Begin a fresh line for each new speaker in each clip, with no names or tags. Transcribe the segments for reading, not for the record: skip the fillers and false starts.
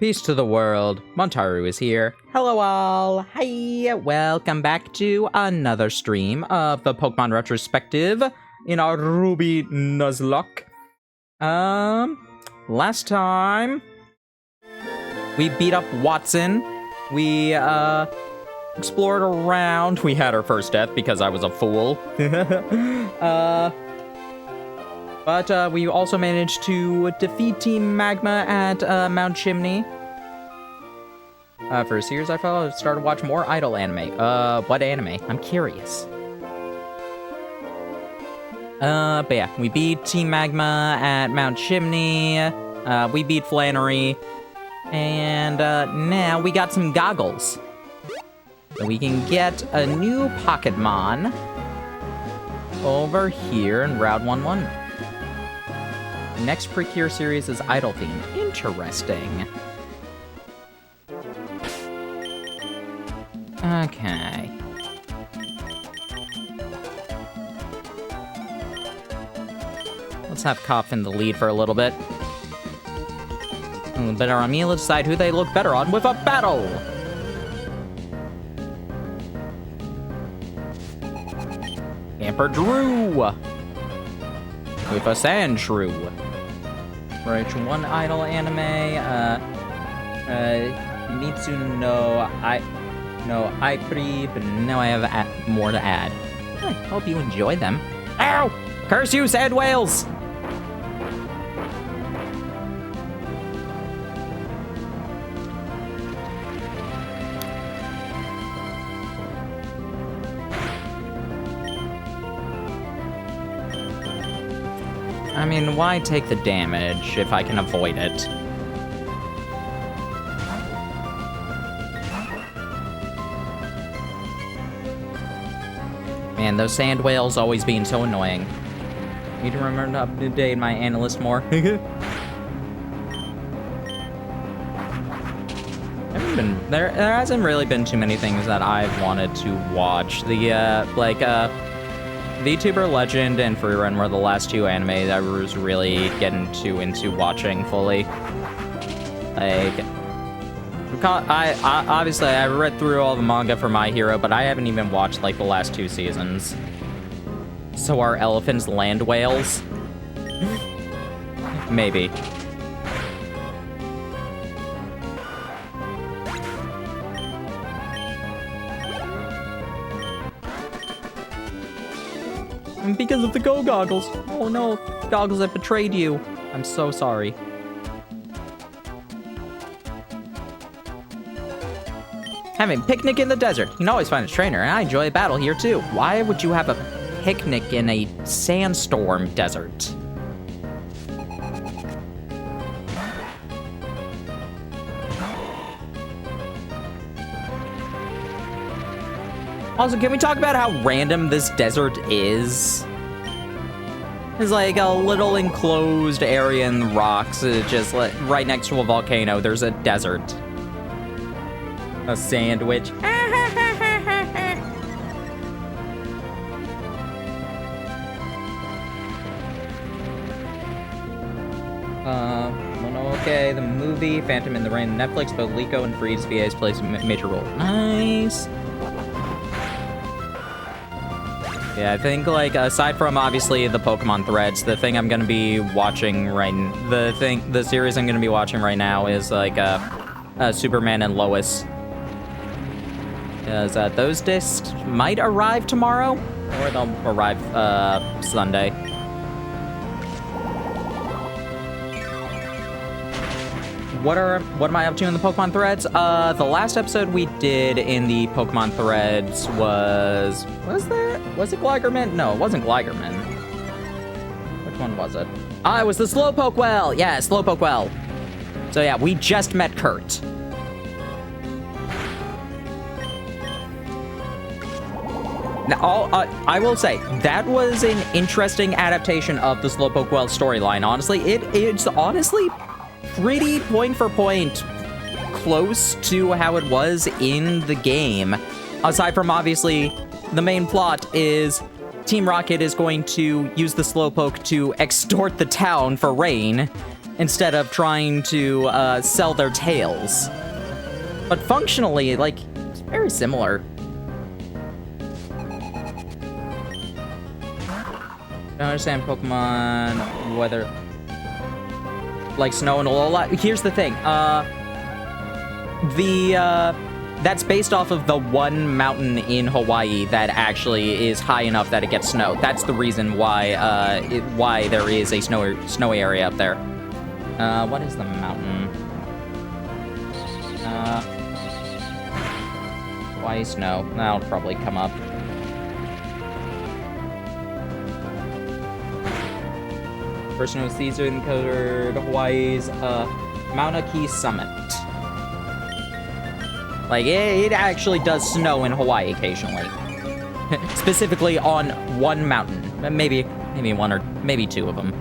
Peace to the world, Montaru is here. Hello all, hi, welcome back to another stream of the Pokemon Retrospective in our Ruby Nuzlocke. Last time, we beat up Watson, we, explored around, we had our first death because I was a fool. But we also managed to defeat Team Magma at Mount Chimney. For a series I followed, I started to watch more idol anime. What anime? I'm curious. But yeah, we beat Team Magma at Mount Chimney. We beat Flannery. And now we got some goggles. So we can get a new Pocketmon over here in Route 11. Next Precure series is Idol theme. Interesting. Okay. Let's have Kopf in the lead for a little bit. A little better on me. Let's decide who they look better on with a battle. Camper Drew with a Sandshrew. Right, one idol anime, Mitsu but now I have more to add. I hope you enjoy them. Ow! Curse you, sand whales! I mean, why take the damage if I can avoid it? Man, those sand whales always being so annoying. Need to remember to update my analyst more. There hasn't really been too many things that I've wanted to watch. VTuber Legend and Freerun were the last two anime that I was really getting into watching fully. Obviously I read through all the manga for My Hero, but I haven't even watched the last two seasons. So are elephants land whales? Maybe. Because of the Go Goggles. Oh no, Goggles have betrayed you. I'm so sorry. Having a picnic in the desert. You can always find a trainer, and I enjoy a battle here too. Why would you have a picnic in a sandstorm desert? Also, can we talk about how random this desert is? It's like a little enclosed area in the rocks, just right next to a volcano. There's a desert. A sandwich. Okay, the movie, Phantom in the Rain, Netflix, both Liko and Freeze VAs plays a major role. Nice. Yeah, I think, aside from, obviously, the Pokemon threads, the thing I'm gonna be watching the series I'm gonna be watching right now is, Superman and Lois. Because, those discs might arrive tomorrow, or they'll arrive, Sunday. what am I up to in the Pokemon threads? The last episode we did in the Pokemon threads was it Gligerman? No, it wasn't Gligerman. Which one was it? It was the Slowpoke Well! Yeah, Slowpoke Well. So yeah, we just met Kurt. Now, I will say, that was an interesting adaptation of the Slowpoke Well storyline. Honestly, it's honestly pretty point-for-point close to how it was in the game. Aside from, obviously, the main plot is Team Rocket is going to use the Slowpoke to extort the town for rain instead of trying to sell their tails. But functionally, like, it's very similar. I don't understand Pokemon, whether like snow and Alola. Here's the thing, that's based off of the one mountain in Hawaii that actually is high enough that it gets snow. That's the reason why, why there is a snowy area up there. What is the mountain? Hawaii snow. That'll probably come up. Person who sees it encountered Hawaii's Mauna Kea Summit. Like, it actually does snow in Hawaii occasionally. Specifically on one mountain. Maybe one or maybe two of them.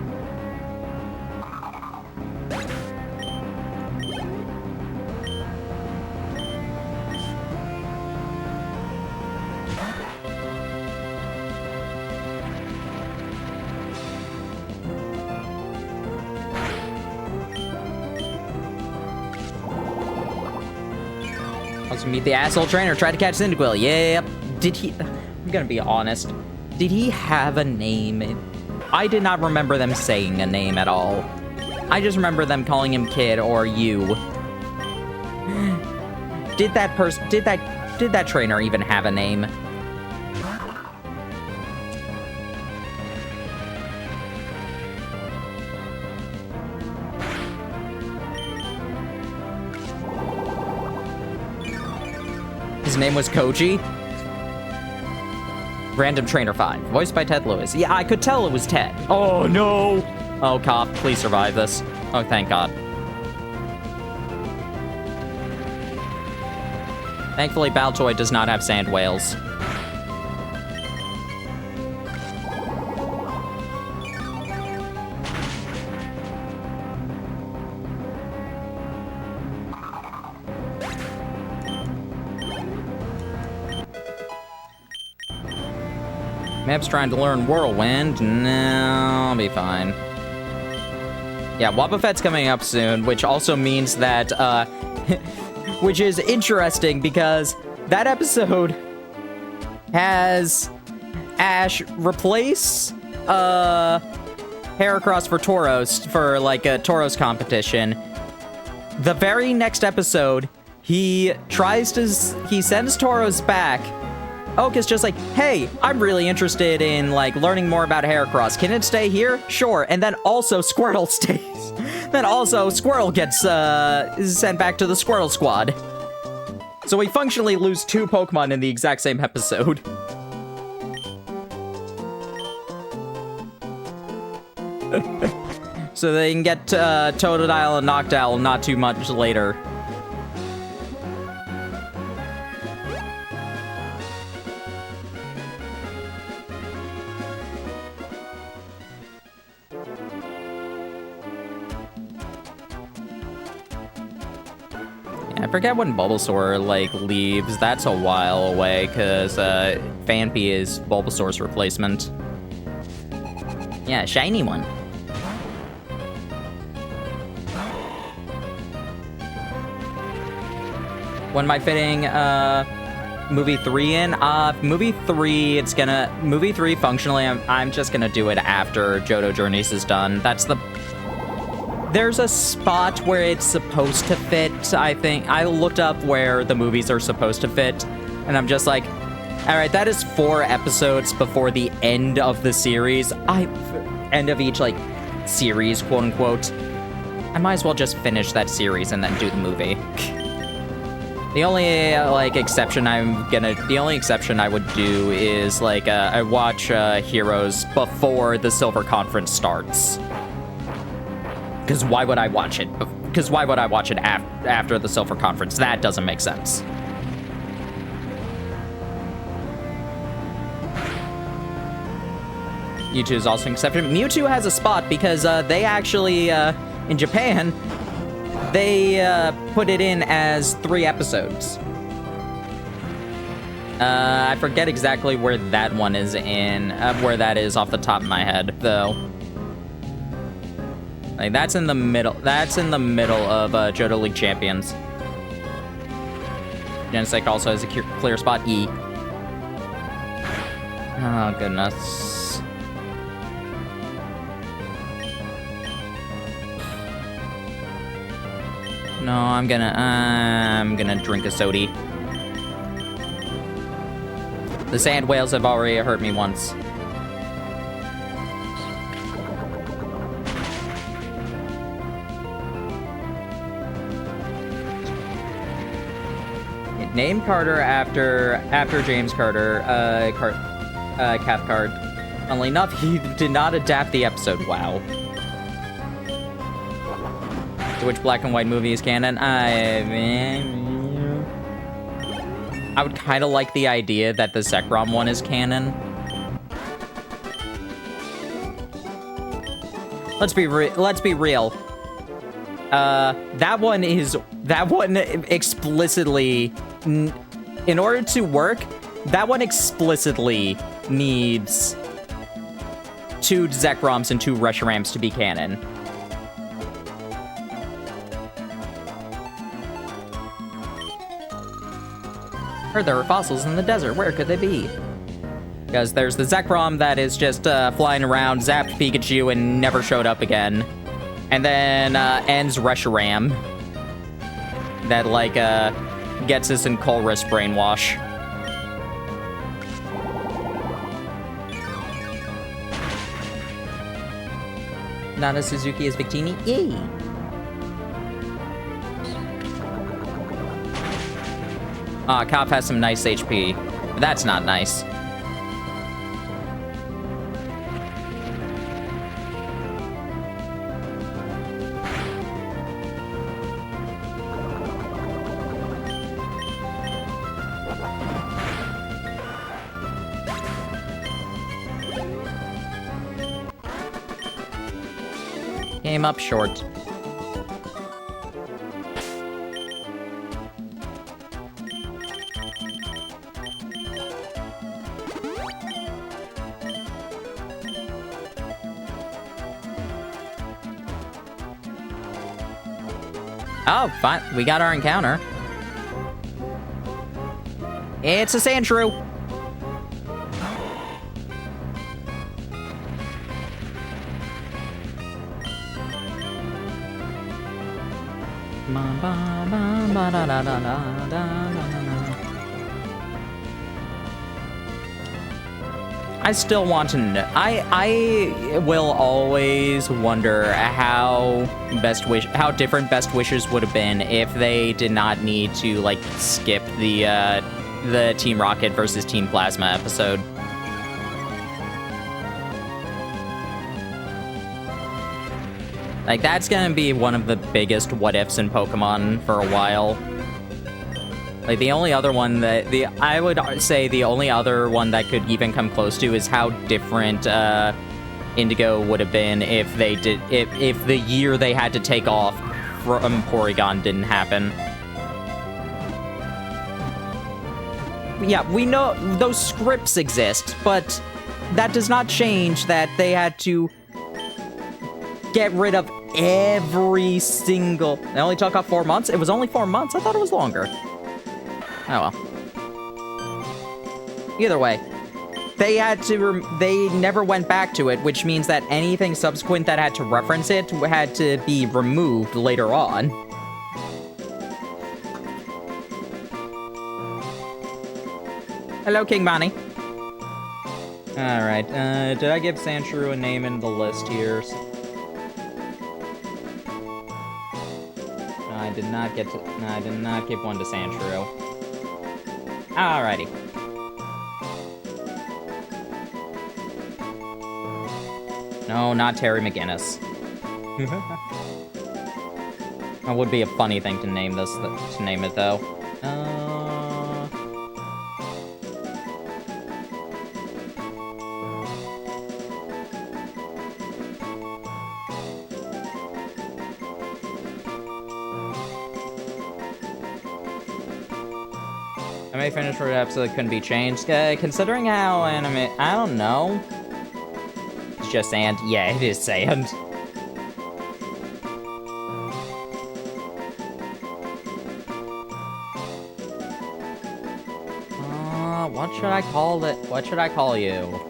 To meet the asshole trainer, tried to catch Cyndaquil. Yep. Did he... I'm gonna be honest. Did he have a name? I did not remember them saying a name at all. I just remember them calling him Kid or you. Did that trainer even have a name? His name was Koji? Random Trainer 5, voiced by Ted Lewis. Yeah, I could tell it was Ted. Oh, no! Oh, cop, please survive this. Oh, thank God. Thankfully, Baltoy does not have sand whales. Map's trying to learn Whirlwind. No, I'll be fine. Yeah, Wobbuffet's coming up soon, which also means that, which is interesting because that episode has Ash replace, Heracross for Tauros, for, like, a Tauros competition. The very next episode, he sends Tauros back. Oak is just like, hey, I'm really interested in, like, learning more about Heracross. Can it stay here? Sure. And then also Squirtle stays. Then also Squirtle gets sent back to the Squirtle Squad. So we functionally lose two Pokemon in the exact same episode. So they can get Totodile and Noctowl not too much later. I forget when Bulbasaur, like, leaves. That's a while away, because Phanpy is Bulbasaur's replacement. Yeah, shiny one. When am I fitting movie 3 in? Movie 3, functionally, I'm just gonna do it after Johto Journeys is done. There's a spot where it's supposed to fit, I think. I looked up where the movies are supposed to fit, and I'm just like, all right, that is 4 episodes before the end of the series. End of each, like, series, quote-unquote. I might as well just finish that series and then do the movie. The only, exception I would do is, I watch, Heroes before the Silver Conference starts. Because why would I watch it? Because why would I watch it after the Silver Conference? That doesn't make sense. Mewtwo is also an exception. Mewtwo has a spot because they actually, in Japan, they put it in as 3 episodes. I forget exactly where that one is where that is off the top of my head, though. Like, that's in the middle. That's in the middle of Johto League Champions. Genesect also has a clear spot, E. Oh, goodness. No, I'm gonna drink a sody. The sand whales have already hurt me once. Named Carter after James Carter, Cathcart. Funnily enough, he did not adapt the episode. Wow. To which black and white movie is canon? I would kind of like the idea that the Zekrom one is canon. Let's be real. That one explicitly, in order to work, that one explicitly needs 2 Zekroms and 2 Reshurams to be canon. Heard there were fossils in the desert. Where could they be? Because there's the Zekrom that is just flying around, zapped Pikachu, and never showed up again. And then ends Reshiram. That, gets us in Colress brainwash. Nana Suzuki is Victini? Yay! Cop has some nice HP. But that's not nice. Came up short. Oh, fine. We got our encounter. It's a Sandshrew. I still want to know. I will always wonder how different Best Wishes would have been if they did not need to skip the Team Rocket versus Team Plasma episode. That's gonna be one of the biggest what ifs in Pokemon for a while. The only other one I would say the only other one that could even come close to is how different Indigo would have been if the year they had to take off from Porygon didn't happen. Yeah, we know those scripts exist, but that does not change that they had to get rid of every single... They only took off 4 months? It was only 4 months? I thought it was longer. Oh well. Either way, they never went back to it, which means that anything subsequent that had to reference it had to be removed later on. Hello, King Bonnie. Alright, did I give Sandshrew a name in the list here? did not get to... No, I did not give one to Sandshrew. Alrighty. No, not Terry McGinnis. That would be a funny thing to name this, to name it, though. I may finish for an episode that couldn't be changed. Considering how anime... I don't know. It's just sand. Yeah, it is sand. What should I call it? What should I call you?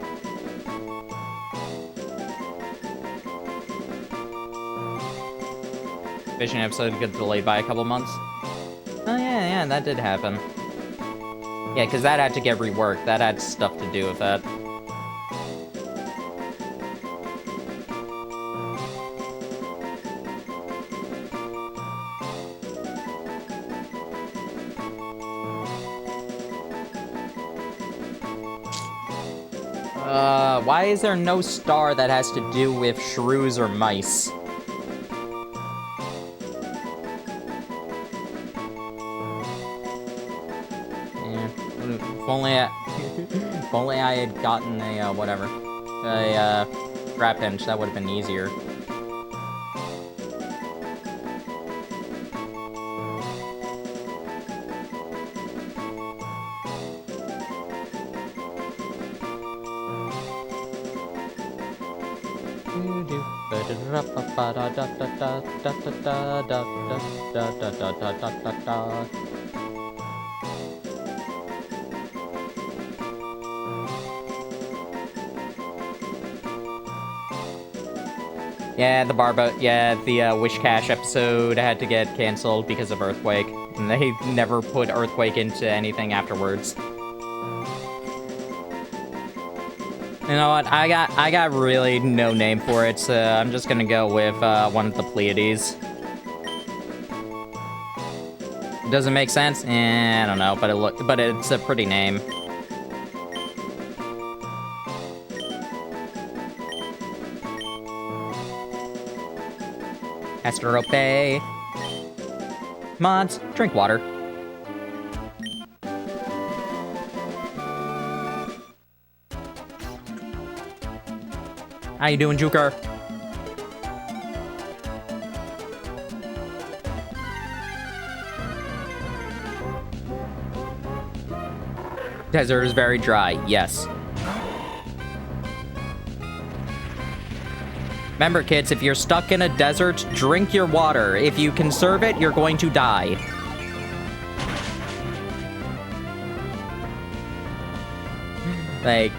Fishing episode got delayed by a couple months. Oh yeah, that did happen. Yeah, because that had to get reworked. That had stuff to do with that. Why is there no star that has to do with shrews or mice? Yeah, if only I had gotten a, whatever. A, Trap Pinch, that would have been easier. Yeah, the Wish Cache episode had to get canceled because of Earthquake, and they never put Earthquake into anything afterwards. You know what? I got really no name for it, so I'm just gonna go with one of the Pleiades. Does it make sense? I don't know, but it's a pretty name. Asterope. Mods, drink water. How you doing, Juker? Desert is very dry, yes. Remember, kids, if you're stuck in a desert, drink your water. If you conserve it, you're going to die. Like,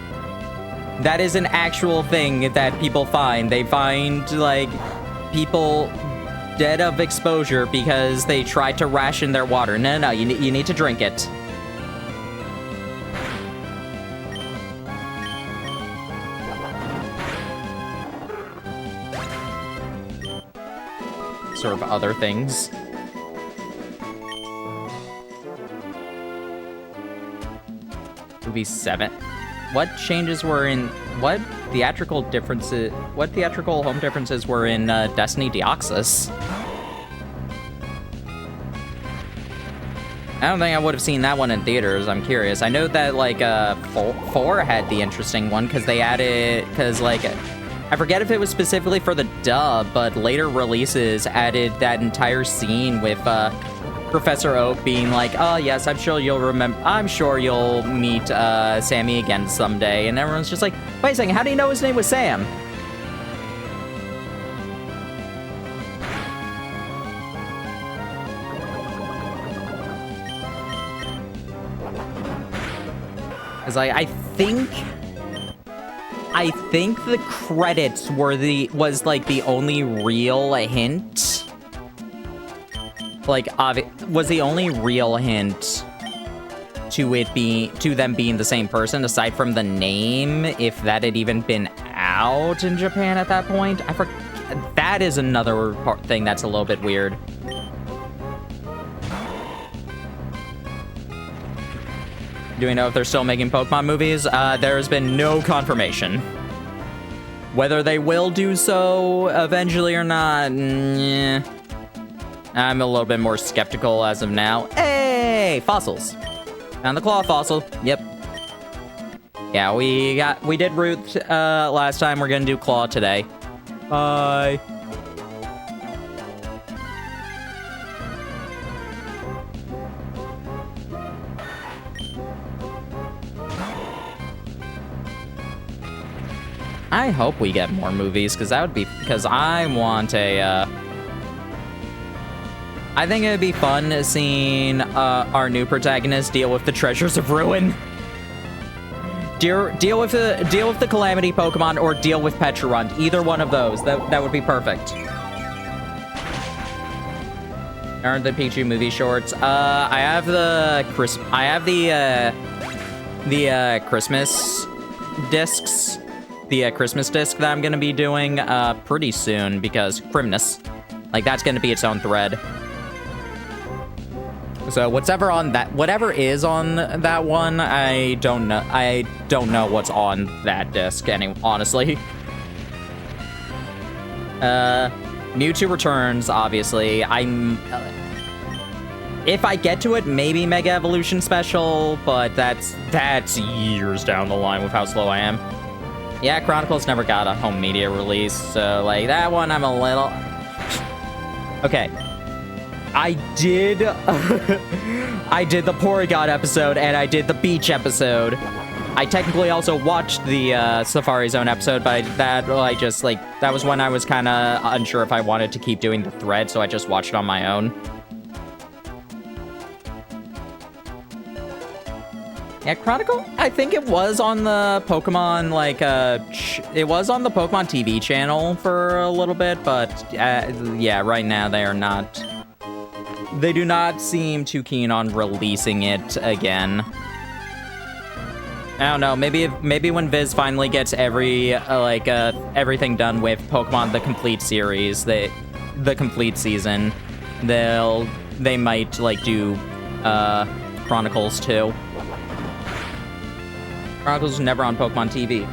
that is an actual thing that people find. They find, like, people dead of exposure because they tried to ration their water. No, you need to drink it. Sort of other things. Movie 7. What changes were in... What theatrical home differences were in Destiny Deoxys? I don't think I would have seen that one in theaters. I'm curious. I know that, like, 4 had the interesting one, because they added... Because, like... I forget if it was specifically for the dub, but later releases added that entire scene with Professor Oak being like, "Oh yes, I'm sure you'll meet Sammy again someday," and everyone's just like, "Wait a second, how do you know his name was Sam?" Because I think the credits was like the only real hint. Like, was the only real hint to them being the same person, aside from the name, if that had even been out in Japan at that point. That is another thing that's a little bit weird. Do we know if they're still making Pokemon movies? There's been no confirmation. Whether they will do so eventually or not, I'm a little bit more skeptical as of now. Hey, fossils. Found the claw fossil. Yep. Yeah, we did root last time. We're gonna do claw today. Bye. I hope we get more movies, because that would be, because I want a, I think it would be fun seeing our new protagonist deal with the Treasures of Ruin. Deal with the Calamity Pokemon, or deal with Petrarunt. Either one of those. That would be perfect. Aren't the Pichu movie shorts? I have the Christmas discs. The Christmas disc that I'm gonna be doing pretty soon, because Christmas, like, that's gonna be its own thread. So whatever is on that one, I don't know. I don't know what's on that disc, honestly. Mewtwo Returns, obviously. If I get to it, maybe Mega Evolution Special, but that's years down the line with how slow I am. Yeah, Chronicles never got a home media release, so, like, that one I'm a little... Okay. I did... I did the Porygon episode, and I did the Beach episode. I technically also watched the Safari Zone episode, but that was when I was kind of unsure if I wanted to keep doing the thread, so I just watched it on my own. Yeah, Chronicle? I think it was on the Pokemon, it was on the Pokemon TV channel for a little bit, but, yeah, right now they do not seem too keen on releasing it again. I don't know, maybe when Viz finally gets everything done with Pokemon the complete series, the complete season, they might, do, Chronicles too. Chronicles was never on Pokemon TV.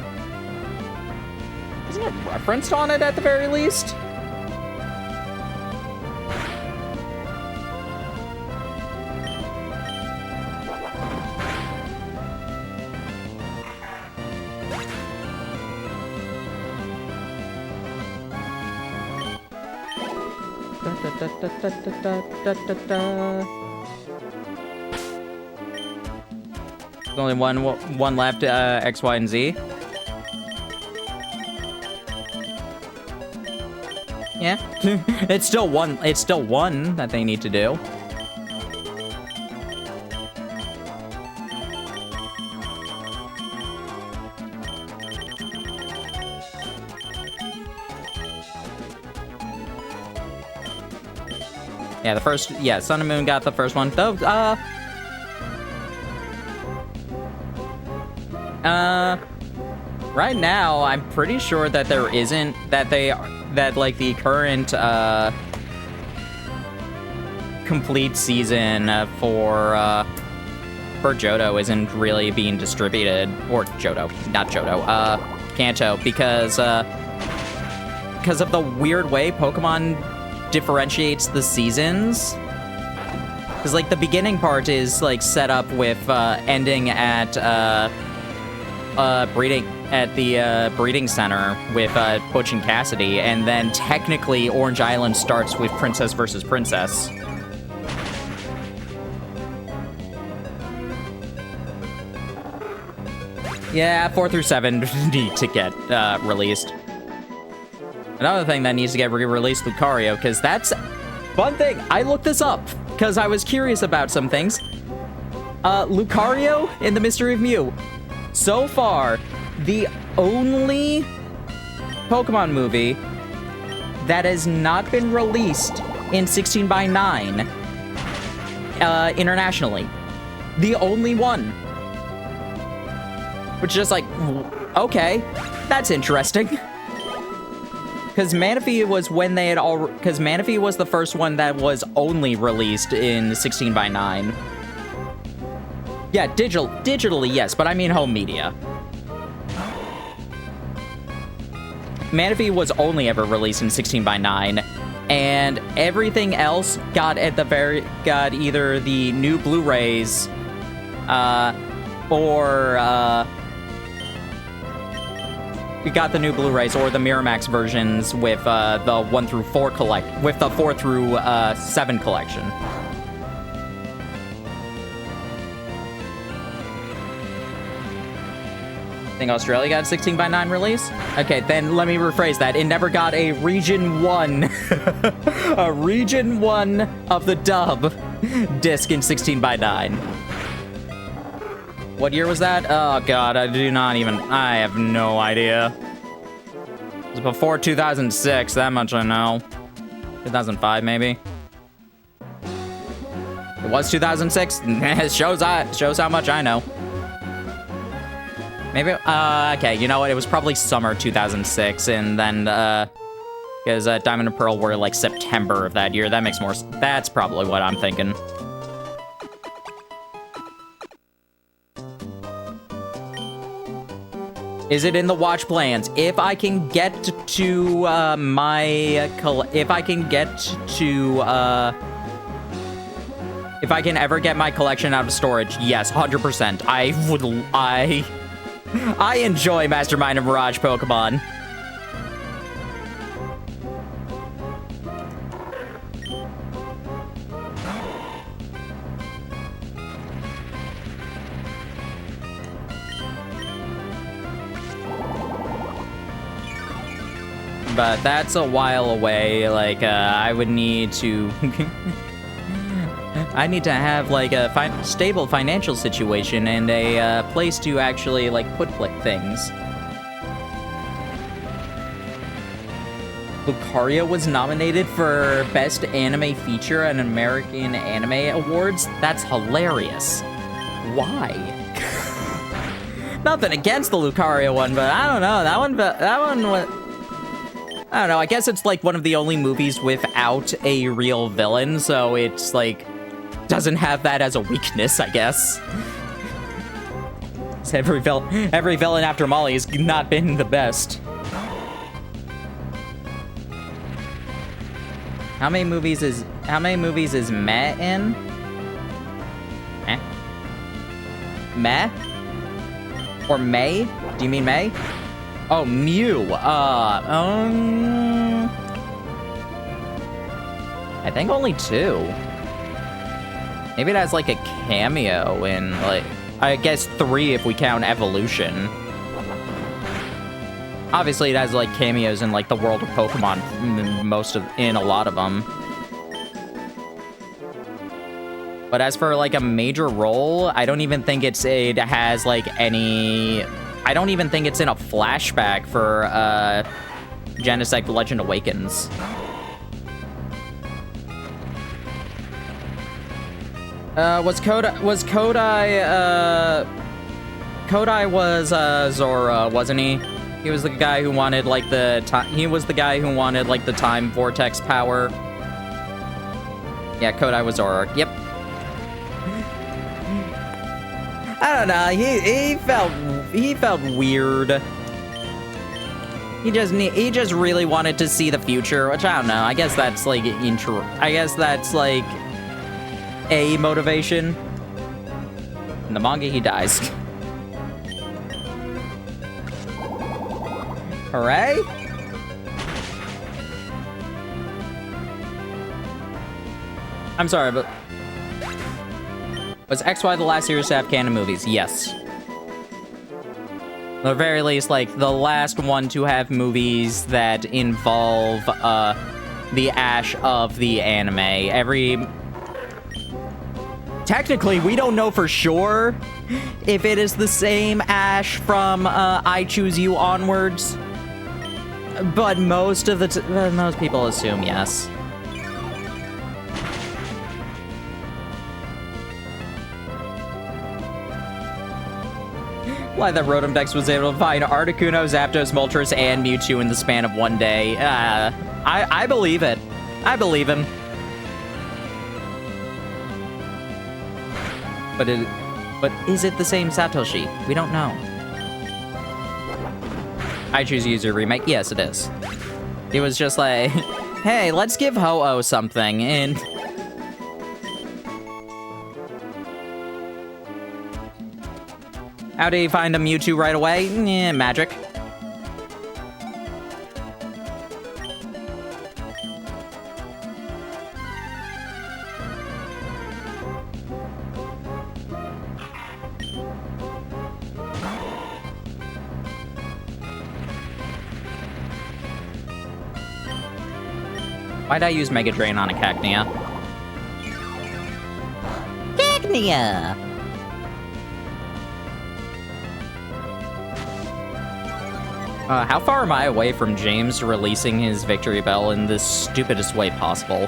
Isn't it referenced on it at the very least? There's only one left, X, Y, and Z. Yeah. It's still one that they need to do. Yeah, Sun and Moon got the first one. Though, right now, I'm pretty sure that there isn't, that the current, complete season for Johto isn't really being distributed, or not Johto, Kanto, because of the weird way Pokemon differentiates the seasons. Because, the beginning part is, set up with, ending at, breeding center with, Butch and Cassidy, and then technically Orange Island starts with Princess versus Princess. Yeah, 4 through 7 need to get, released. Another thing that needs to get re-released, Lucario, because that's... One thing, I looked this up, because I was curious about some things. Lucario in the Mystery of Mew. So far, the only Pokemon movie that has not been released in 16:9 internationally. The only one. Which is just okay, that's interesting. Because Manaphy was when they had because Manaphy was the first one that was only released in 16:9. Yeah, digitally, yes, but I mean home media. Manaphy was only ever released in 16:9, and everything else got either the new Blu-rays, or we got the new Blu-rays or the Miramax versions with the 1 through 4 with the 4 through 7 collection. I think Australia got a 16:9 release? Okay, then let me rephrase that. It never got a Region 1, a Region 1 of the dub disc in 16:9. What year was that? Oh god, I have no idea. It was before 2006, that much I know. 2005, maybe? It was 2006? It shows how much I know. Maybe, okay, you know what? It was probably summer 2006, and then, because Diamond and Pearl were, like, September of that year. That makes more sense. That's probably what I'm thinking. Is it in the watch plans? If I can get to, if I can ever get my collection out of storage, yes, 100%. I enjoy Mastermind and Mirage Pokemon. But that's a while away. Like, I would need to... I need to have, like, a stable financial situation and a place to actually, like, put things. Lucario was nominated for Best Anime Feature at American Anime Awards? That's hilarious. Why? Nothing against the Lucario one, but I don't know. That one was... I don't know, I guess it's, like, one of the only movies without a real villain, so it's, like... doesn't have that as a weakness, I guess. Every villain after Molly has not been the best. How many movies is Meh in? Eh? Meh? Or May? Do you mean May? Oh, Mew. I think only 2. Maybe it has, like, a cameo in, like, I guess 3 if we count Evolution. Obviously, it has, like, cameos in, like, the world of Pokemon, in a lot of them. But as for, like, a major role, I don't even think it has, like, any... I don't even think it's in a flashback for, Genesect The Legend Awakens. Kodai was Zora, wasn't he? He was the guy who wanted, like, the time vortex power. Yeah, Kodai was Zora. Yep. I don't know. He felt weird. He just really wanted to see the future, which I don't know. I guess that's like a motivation. In the manga, he dies. Hooray! I'm sorry, but... Was XY the last series to have canon movies? Yes. At the very least, like, the last one to have movies that involve, the Ash of the anime. Technically, we don't know for sure if it is the same Ash from, I Choose You onwards. But most people assume yes. Why that Rotom Dex was able to find Articuno, Zapdos, Moltres, and Mewtwo in the span of one day. I believe it. I believe him. But is it the same Satoshi? We don't know. I choose user remake. Yes, it is. It was just like, hey, let's give Ho-Oh something, and... How do you find a Mewtwo right away? Magic. Why'd I use Mega Drain on a Cacnea? Cacnea! How far am I away from James releasing his Victory Bell in the stupidest way possible?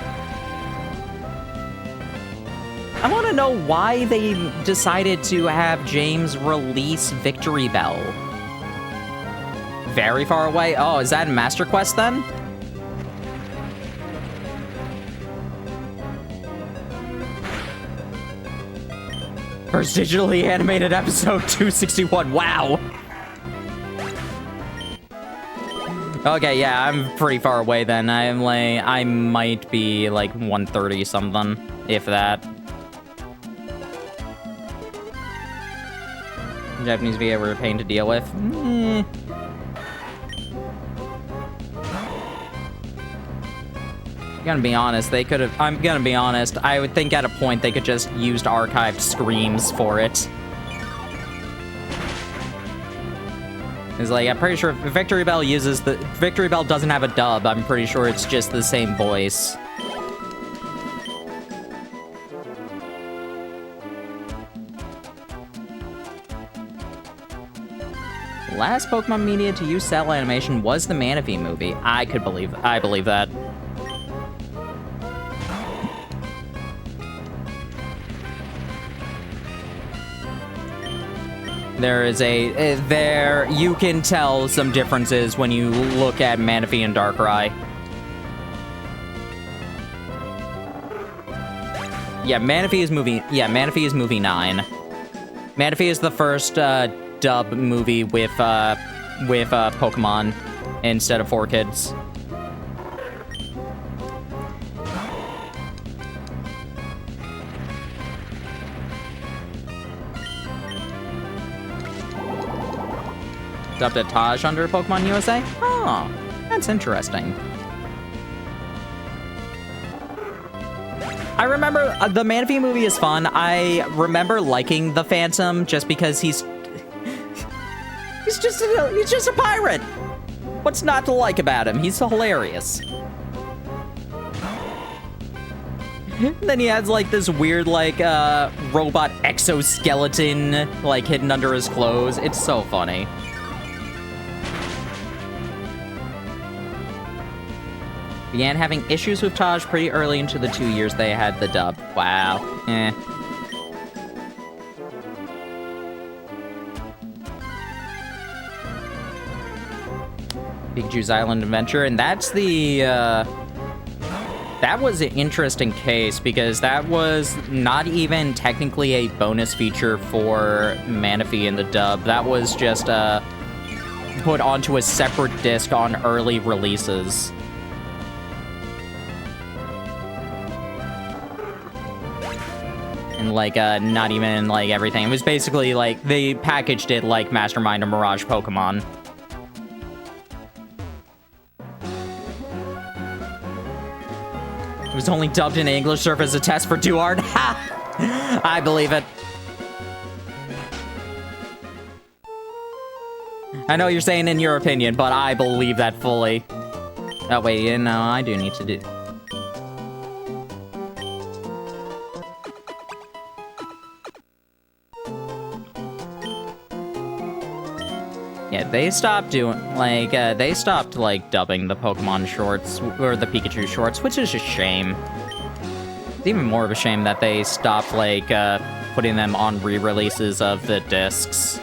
I want to know why they decided to have James release Victory Bell. Very far away? Oh, is that Master Quest then? First digitally animated episode 261. Wow. Okay, yeah, I'm pretty far away then. I might be like 130 something, if that. Japanese VA were a pain to deal with. I'm gonna be honest, they could have. I'm gonna be honest, I would think at a point they could just used archived screams for it. It's like, I'm pretty sure if Victory Bell uses the... Victory Bell doesn't have a dub, I'm pretty sure it's just the same voice. Last Pokemon media to use cell animation was the Manaphy movie. I believe that. There is you can tell some differences when you look at Manaphy and Darkrai. Yeah, Manaphy is movie 9. Manaphy is the first dub movie with Pokemon instead of 4Kids. Dubbed at Taj under Pokemon USA? Oh, that's interesting. I remember the Manaphy movie is fun. I remember liking the Phantom just because he's just a pirate. What's not to like about him? He's hilarious. Then he has like this weird robot exoskeleton like hidden under his clothes. It's so funny. Began having issues with Taj pretty early into the 2 years they had the dub. Wow. Eh. Pikachu's Island Adventure, and that's the, that was an interesting case, because that was not even technically a bonus feature for Manaphy in the dub. That was just, put onto a separate disc on early releases. And, not even, everything. It was basically, they packaged it like Mastermind or Mirage Pokemon. It was only dubbed in English, served as a test for Duard. Ha! I believe it. I know you're saying in your opinion, but I believe that fully. Oh, wait, no, I do need to do... Yeah, they stopped doing, they stopped, dubbing the Pokemon shorts, or the Pikachu shorts, which is a shame. It's even more of a shame that they stopped, putting them on re-releases of the discs.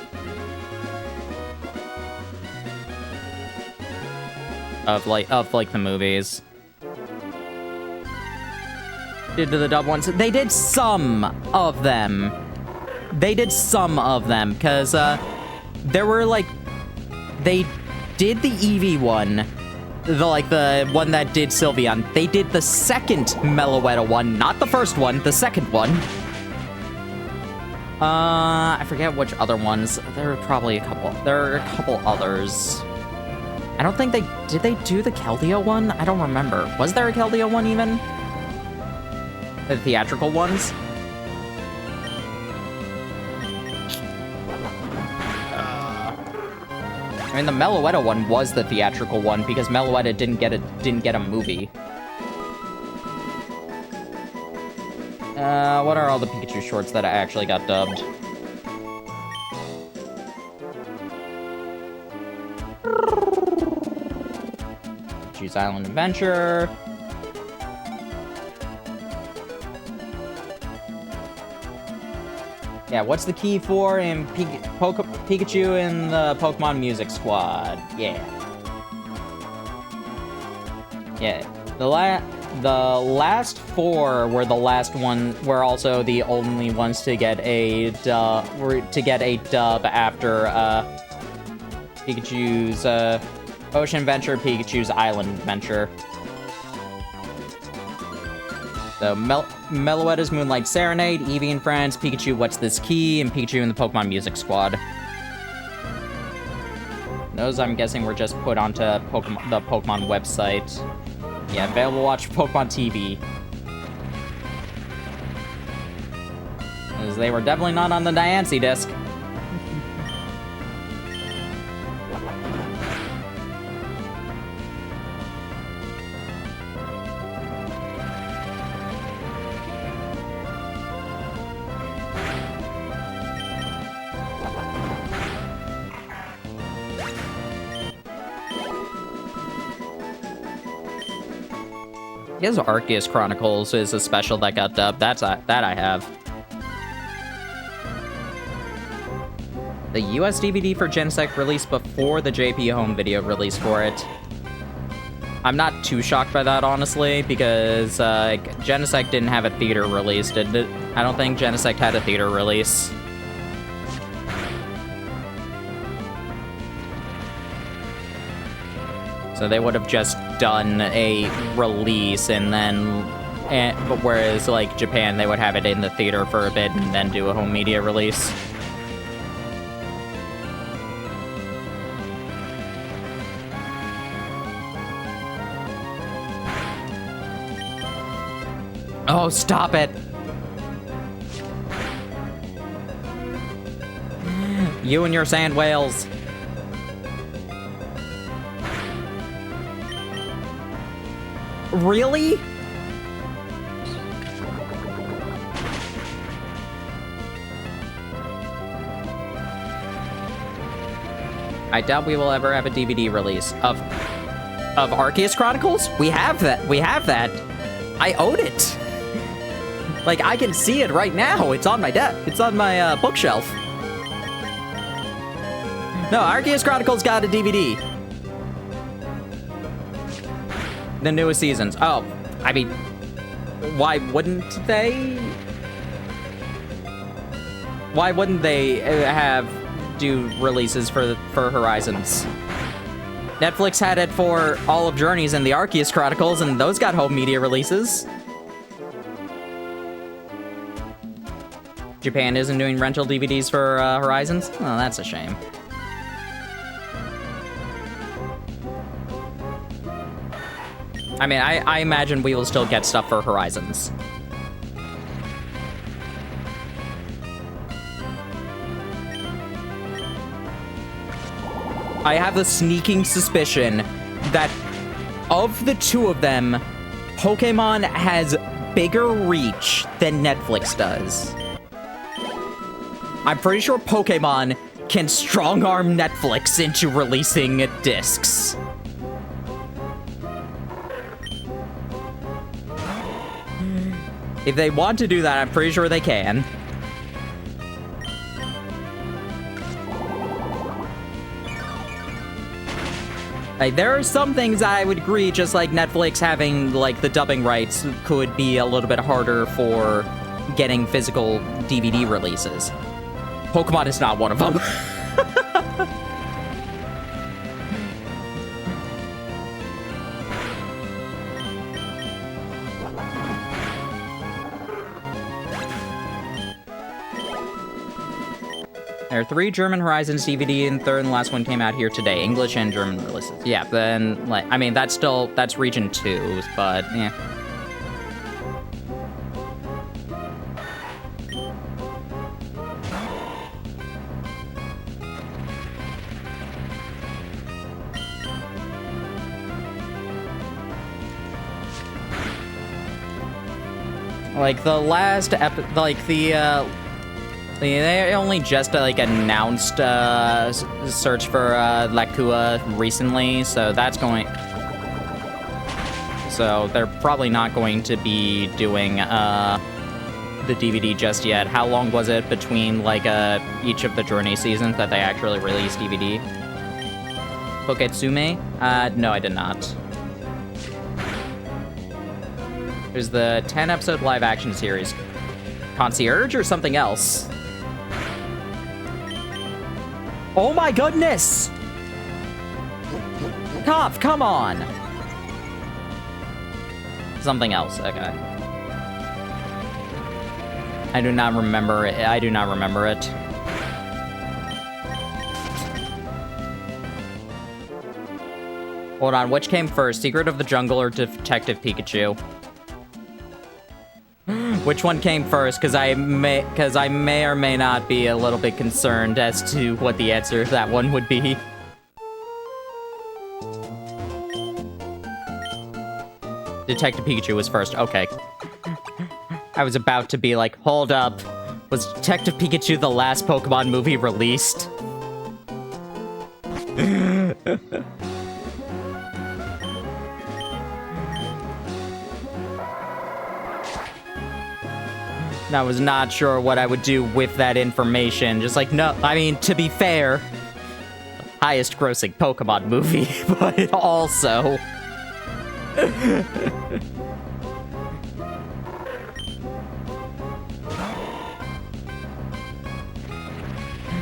Of the movies. Did the dub ones? They did some of them. they did some of them, because there were, like, they did the Eevee one, the one that did Sylveon. They did the second Meloetta one, not the first one, the second one. I forget which other ones. There are probably a couple. There are a couple others. I don't think did they do the Keldeo one? I don't remember. Was there a Keldeo one even? The theatrical ones? I mean, the Meloetta one was the theatrical one because Meloetta didn't get a movie. What are all the Pikachu shorts that I actually got dubbed? Pikachu's Island Adventure. Yeah, what's the key for in Pikachu in the Pokemon Music Squad? Yeah. Yeah. The last four were the last one. Were also the only ones to get a dub after Pikachu's Ocean Adventure, Pikachu's Island Adventure. So, Meloetta's Moonlight Serenade, Eevee and Friends, Pikachu What's This Key, and Pikachu in the Pokemon Music Squad. Those, I'm guessing, were just put onto the Pokemon website. Yeah, available to watch Pokemon TV. Because they were definitely not on the Diancie disc. I guess Arceus Chronicles is a special that got dubbed. That I have. The US DVD for Genesect released before the JP home video release for it. I'm not too shocked by that, honestly, because Genesect didn't have a theater release, did it? I don't think Genesect had a theater release. So they would have just done a release and then, but whereas like Japan, they would have it in the theater for a bit and then do a home media release. Oh, stop it! You and your sand whales. Really? I doubt we will ever have a DVD release of Arceus Chronicles. We have that. We have that. I own it. Like, I can see it right now. It's on my desk. It's on my bookshelf. No, Arceus Chronicles got a DVD. The newest seasons. Oh, I mean, why wouldn't they? Why wouldn't they do releases for Horizons? Netflix had it for all of Journeys and the Arceus Chronicles, and those got home media releases. Japan isn't doing rental DVDs for Horizons? Oh, that's a shame. I mean, I imagine we will still get stuff for Horizons. I have a sneaking suspicion that of the two of them, Pokemon has bigger reach than Netflix does. I'm pretty sure Pokemon can strong-arm Netflix into releasing discs. If they want to do that, I'm pretty sure they can. Like, there are some things I would agree, just like Netflix having, like, the dubbing rights could be a little bit harder for getting physical DVD releases. Pokemon is not one of them. There are 3 German Horizons DVD, and third and last one came out here today. English and German releases. Yeah, then, like, I mean, that's region 2, but, yeah. Like, the last they only just, like, announced, search for, Lakua recently, so that's going... So, they're probably not going to be doing, the DVD just yet. How long was it between, like, each of the Journey seasons that they actually released DVD? Poketsume? No, I did not. There's the 10-episode live-action series. Concierge or something else? Oh my goodness! Cough, come on! Something else, okay. I do not remember it. I do not remember it. Hold on, which came first? Secret of the Jungle or Detective Pikachu? Which one came first? Because I may or may not be a little bit concerned as to what the answer to that one would be. Detective Pikachu was first. Okay. I was about to be like, hold up. Was Detective Pikachu the last Pokemon movie released? I was not sure what I would do with that information. Just like, no, I mean, to be fair, highest grossing Pokemon movie, but also...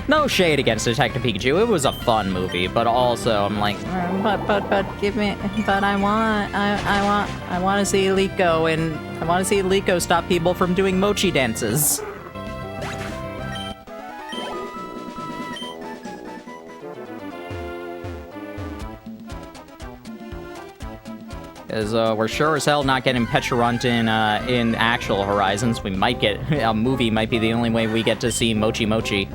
No shade against Detective Pikachu. It was a fun movie, but also I'm like, but give me, but I want to see Liko, and I want to see Liko stop people from doing mochi dances. Because we're sure as hell not getting Pecharunt in actual Horizons. We might get a movie. Might be the only way we get to see Mochi Mochi.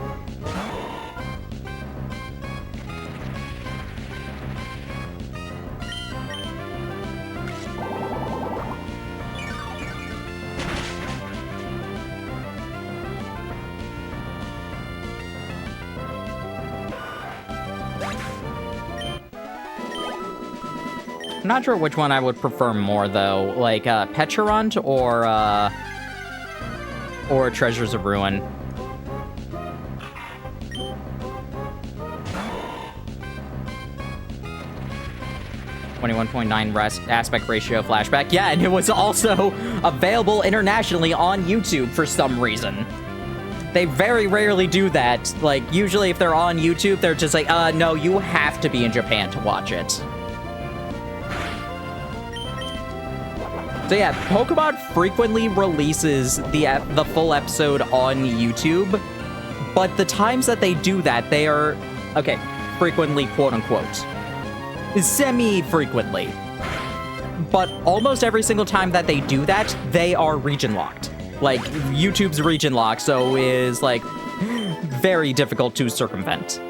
I'm not sure which one I would prefer more, though. Like, Pecharunt or Treasures of Ruin. 21.9 aspect ratio flashback. Yeah, and it was also available internationally on YouTube for some reason. They very rarely do that. Like, usually if they're on YouTube, they're just like, no, you have to be in Japan to watch it. So yeah, Pokemon frequently releases the full episode on YouTube, but the times that they do that, they are, okay, frequently, quote-unquote. Semi-frequently. But almost every single time that they do that, they are region-locked. Like, YouTube's region-locked, so is, like, very difficult to circumvent.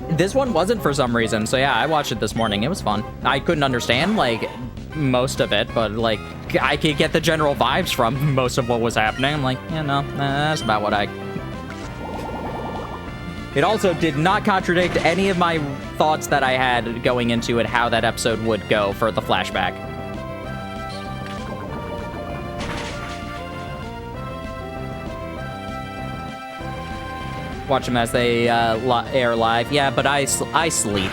This one wasn't for some reason, so yeah, I watched it this morning. It was fun. I couldn't understand, like, most of it, but, like, I could get the general vibes from most of what was happening. I'm like, yeah, no, that's about what I... It also did not contradict any of my thoughts that I had going into it, how that episode would go for the flashback. Watch them as they air live. Yeah, but I sleep.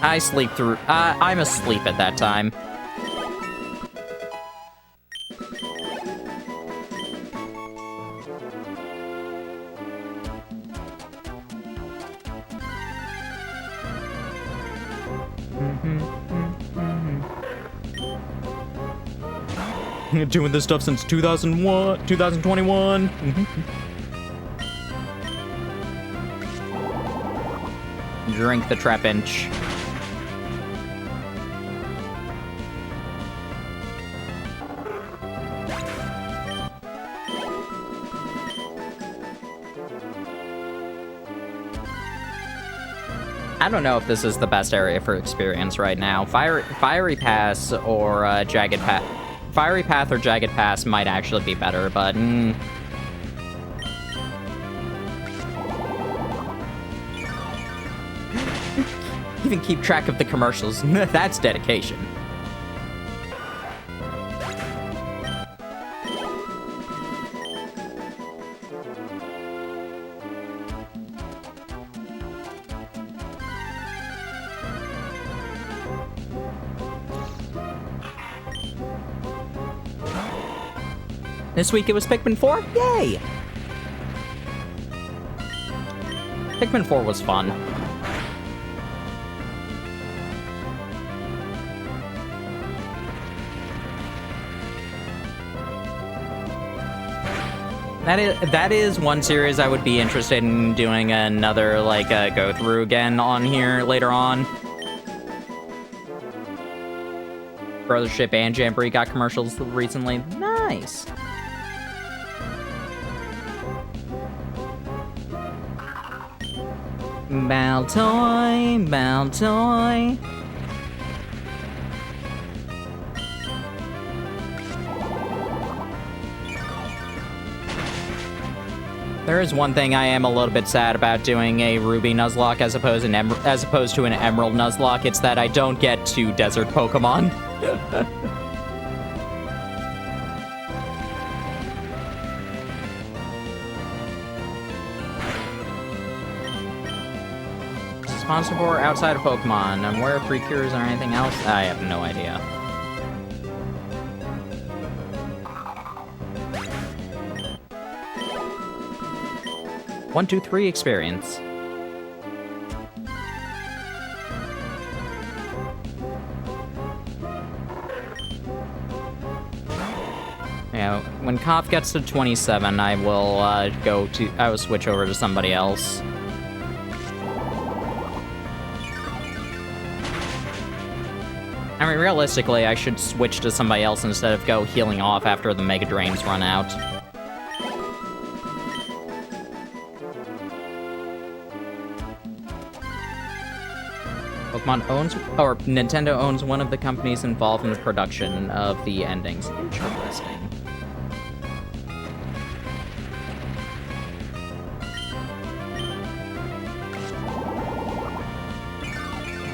I sleep through... I'm asleep at that time. Doing this stuff since 2021. Drink the trap inch. I don't know if this is the best area for experience right now. Fiery Pass or Jagged Path. Fiery Path or Jagged Pass might actually be better, but even keep track of the commercials. That's dedication. This week it was Pikmin 4? Yay! Pikmin 4 was fun. That is one series I would be interested in doing another, like, go through again on here later on. Brothership and Jamboree got commercials recently. Nice! Baltoy, Baltoy. There is one thing I am a little bit sad about doing a Ruby Nuzlocke as opposed to an Emerald Nuzlocke. It's that I don't get 2 desert Pokemon. Sponsored for outside of Pokemon. I'm aware of Precures or anything else? I have no idea. One, 2, 3 experience. Yeah, when Kopf gets to 27, I will switch over to somebody else. I mean, realistically, I should switch to somebody else instead of go healing off after the Mega Drains run out. Nintendo owns one of the companies involved in the production of the endings. Interesting.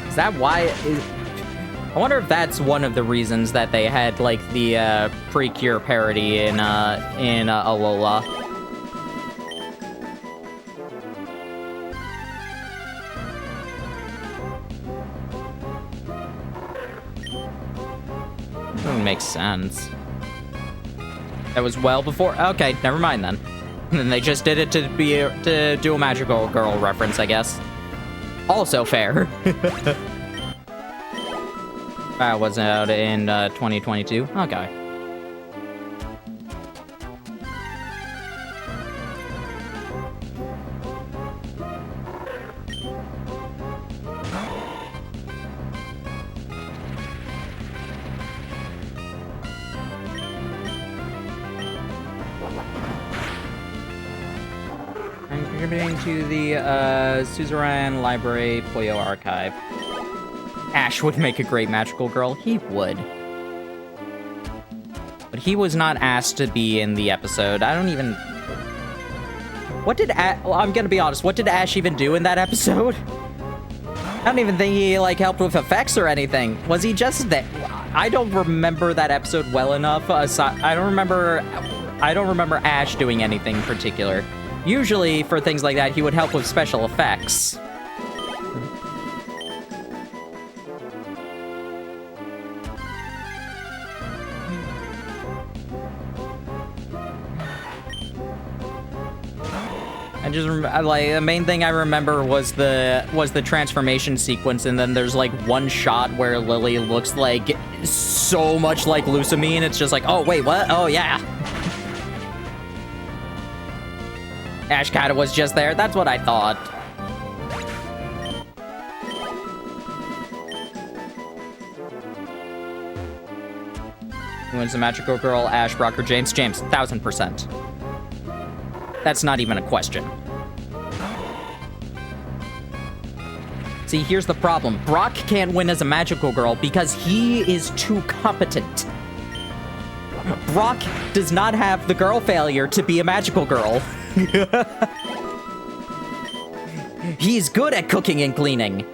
Is that why? I wonder if that's one of the reasons that they had, like, the Precure parody in Alola. Makes sense. That was well before. Okay, never mind then. And they just did it to do a Magical Girl reference, I guess. Also fair. That was out in 2022. Okay. Contributing to the Suzerain Library Puyo Archive. Ash would make a great Magical Girl. He would. But he was not asked to be in the episode. I don't even... What did well, I'm gonna be honest, what did Ash even do in that episode? I don't even think he, like, helped with effects or anything. Was he just that? I don't remember that episode well enough. I don't remember Ash doing anything particular. Usually, for things like that, he would help with special effects. just like the main thing I remember was the transformation sequence, and then there's like one shot where Lily looks like so much like Lusamine. It's just like, oh wait, what? Oh yeah. Ash kinda was just there. That's what I thought. Who wins the Magical Girl? Ash, Brock, or James? James, 1000%. That's not even a question. See, here's the problem. Brock can't win as a Magical Girl because he is too competent. Brock does not have the girl failure to be a Magical Girl. He's good at cooking and cleaning.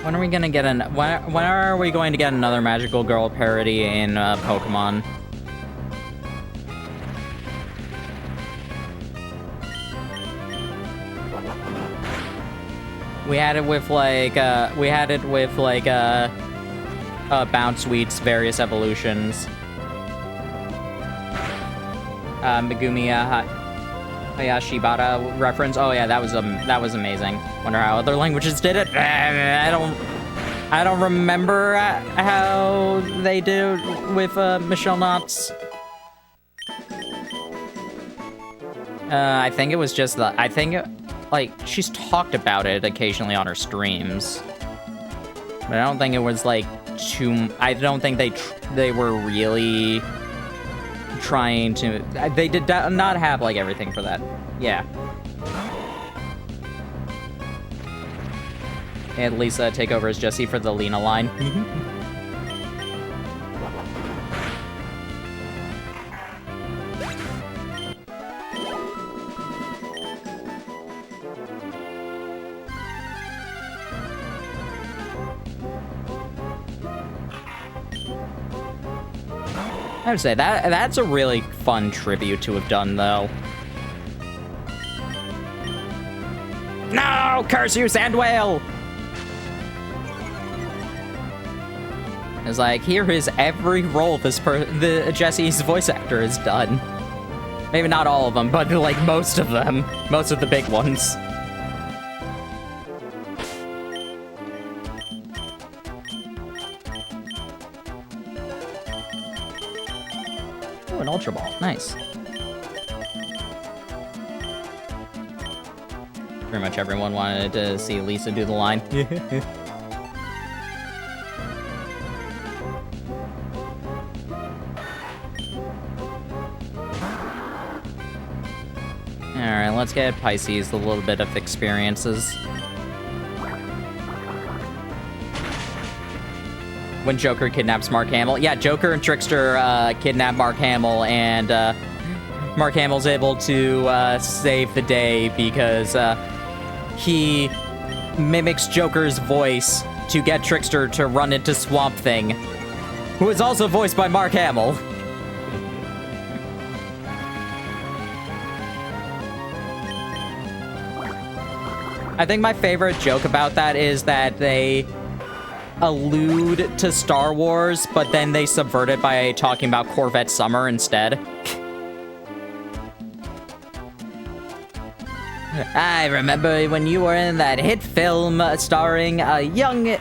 When are we gonna get when are we going to get another Magical Girl parody in Pokemon? We had it with like Bounce Sweet's various evolutions. Megumi Hayashibara reference. Oh yeah, that was amazing. Wonder how other languages did it. I don't remember how they did with Michelle Knotts. I think it was just like she's talked about it occasionally on her streams, but I don't think it was like too. I don't think they were really trying to. They did not have like everything for that. Yeah. And Lisa take over as Jessie for the Lena line. I would say that's a really fun tribute to have done, though. No! Curse you, Sandwhale! It's like, here is every role the Jessie's voice actor has done. Maybe not all of them, but like most of them. Most of the big ones. Oh, an Ultra Ball. Nice. Pretty much everyone wanted to see Lisa do the line. Alright, let's get Pisces a little bit of experiences. When Joker kidnaps Mark Hamill. Yeah, Joker and Trickster kidnap Mark Hamill, and Mark Hamill's able to save the day because he mimics Joker's voice to get Trickster to run into Swamp Thing, who is also voiced by Mark Hamill. I think my favorite joke about that is that they allude to Star Wars, but then they subvert it by talking about Corvette Summer instead. I remember when you were in that hit film starring a young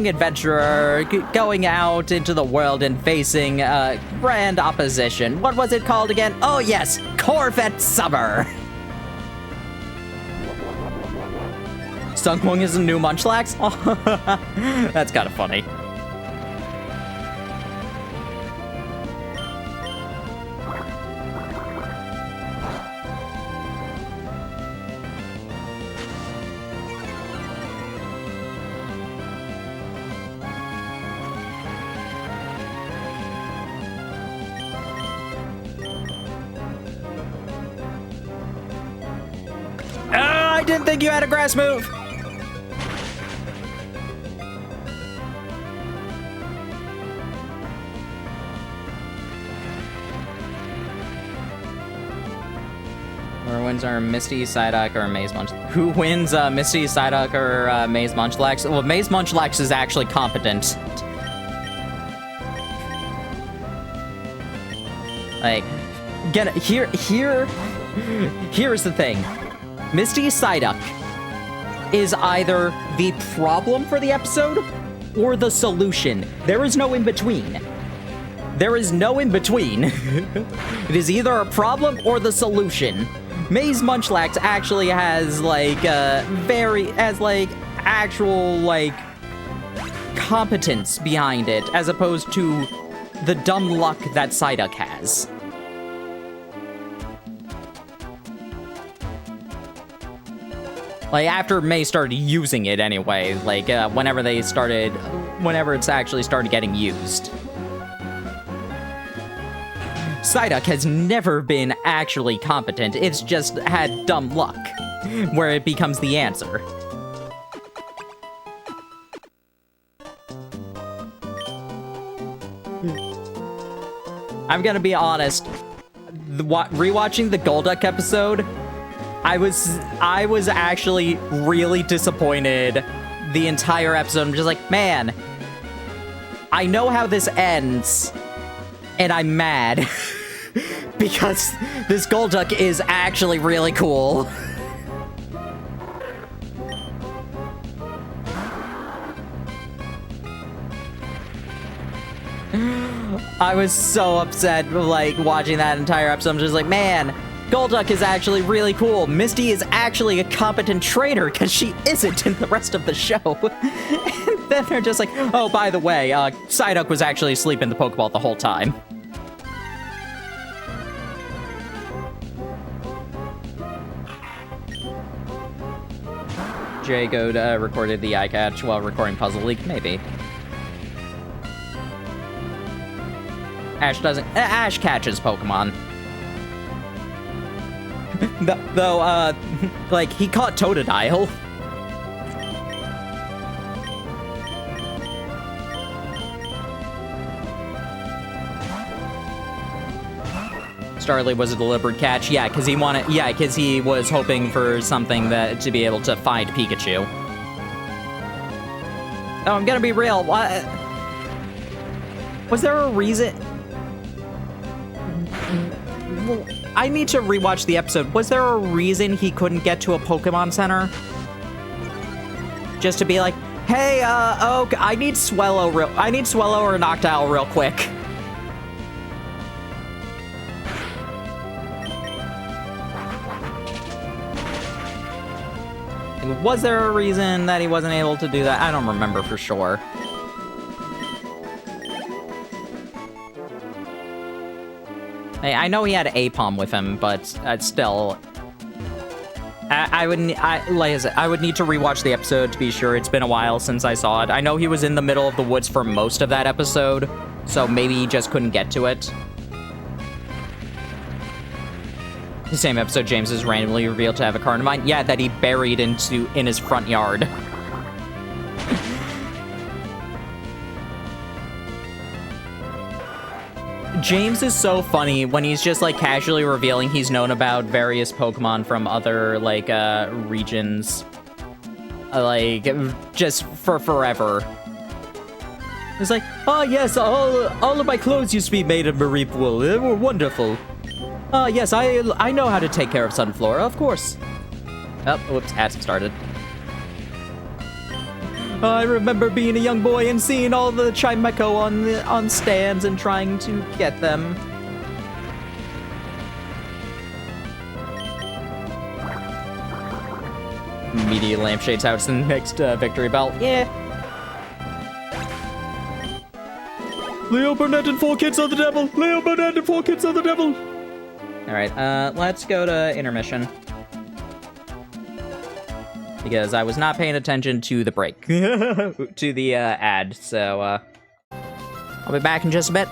adventurer going out into the world and facing grand opposition. What was it called again? Oh yes, Corvette Summer. Sungwon is a new Munchlax? That's kind of funny. didn't think you had a grass move! Who wins are Misty, Psyduck, or Maze Munchlax? Who wins, Misty, Psyduck, or Maze Munchlax? Well, Maze Munchlax is actually competent. Like, here's the thing. Misty Psyduck is either the problem for the episode or the solution. There is no in between. There is no in between. It is either a problem or the solution. Maze Munchlax actually has actual competence behind it, as opposed to the dumb luck that Psyduck has. Like, after May started using it anyway, whenever it's actually started getting used. Psyduck has never been actually competent, it's just had dumb luck, where it becomes the answer. I'm gonna be honest, rewatching the Golduck episode, I was actually really disappointed the entire episode. I'm just like, man, I know how this ends, and I'm mad. Because this Golduck is actually really cool. I was so upset, watching that entire episode. I'm just like, man, Golduck is actually really cool. Misty is actually a competent trainer, because she isn't in the rest of the show. And then they're just like, oh, by the way, Psyduck was actually asleep in the Pokeball the whole time. Jay Goad recorded the eye catch while recording Puzzle League, maybe. Ash doesn't. Ash catches Pokemon. Though, he caught Totodile. Starly was a deliberate catch. Yeah, because he was hoping for something to be able to find Pikachu. Oh, I'm gonna be real. What? Was there a reason? I need to rewatch the episode. Was there a reason he couldn't get to a Pokemon Center? Just to be like, hey, I need Swellow or Noctowl real quick. Was there a reason that he wasn't able to do that? I don't remember for sure. Hey, I know he had Apom with him, but still, I would need to rewatch the episode to be sure. It's been a while since I saw it. I know he was in the middle of the woods for most of that episode, so maybe he just couldn't get to it. The same episode, James is randomly revealed to have a Carnivine. Yeah, that he buried in his front yard. James is so funny when he's just, casually revealing he's known about various Pokemon from other, regions. Just for forever. It's like, oh, yes, all of my clothes used to be made of Mareep wool. They were wonderful. Yes, I know how to take care of Sunflora, of course. Oh, whoops, hasn't started. I remember being a young boy and seeing all the Chimecho on stands and trying to get them. Media Lampshade's house in the next Victory Belt. Yeah. Leo Burnett and 4 Kids of the Devil! Leo Burnett and 4 Kids of the Devil! Alright, let's go to intermission. Because I was not paying attention to the break. To the ad, so I'll be back in just a bit.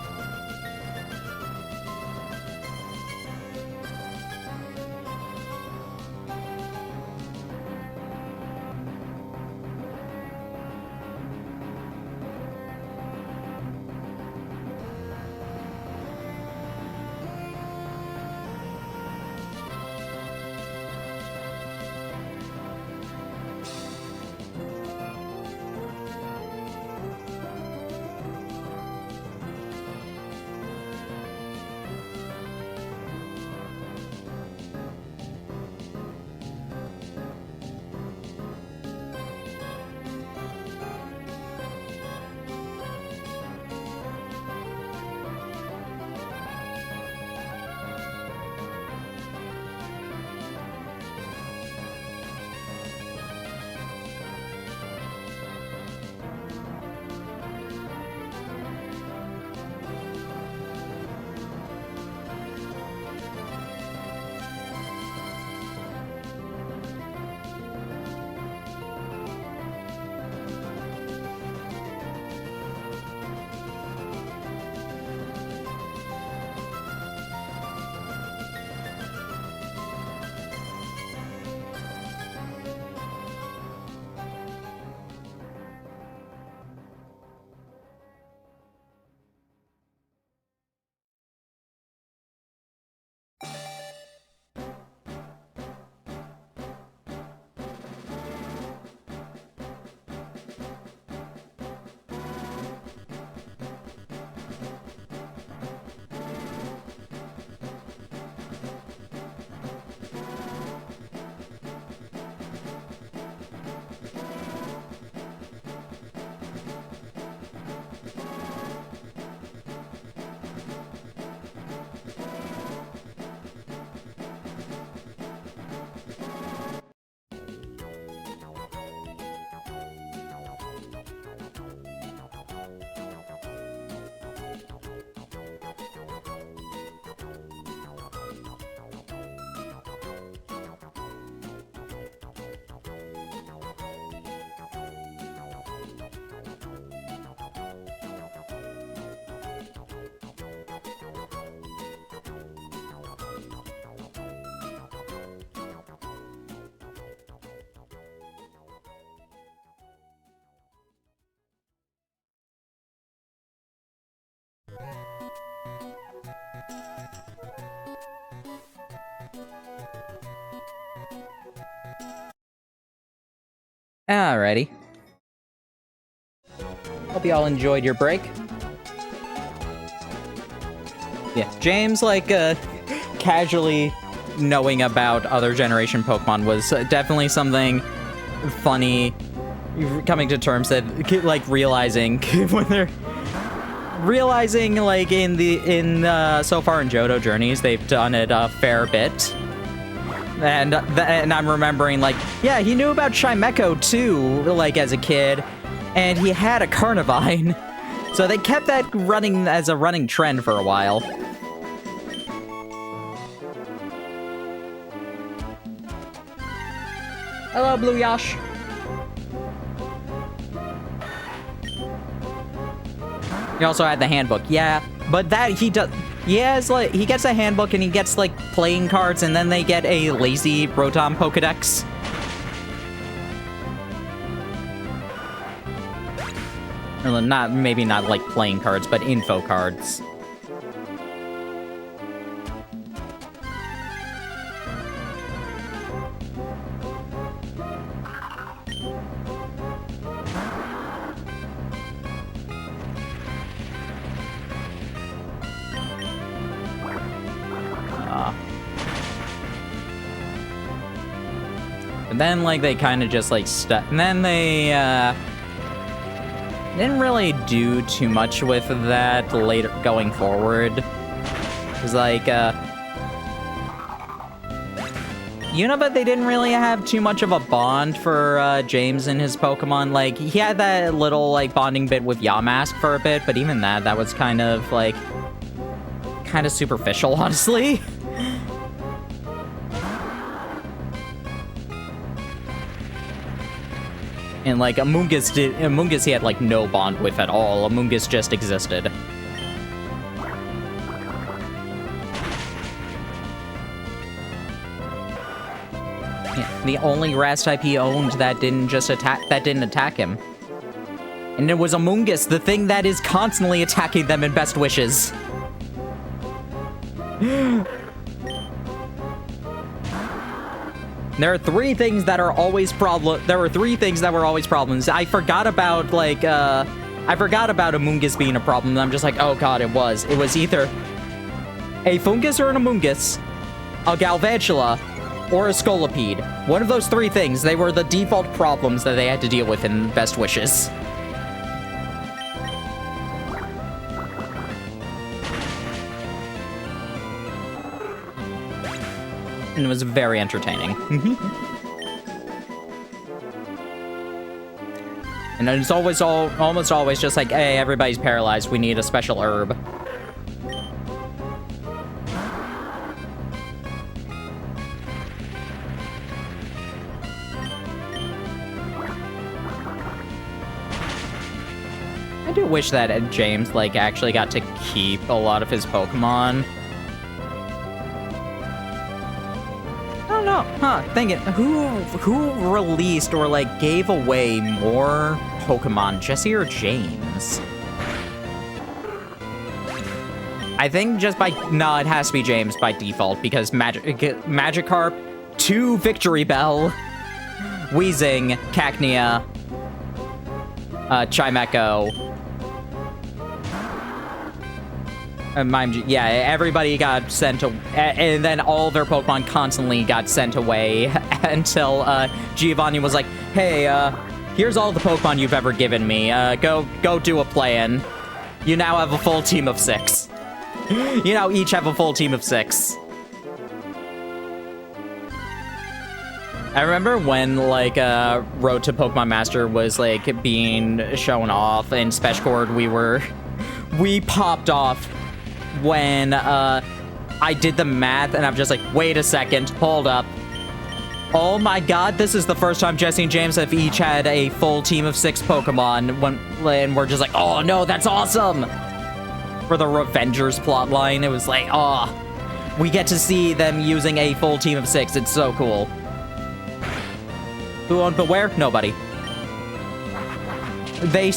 Alrighty. Hope you all enjoyed your break. Yeah, James, like, casually knowing about other generation Pokemon was definitely something funny, coming to terms that, like, realizing when they're realizing, like, so far in Johto Journeys, they've done it a fair bit. And I'm remembering, like, yeah, he knew about Chimecho too, like, as a kid, and he had a Carnivine. So they kept that running as a running trend for a while. Hello, Blue Yash. He also had the handbook, yeah, but that he does. He has, like, he gets a handbook and he gets, like, playing cards, and then they get a lazy Rotom Pokedex. Or maybe not like playing cards, but info cards. And then, like, they kind of just, like, and then they, didn't really do too much with that later going forward. It was like, but they didn't really have too much of a bond for, James and his Pokemon. Like, he had that little, like, bonding bit with Yamask for a bit, but even that was kind of, like, kind of superficial, honestly. And, like, Amoonguss he had, like, no bond with at all. Amoonguss just existed. Yeah, the only grass type he owned that didn't attack him. And it was Amoonguss, the thing that is constantly attacking them in Best Wishes. There are three things that are always There were three things that were always problems. I forgot about, like, I forgot about Amoonguss being a problem, and I'm just like, oh god, it was. It was either a Fungus or an Amoonguss, a Galvantula, or a Scolipede. One of those three things, they were the default problems that they had to deal with in Best Wishes. And it was very entertaining. And it's almost always just like, hey, everybody's paralyzed, we need a special herb. I do wish that James, like, actually got to keep a lot of his Pokemon. Thinking, who released or, like, gave away more Pokemon, Jesse or James? I think just no, it has to be James by default, because Magikarp, 2 Victory Bell, Weezing, Cacnea, Chimecho, yeah, everybody got sent and then all their Pokemon constantly got sent away until Giovanni was like, hey, here's all the Pokemon you've ever given me. Go do a plan. You now have a full team of 6. You now each have a full team of 6. I remember when, like, Road to Pokemon Master was, like, being shown off in Specicord, we popped off when I did the math, and I'm just like, wait a second, hold up. Oh my god, this is the first time Jesse and James have each had a full team of 6 Pokemon, and we're just like, oh no, that's awesome! For the Revengers plotline, it was like, oh, we get to see them using a full team of 6, it's so cool. Who owned Beware? Nobody. They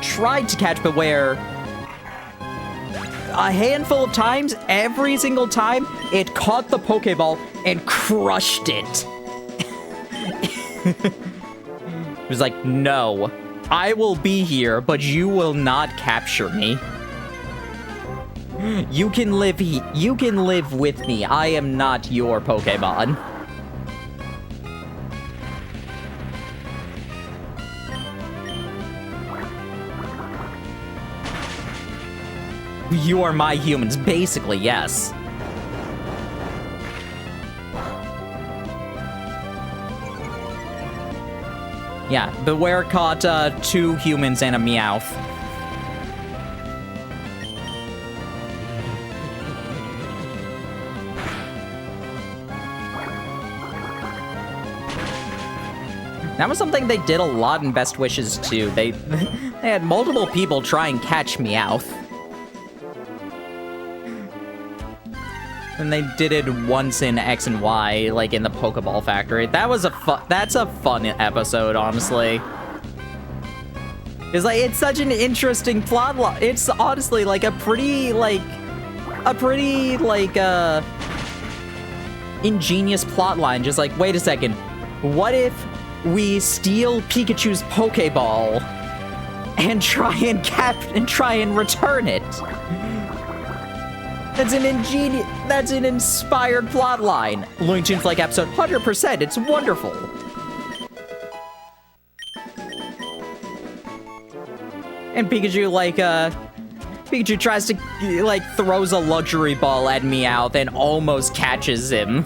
tried to catch Beware a handful of times. Every single time, it caught the Pokeball and crushed it. He was like, no, I will be here, but you will not capture me. You can live with me. I am not your Pokemon. You are my humans, basically, yes. Yeah, Beware caught 2 humans and a Meowth. That was something they did a lot in Best Wishes too. They had multiple people try and catch Meowth. And they did it once in X and Y, like in the Pokeball Factory. That's a fun episode, honestly. It's such an interesting plot line. It's honestly like a pretty ingenious plot line. Just like, wait a second, what if we steal Pikachu's Pokeball and try and return it? That's an inspired plotline. Looney Tunes like episode 100%. It's wonderful. And Pikachu tries to throws a luxury ball at Meowth and almost catches him.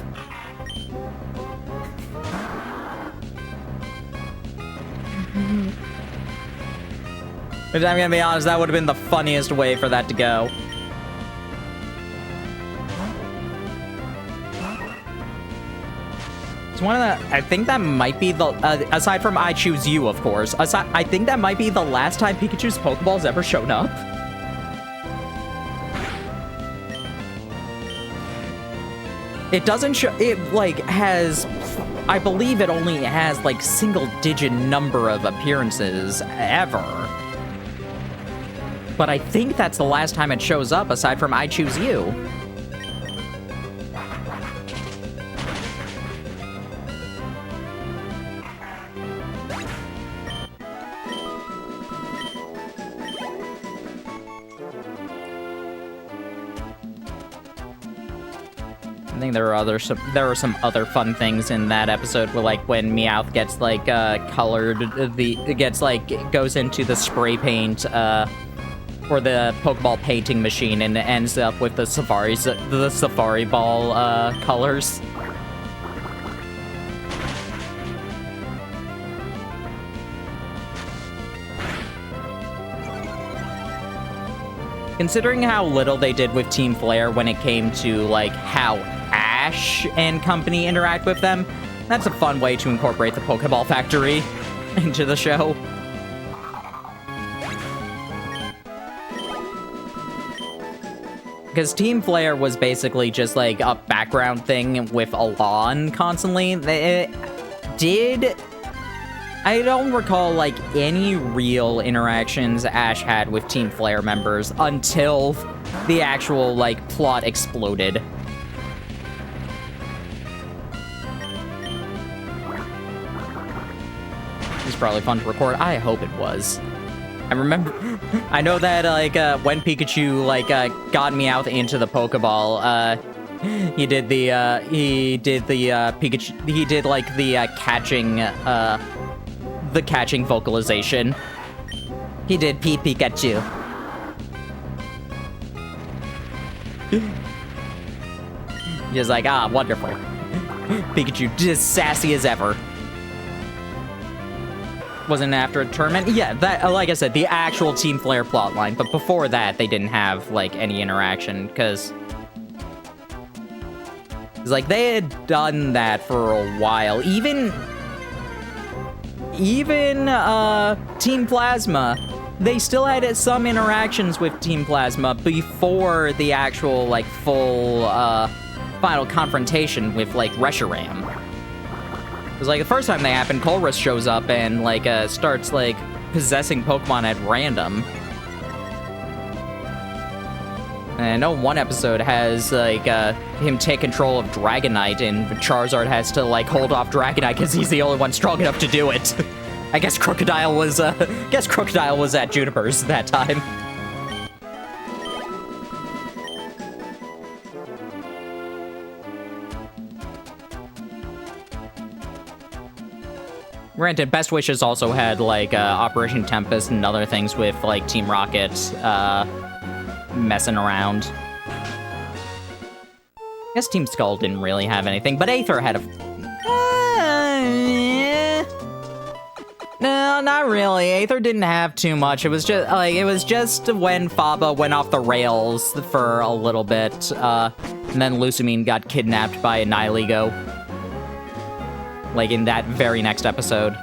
But I'm gonna be honest, that would have been the funniest way for that to go. It's one of the, I think that might be the, aside from I Choose You, of course, I think that might be the last time Pikachu's Pokeball's ever shown up. It doesn't show, it, has, I believe it only has, single-digit number of appearances ever. But I think that's the last time it shows up, aside from I Choose You. I think there are some other fun things in that episode where, when Meowth gets colored, goes into the spray paint or the Pokeball painting machine and ends up with the Safari Ball colors. Considering how little they did with Team Flare when it came to how Ash and company interact with them, that's a fun way to incorporate the Pokeball Factory into the show. Because Team Flare was basically just a background thing with Alon constantly. I don't recall any real interactions Ash had with Team Flare members until the actual plot exploded. It's probably fun to record. I hope it was. I remember, I know that when Pikachu got Meowth into the Pokeball, he did the catching vocalization. He did Pikachu. Just wonderful. Pikachu just sassy as ever. Wasn't after a tournament? Yeah, that, like I said, the actual Team Flare plotline. But before that, they didn't have, any interaction, because they had done that for a while. Even Team Plasma, they still had some interactions with Team Plasma before the actual, full, final confrontation with, Reshiram. Because, the first time they happened, Colress shows up and, starts, possessing Pokemon at random. And I know one episode has, him take control of Dragonite, and Charizard has to, hold off Dragonite because he's the only one strong enough to do it. I guess Crocodile was at Juniper's that time. Granted, Best Wishes also had, like, Operation Tempest and other things with, like, Team Rocket, messing around. I guess Team Skull didn't really have anything, but Aether had a... No, not really. Aether didn't have too much. It was just, like, when Faba went off the rails for a little bit, and then Lucamine got kidnapped by Nihiligo. Like, in that very next episode.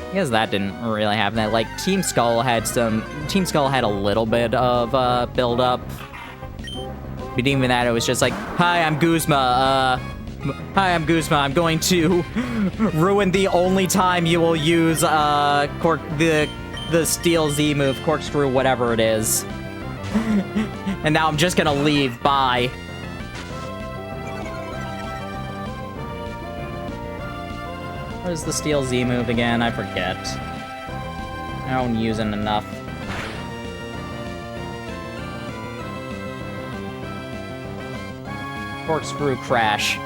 I guess that didn't really happen. Like, Team Skull had a little bit of, build-up. But even that, it was just like, Hi, I'm Guzma, I'm going to ruin the only time you will use, the Steel Z move, Corkscrew, whatever it is. And now I'm just gonna leave. Bye. What is the Steel Z move again? I forget. I don't use it enough. Corkscrew Crash.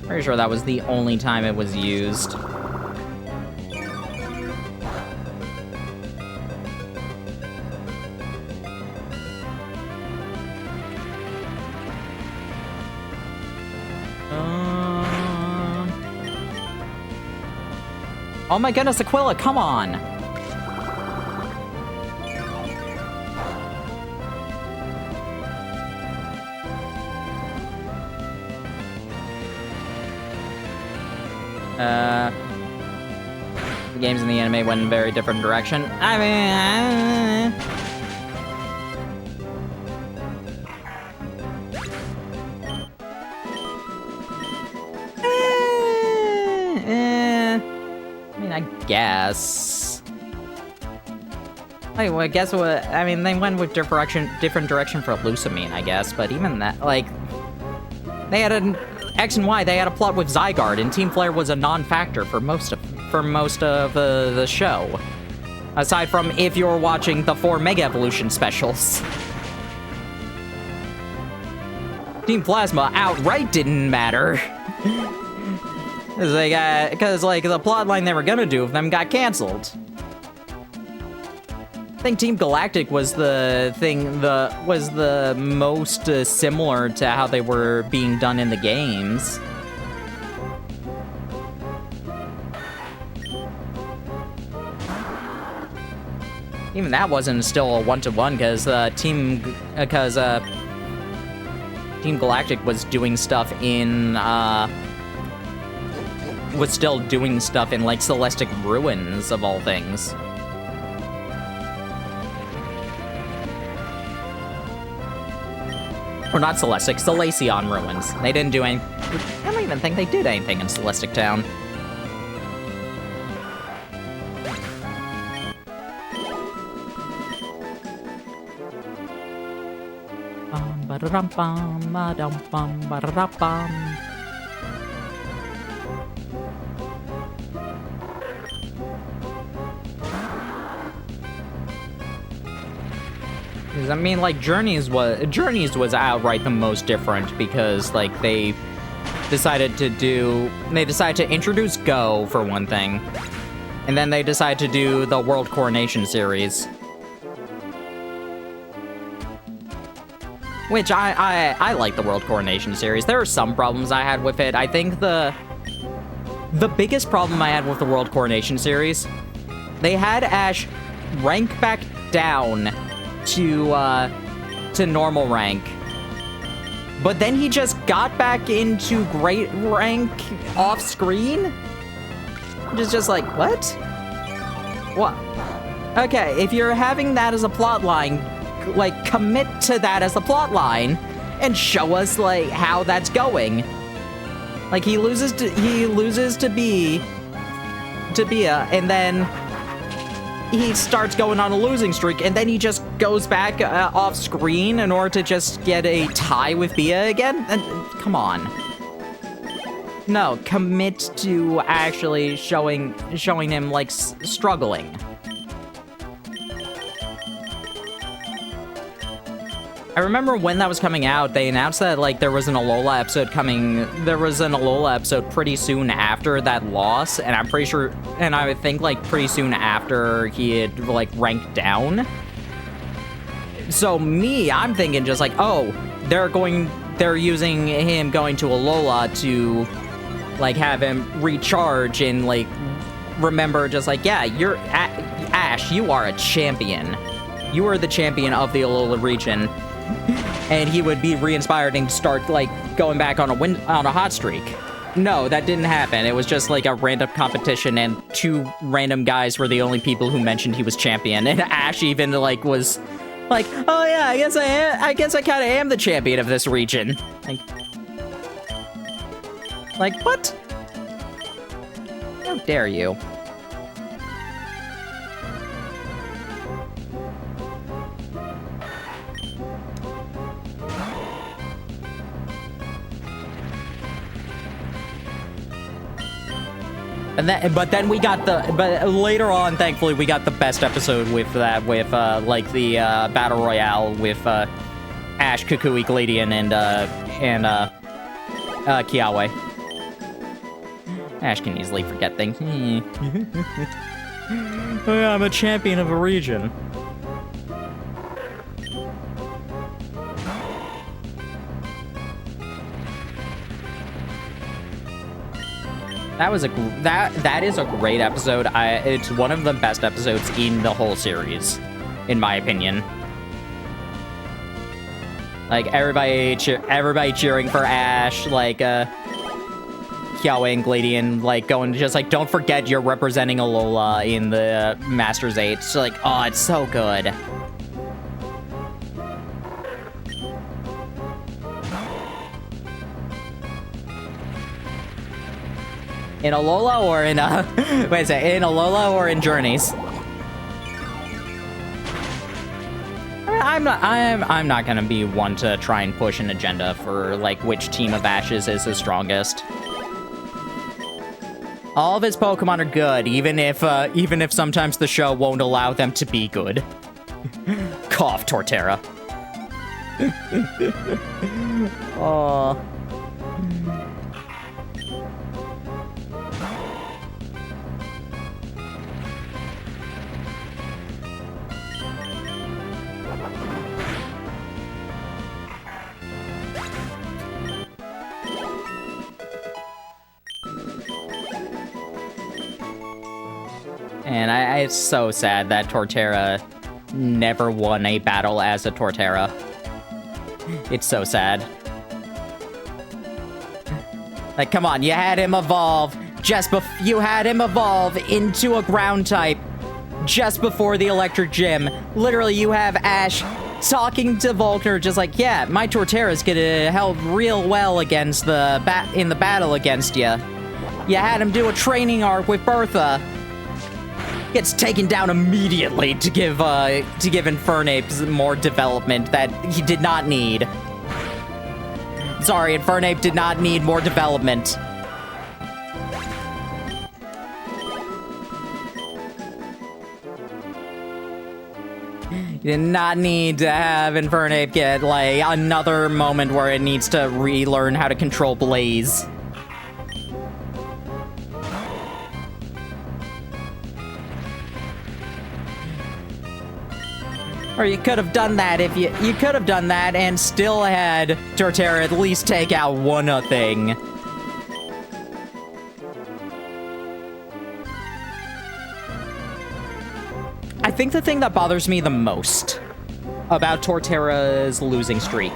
Pretty sure that was the only time it was used. Oh my goodness, Aquila, come on! The games in the anime went in a very different direction. I mean... I guess. Like, well, I guess what I mean. They went with different direction for Lucamine, I guess. But even that, like, they had an X and Y. They had a plot with Zygarde, and Team Flare was a non-factor for most of the show. Aside from if you're watching the 4 Mega Evolution specials. Team Plasma outright didn't matter. Because, like, the plotline they were gonna do with them got canceled. I think Team Galactic was the most similar to how they were being done in the games. Even that wasn't still a one-to-one, because Team Galactic was doing stuff in, was still doing stuff in, like, Celestic Ruins, of all things. Or not Celestic, Celacion Ruins. They didn't do any... I don't even think they did anything in Celestic Town. I mean, like, Journeys was outright the most different because, like, they decided to introduce Go, for one thing, and then they decided to do the World Coronation series. Which, I like the World Coronation series. There are some problems I had with it. I think the biggest problem I had with the World Coronation series, they had Ash rank back down to normal rank, but then he just got back into great rank off screen, which is just like, what? Okay, if you're having that as a plot line, like, commit to that as a plot line and show us, like, how that's going. Like, he loses to Bia, and then he starts going on a losing streak, and then he just goes back off screen in order to just get a tie with Bia again? Come on. No, commit to actually showing him, like, struggling. I remember when that was coming out, they announced that, like, there was an Alola episode pretty soon after that loss, and I'm pretty sure, and I think, like, pretty soon after he had, like, ranked down. So I'm thinking just like, oh, they're using him going to Alola to, like, have him recharge and, like, remember just like, yeah, you're, Ash, you are a champion. You are the champion of the Alola region. And he would be re-inspired and start, like, going back on a hot streak. No, that didn't happen. It was just, like, a random competition, and 2 random guys were the only people who mentioned he was champion. And Ash even, like, was like, oh yeah, I guess I kind of am the champion of this region. Like, what? How dare you? But later on, thankfully, we got the best episode with that, with, like, the, Battle Royale with, Ash, Kukui, Gladian, and Kiawe. Ash can easily forget things. Oh yeah, I'm a champion of a region. That is a great episode. It's one of the best episodes in the whole series, in my opinion. Like, everybody cheering for Ash, like, Kiawe and Gladian, like, going just like, don't forget you're representing Alola in the Masters 8. It's like, oh, it's so good. In Alola or in, wait a second, in Alola or in Journeys? I'm not gonna be one to try and push an agenda for, like, which team of Ashes is the strongest. All of his Pokemon are good, even if sometimes the show won't allow them to be good. Cough, Torterra. Oh. And it's so sad that Torterra never won a battle as a Torterra. It's so sad. Like, come on, you had him evolve into a ground type just before the Electric Gym. Literally, you have Ash talking to Volkner just like, yeah, my Torterra's gonna help real well against in the battle against you. You had him do a training arc with Bertha. Gets taken down immediately to give Infernape more development that he did not need. Sorry, Infernape did not need more development. You did not need to have Infernape get, like, another moment where it needs to relearn how to control Blaze. Or you could have done that if you could have done that and still had Torterra at least take out one thing. I think the thing that bothers me the most about Torterra's losing streak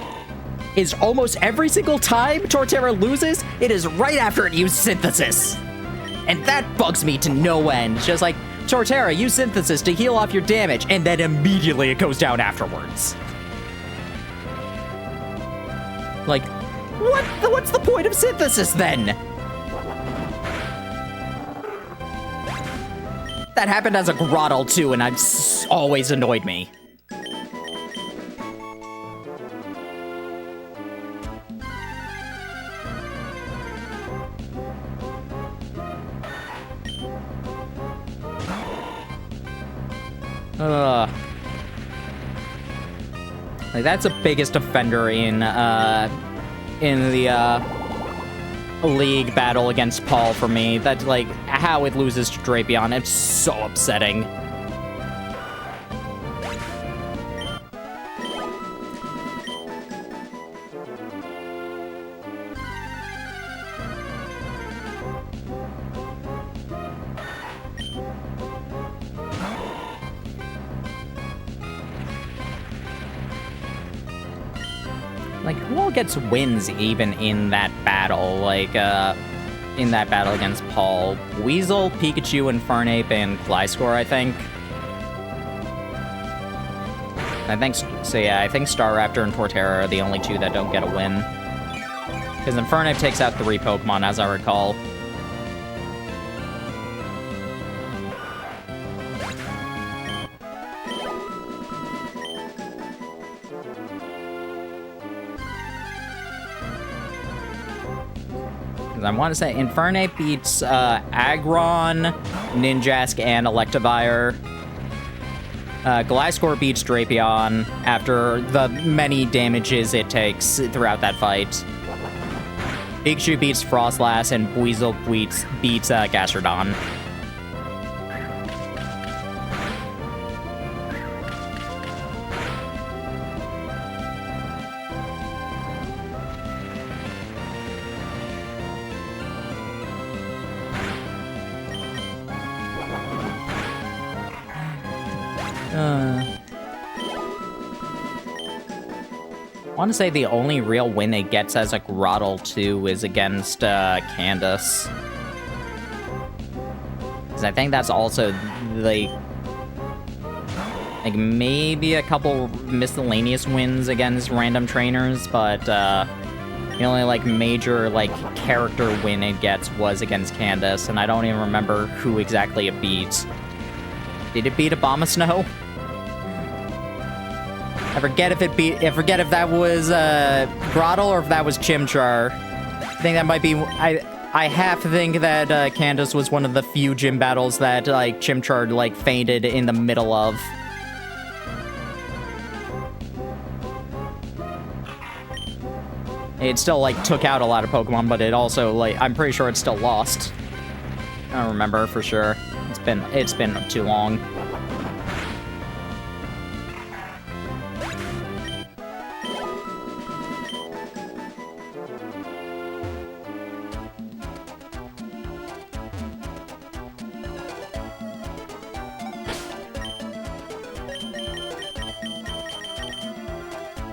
is almost every single time Torterra loses, it is right after it used Synthesis. And that bugs me to no end. It's just like, Torterra, use Synthesis to heal off your damage, and then immediately it goes down afterwards. Like, what's the point of Synthesis, then? That happened as a Grottle, too, and it's always annoyed me. Ugh. Like, that's the biggest offender in the league battle against Paul for me. That's, like, how it loses to Drapion. It's so upsetting. Like, who all gets wins even in that battle? Like, in that battle against Paul? Weasel, Pikachu, Infernape, and Gliscor, I think. I think Staraptor and Torterra are the only two that don't get a win. Because Infernape takes out 3 Pokemon, as I recall. I want to say Infernape beats Aggron, Ninjask, and Electivire. Gliscor beats Drapion after the many damages it takes throughout that fight. Pikachu beats Frostlass, and Weasel beats Gastrodon. I want to say the only real win it gets as a Grotle, too, is against Candace. Because I think that's also, like, maybe a couple miscellaneous wins against random trainers, but the only, like, major, like, character win it gets was against Candace, and I don't even remember who exactly it beat. Did it beat Abomasnow? I forget if that was Grotle or if that was Chimchar. I think that might be. I have to think that Candace was one of the few gym battles that like Chimchar like fainted in the middle of. It still like took out a lot of Pokemon, but it also like I'm pretty sure it still lost. I don't remember for sure. It's been too long.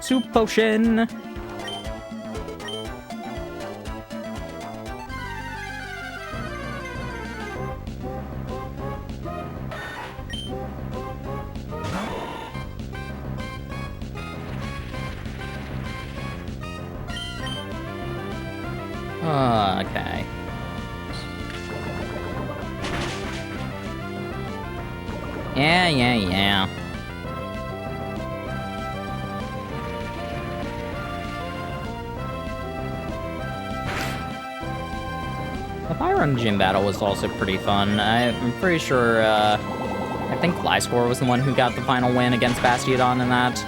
Soup potion. Okay. Yeah. The Byron gym battle was also pretty fun. I'm pretty sure, I think Gliscor was the one who got the final win against Bastiodon in that.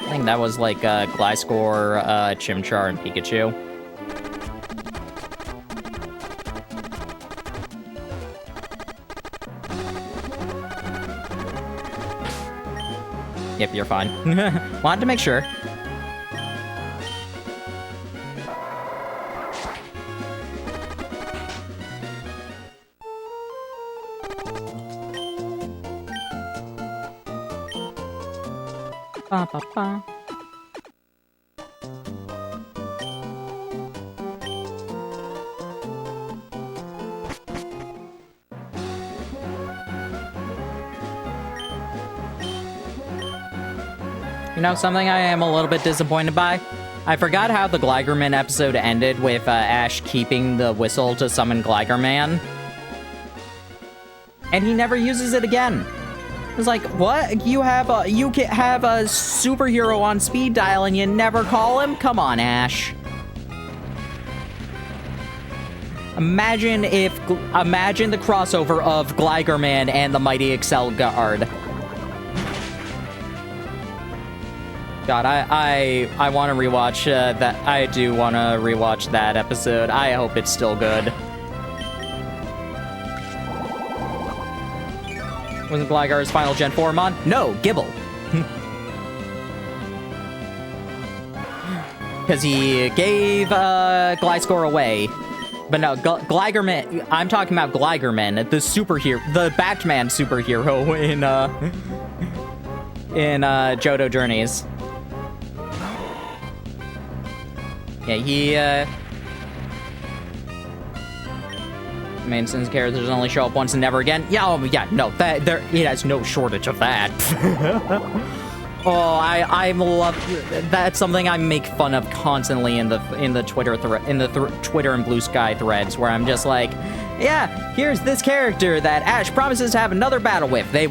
I think that was like Gliscor, Chimchar, and Pikachu. Yep, you're fine. Wanted to make sure. Ba, ba, ba. You know, something I am a little bit disappointed by? I forgot how the Gligerman episode ended with Ash keeping the whistle to summon Gligerman. And he never uses it again. It's like, what? You have a superhero on speed dial and you never call him? Come on, Ash. Imagine imagine the crossover of Gligerman and the Mighty Excel Guard. God, I want to rewatch that. I do want to rewatch that episode. I hope it's still good. Wasn't Gligar's final Gen 4 mon? No, Gibble. Because he gave Gliscor away. But no, Gligerman, I'm talking about Gligerman, the superhero, the Batman superhero in Johto Journeys. Yeah, he, maintenance characters only show up once and never again. Yeah, oh, yeah, no, it has no shortage of that. Oh, I love, that's something I make fun of constantly in the Twitter Twitter and Blue Sky threads, where I'm just like, yeah, here's this character that Ash promises to have another battle with. They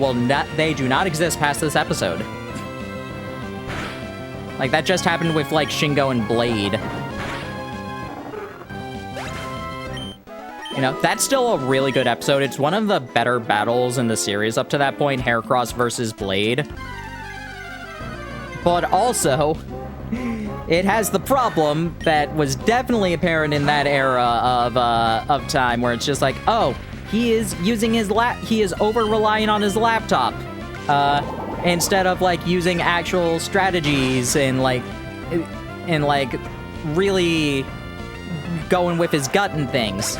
do not exist past this episode. Like, that just happened with, like, Shingo and Blade. You know, that's still a really good episode. It's one of the better battles in the series up to that point, Heracross versus Blade. But also, it has the problem that was definitely apparent in that era of time, where it's just like, oh, he is using his he is over-relying on his laptop, instead of, like, using actual strategies and really going with his gut and things.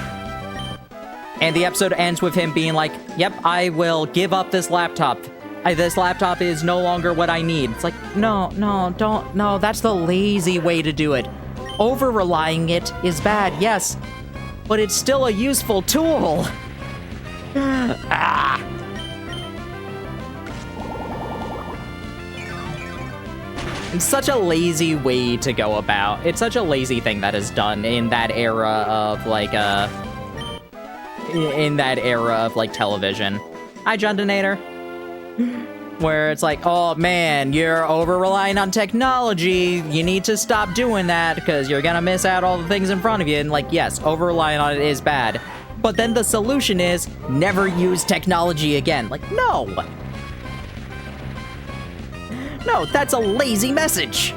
And the episode ends with him being like, yep, I will give up this laptop. This laptop is no longer what I need. It's like, no, that's the lazy way to do it. Over-relying it is bad, yes, but it's still a useful tool. Ah. It's such a lazy way to go about. It's such a lazy thing that is done in that era of, like, television. Hi, John Donator. Where it's like, oh man, you're over-relying on technology, you need to stop doing that because you're gonna miss out all the things in front of you. And, like, yes, over-relying on it is bad, but then the solution is never use technology again. Like, no, that's a lazy message.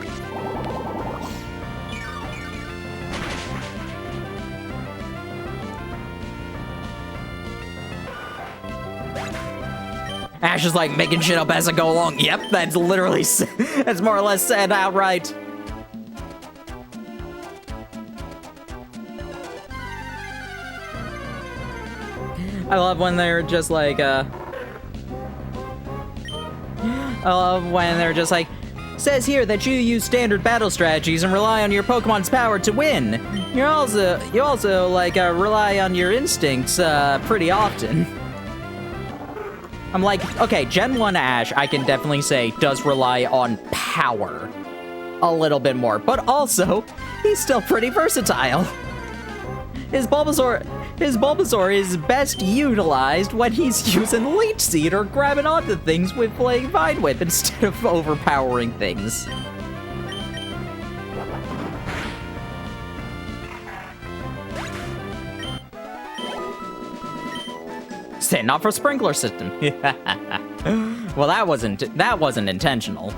Ash is like making shit up as I go along. Yep, that's literally, that's more or less said outright. I love when they're just like, says here that you use standard battle strategies and rely on your Pokemon's power to win. You also rely on your instincts, pretty often. I'm like, okay, Gen 1 Ash, I can definitely say, does rely on power a little bit more, but also, he's still pretty versatile. His Bulbasaur is best utilized when he's using Leech Seed or grabbing onto things with playing Vine Whip instead of overpowering things. Setting off a sprinkler system. Well, that wasn't intentional.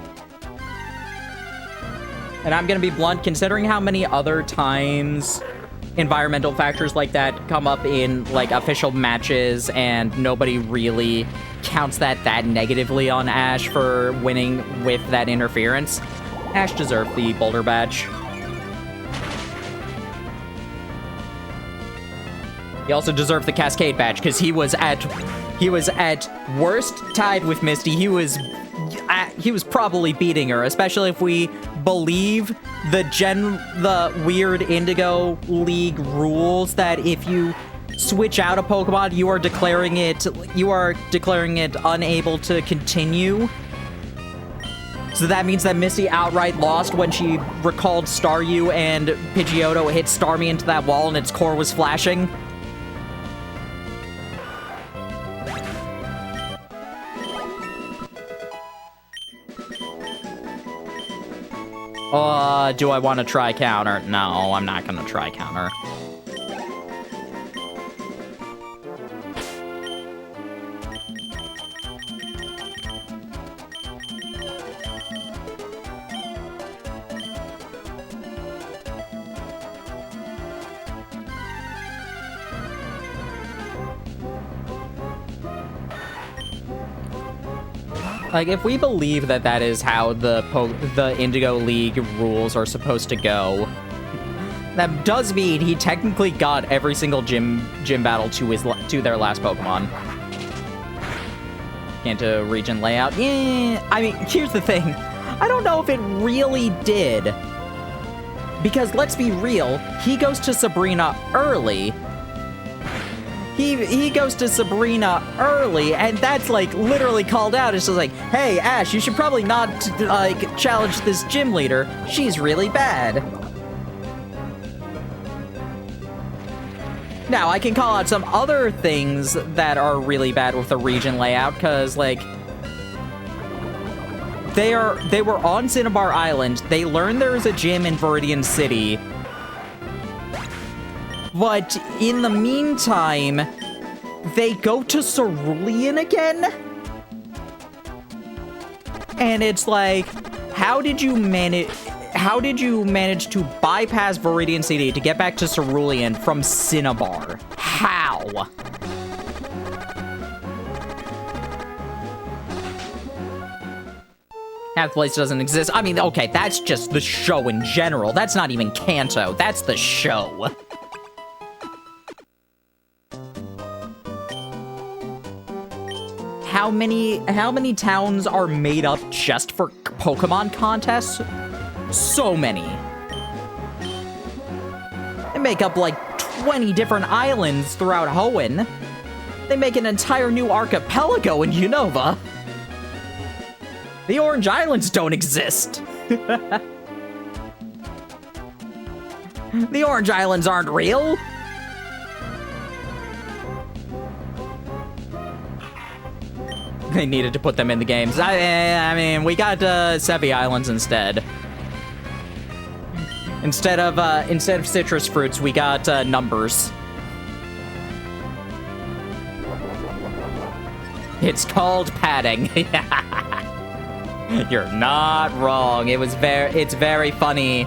And I'm gonna be blunt, considering how many other times environmental factors like that come up in, like, official matches, and nobody really counts that negatively on Ash for winning with that interference. Ash deserved the Boulder Badge. He also deserved the Cascade Badge, because he was at worst tied with Misty. He was probably beating her, especially if we believe the weird Indigo League rules that if you switch out a Pokemon, you are declaring it unable to continue. So that means that Misty outright lost when she recalled Staryu and Pidgeotto hit Starmie into that wall and its core was flashing. Do I want to try counter? No, I'm not gonna try counter. Like, if we believe that that is how the Indigo League rules are supposed to go, that does mean he technically got every single gym battle to their last Pokemon. Into region layout. Yeah, I mean, here's the thing. I don't know if it really did. Because let's be real, he goes to Sabrina early. He goes to Sabrina early, and that's, like, literally called out. It's just like, hey, Ash, you should probably not, like, challenge this gym leader. She's really bad. Now, I can call out some other things that are really bad with the region layout, because, like, they were on Cinnabar Island. They learned there is a gym in Viridian City. But in the meantime, they go to Cerulean again? And it's like, how did you manage to bypass Viridian City to get back to Cerulean from Cinnabar? How? Half the place doesn't exist. I mean, okay, that's just the show in general. That's not even Kanto. That's the show. How many towns are made up just for Pokemon contests? So many. They make up like 20 different islands throughout Hoenn. They make an entire new archipelago in Unova. The Orange Islands don't exist. The Orange Islands aren't real. They needed to put them in the games. I mean, we got Sevi Islands instead. Instead of citrus fruits, we got numbers. It's called padding. You're not wrong. It's very funny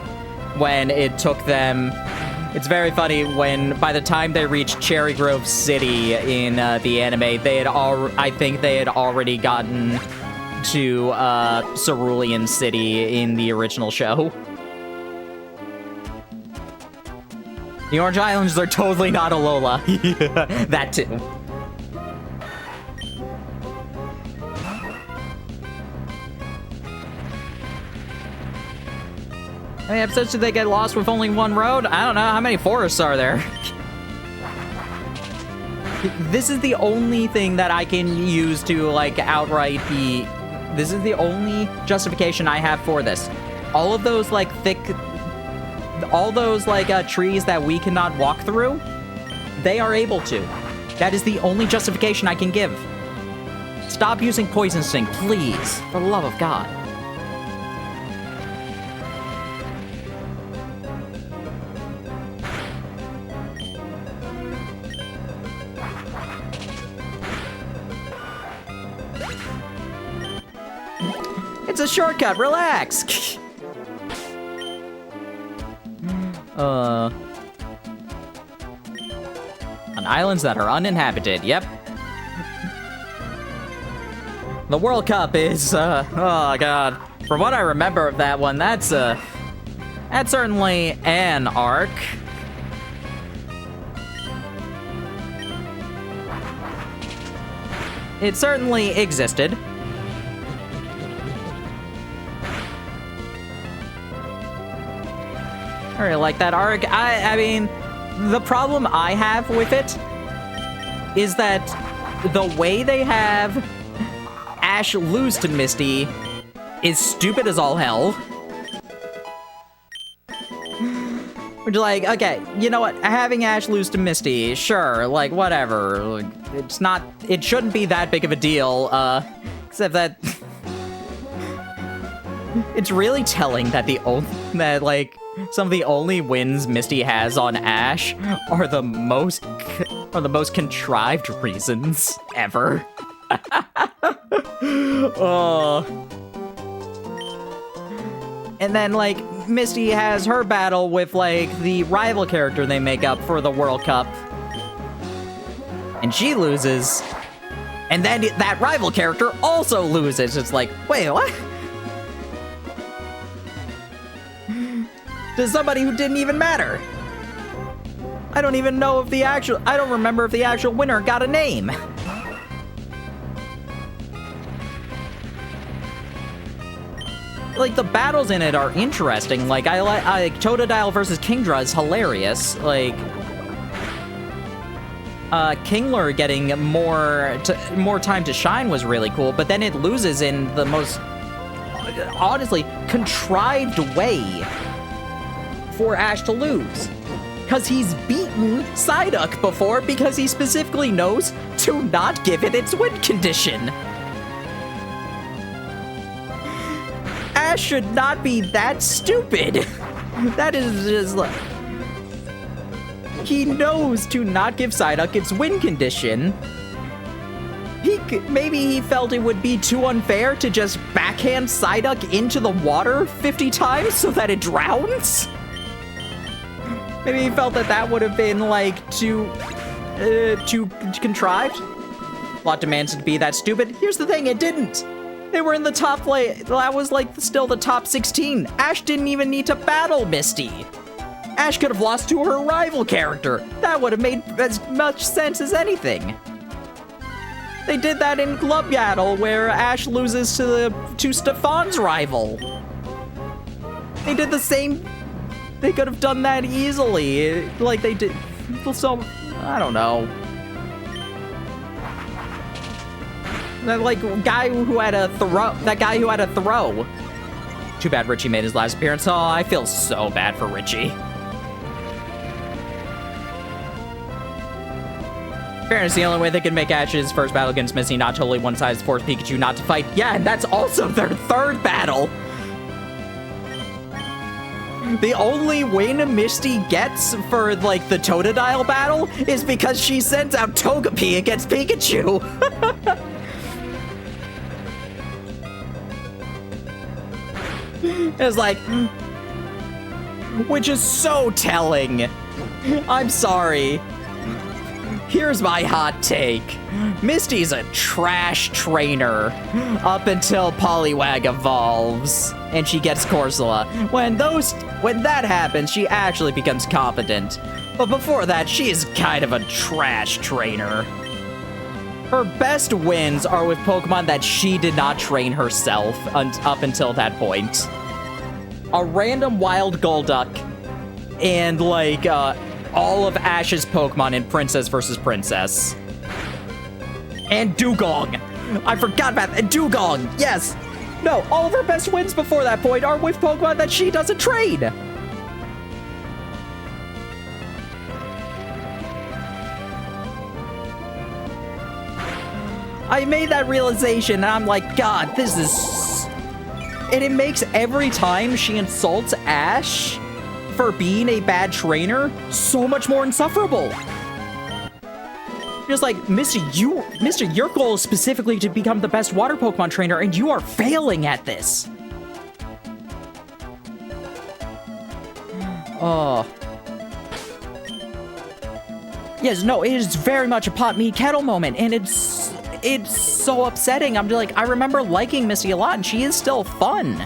when it took them. It's very funny when, by the time they reached Cherry Grove City in the anime, I think they had already gotten to Cerulean City in the original show. The Orange Islands are totally not Alola. That too. How many episodes did they get lost with only one road? I don't know. How many forests are there? This is the only thing that I can use to, like, outright be... This is the only justification I have for this. All of those, like, all those, like, trees that we cannot walk through, they are able to. That is the only justification I can give. Stop using Poison Sting, please. For the love of God. It's a shortcut, relax! On islands that are uninhabited, yep. The World Cup is, oh god. From what I remember of that one, that's certainly an arc. It certainly existed. I really like that arc. I mean, the problem I have with it is that the way they have Ash lose to Misty is stupid as all hell. We're just like, okay, you know what? Having Ash lose to Misty, sure, like, whatever. It shouldn't be that big of a deal, except that it's really telling that some of the only wins Misty has on Ash are the most contrived reasons ever. Oh. And then, like, Misty has her battle with, like, the rival character they make up for the World Cup. And she loses. And then that rival character also loses. It's like, wait, what? To somebody who didn't even matter. I don't even know if I don't remember if the actual winner got a name. Like, the battles in it are interesting. Like, I like Totodile versus Kingdra is hilarious. Like, Kingler getting more time to shine was really cool, but then it loses in the most, honestly, contrived way for Ash to lose. Because he's beaten Psyduck before because he specifically knows to not give it its win condition. Ash should not be that stupid. That is just like... He knows to not give Psyduck its win condition. Maybe he felt it would be too unfair to just backhand Psyduck into the water 50 times so that it drowns? Maybe he felt that would have been, like, too contrived. Plot demands it to be that stupid. Here's the thing, it didn't. They were in the top that was, like, still the top 16. Ash didn't even need to battle Misty. Ash could have lost to her rival character. That would have made as much sense as anything. They did that in Club Battle, where Ash loses to Stefan's rival. They did the same... They could have done that easily, like they did. So, I don't know. That guy who had a throw. Too bad Richie made his last appearance. Oh, I feel so bad for Richie. Fairness, the only way they could make Ash's first battle against Misty not totally one-sided is force Pikachu not to fight. Yeah, and that's also their third battle. The only win Misty gets for, like, the Totodile battle is because she sends out Togepi against Pikachu. It's like... Which is so telling. I'm sorry. Here's my hot take. Misty's a trash trainer up until Poliwag evolves and she gets Corsola. When that happens, she actually becomes competent. But before that, she is kind of a trash trainer. Her best wins are with Pokemon that she did not train herself up until that point. A random wild Golduck and, like, all of Ash's Pokemon in Princess vs. Princess. And Dugong. I forgot about that. And Dugong, yes. No, all of her best wins before that point are with Pokemon that she doesn't train. I made that realization and I'm like, God, this is... And it makes every time she insults Ash for being a bad trainer so much more insufferable. Just like, Misty, your goal is specifically to become the best water Pokemon trainer, and you are failing at this. Oh. Yes, no, it is very much a pot me kettle moment, and it's so upsetting. I'm just like, I remember liking Misty a lot, and she is still fun.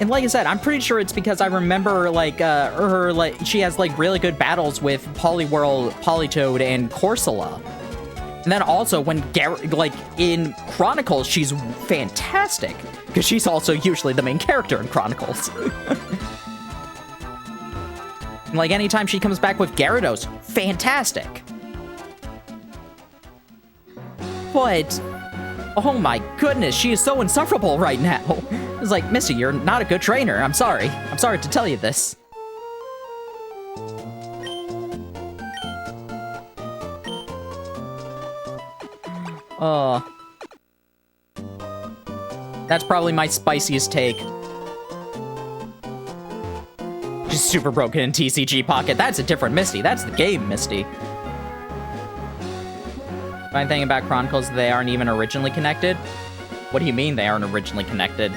And like I said, I'm pretty sure it's because I remember, like, she has, like, really good battles with Poliwhirl, Politoed, and Corsola. And then also, when, in Chronicles, she's fantastic. Because she's also usually the main character in Chronicles. And, like, anytime she comes back with Gyarados, fantastic. But... oh my goodness, she is so insufferable right now. It's like, Misty, you're not a good trainer. I'm sorry. I'm sorry to tell you this. That's probably my spiciest take. She's super broken in TCG Pocket. That's a different Misty. That's the game Misty. Fine thing about Chronicles, they aren't even originally connected. What do you mean they aren't originally connected?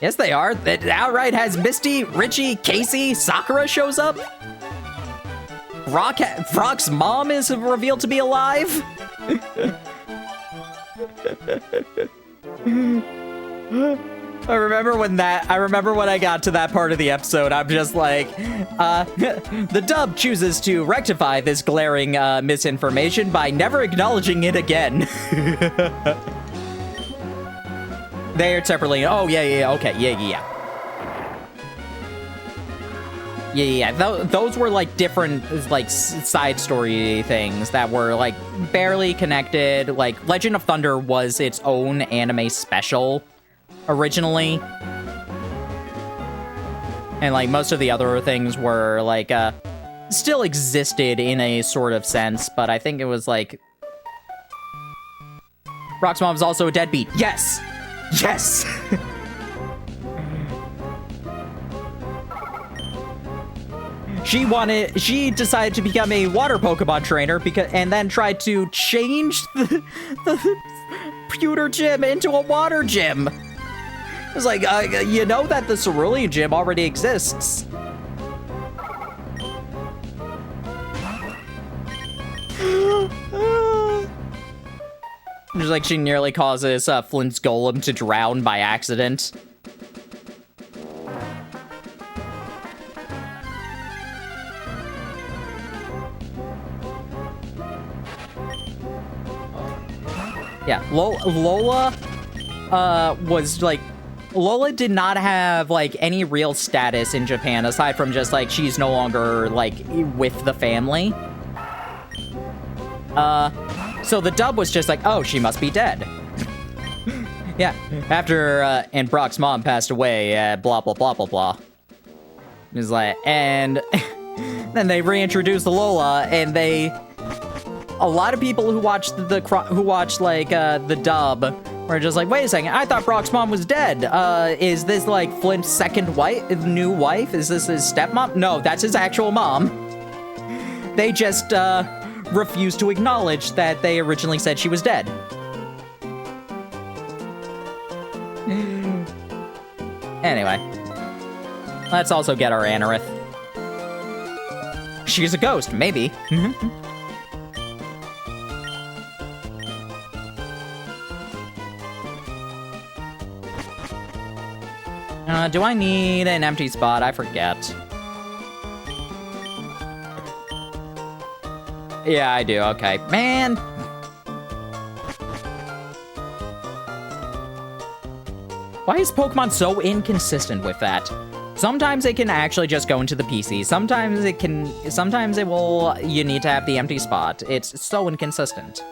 Yes, they are. It outright has Misty, Richie, Casey, Sakura shows up. Brock's mom is revealed to be alive. I remember when I got to that part of the episode, I'm just like, the dub chooses to rectify this glaring misinformation by never acknowledging it again. They are separately. Oh, yeah, okay, yeah. Yeah. Those were like different, like side story things that were like barely connected. Like Legend of Thunder was its own anime special originally, and like most of the other things were like still existed in a sort of sense, but I think it was like Brock's mom is also a deadbeat. Yes. She decided to become a water Pokemon trainer and then tried to change the pewter gym into a water gym. It's like, you know that the Cerulean gym already exists. Just like she nearly causes Flint's golem to drown by accident. Yeah, Lola was like, Lola did not have like any real status in Japan aside from just like she's no longer like with the family. So the dub was just like, oh, she must be dead. Yeah, after and Brock's mom passed away, blah blah blah blah blah. It's like, and then they reintroduced Lola, and a lot of people who watched the dub were just like, wait a second, I thought Brock's mom was dead. Is this like Flint's new wife? Is this his stepmom? No, that's his actual mom. They just refused to acknowledge that they originally said she was dead. Anyway, let's also get our Anorith. She's a ghost, maybe. Do I need an empty spot? I forget. Yeah, I do. Okay. Man! Why is Pokemon so inconsistent with that? Sometimes it can actually just go into the PC. Sometimes you need to have the empty spot. It's so inconsistent.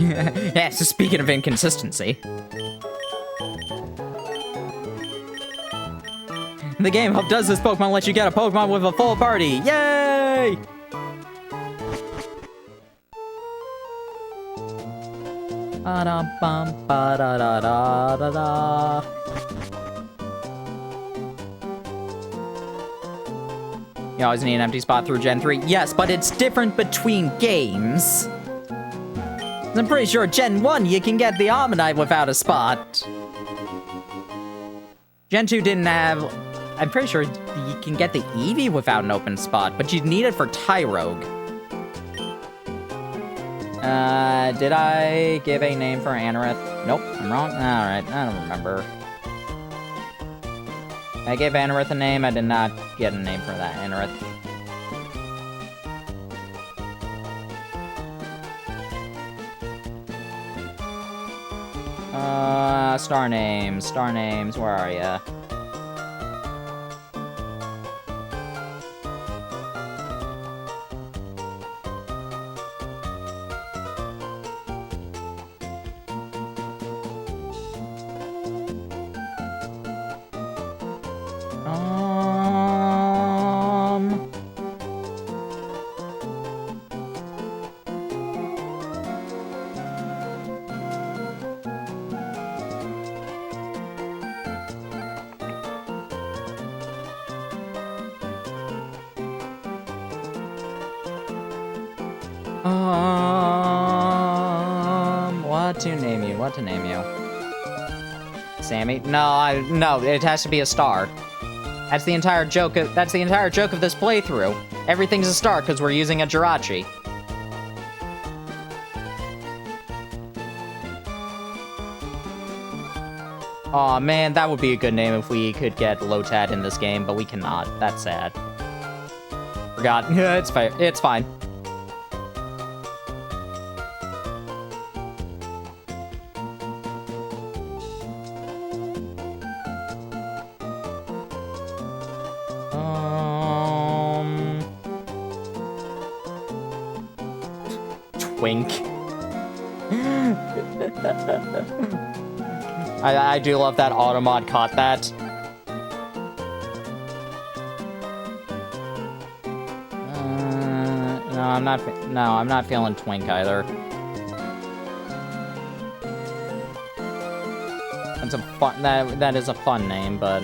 Yeah, so speaking of inconsistency. The game hub does this Pokemon let you get a Pokemon with a full party. Yay! Ba-da-bum, ba-da-da-da-da-da. You always need an empty spot through Gen 3. Yes, but it's different between games. I'm pretty sure Gen 1 you can get the Omanyte without a spot. Gen 2 didn't have... I'm pretty sure you can get the Eevee without an open spot, but you'd need it for Tyrogue. Did I give a name for Anorith? Nope, I'm wrong. Alright, I don't remember. I gave Anorith a name, I did not get a name for that Anorith. Star names, where are ya? What to name you? What to name you? Sammy? No, it has to be a star. That's the entire joke of this playthrough. Everything's a star because we're using a Jirachi. Aw, man, that would be a good name if we could get Lotad in this game, but we cannot. That's sad. Forgot. Yeah, it's fine. It's fine. Twink. I do love that Automod caught that. No, I'm not feeling Twink either. That's a fun. That is a fun name, but.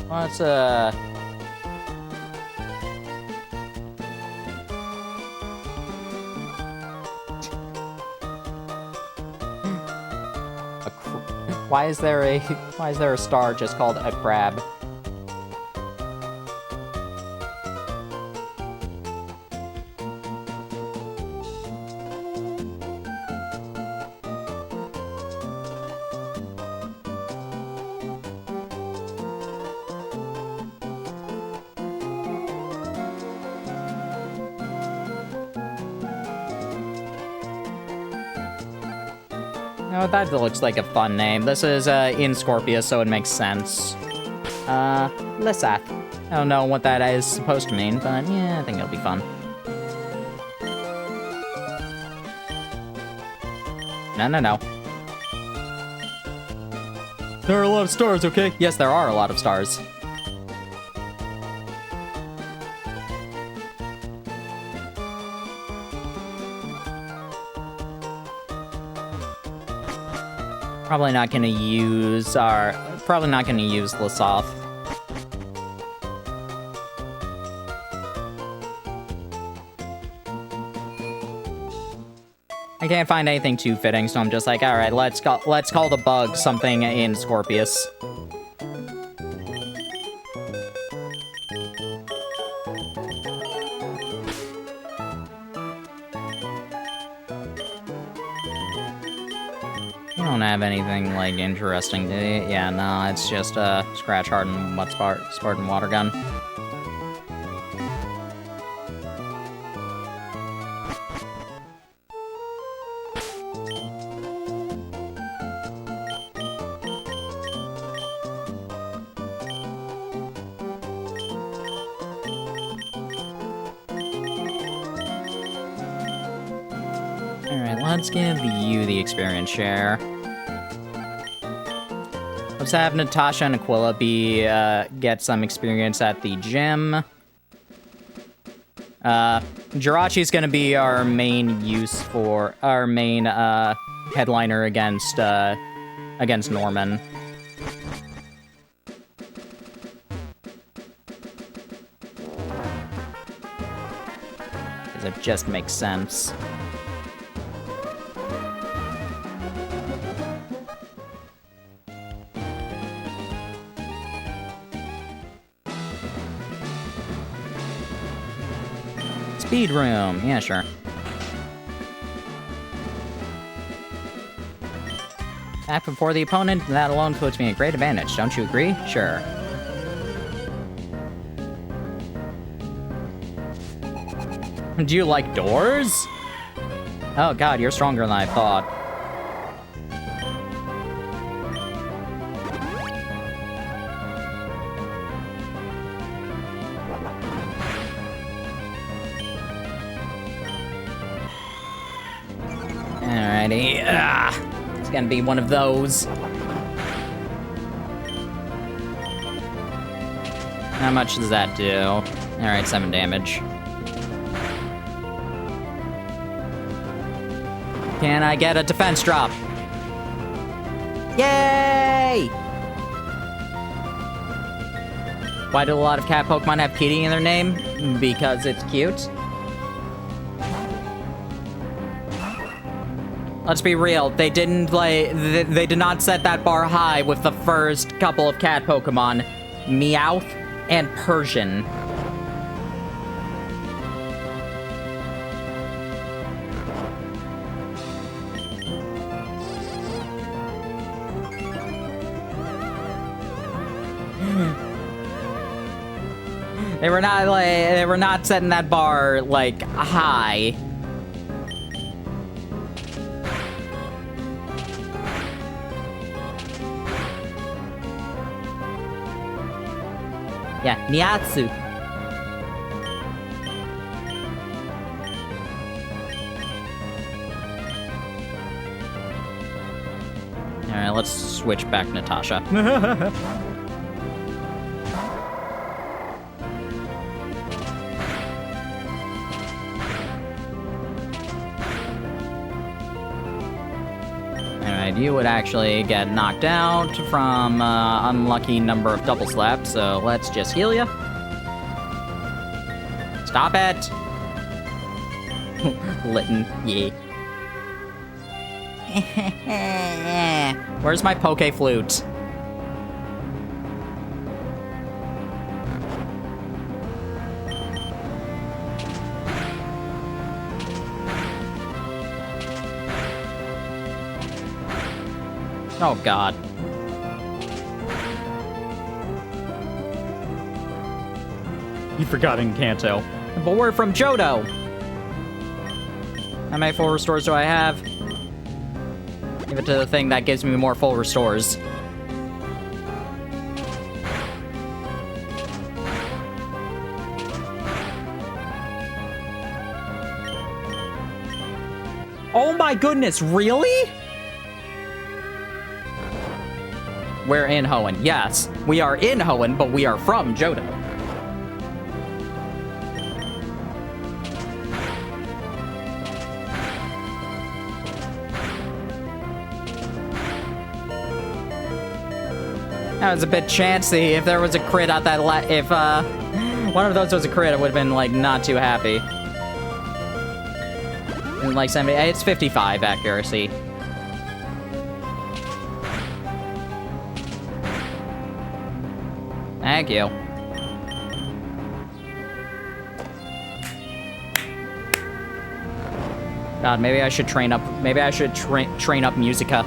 What's Why is there a star just called a crab? Oh, that looks like a fun name. This is in Scorpius, so it makes sense. Lissath. I don't know what that is supposed to mean, but yeah, I think it'll be fun. No. There are a lot of stars, okay? Yes, there are a lot of stars. Probably not gonna use Lissath. I can't find anything too fitting, so I'm just like, alright, let's call the bug something in Scorpius. Don't have anything, like, interesting to it. Yeah, no, it's just, Scratch Hardened Spartan Water Gun. Alright, let's give you the experience share. Let's have Natasha and Aquila get some experience at the gym. Jirachi's gonna be our main headliner against Norman. Because it just makes sense. Speed room, yeah, sure. Back before the opponent, that alone puts me at great advantage, don't you agree? Sure. Do you like doors? Oh god, you're stronger than I thought. Alrighty. It's gonna be one of those. How much does that do? Alright, 7 damage. Can I get a defense drop? Yay! Why do a lot of cat Pokemon have kitty in their name? Because it's cute. Let's be real, they didn't, like, they did not set that bar high with the first couple of cat Pokemon. Meowth and Persian. They were not setting that bar, like, high. Yeah, Niatsu. Alright, let's switch back Natasha. Alright, you would actually get knocked out from unlucky number of double slaps, so let's just heal you. Stop it! Litten, yeah. Where's my Poke Flute? Oh, God. You forgot Encanto. But we're from Johto! How many full restores do I have? Give it to the thing that gives me more full restores. Oh my goodness, really? We're in Hoenn. Yes, we are in Hoenn, but we are from Johto. That was a bit chancy. If there was a crit at that if one of those was a crit, I would have been, like, not too happy. And, like, 70, it's 55 accuracy. Thank you. God, maybe I should train up. Maybe I should train up Musica.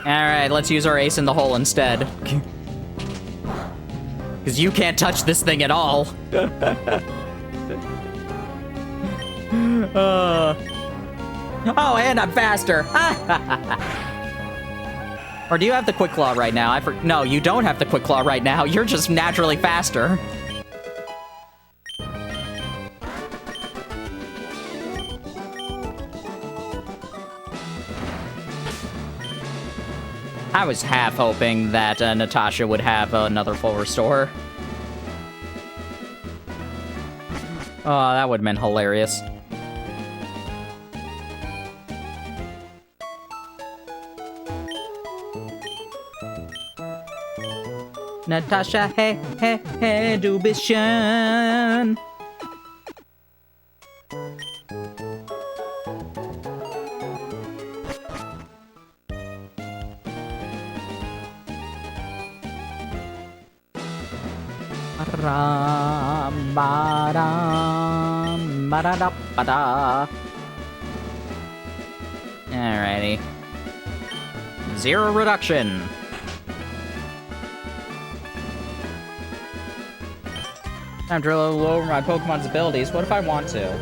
Alright, let's use our ace in the hole instead. Because you can't touch this thing at all. Oh, and I'm faster. Or do you have the Quick Claw right now? No, you don't have the Quick Claw right now. You're just naturally faster. I was half hoping that Natasha would have another full restore. Oh, that would have been hilarious. Natasha, hey, hey, hey, du bist schön. Alrighty. Zero reduction. Time to lower my Pokemon's abilities. What if I want to?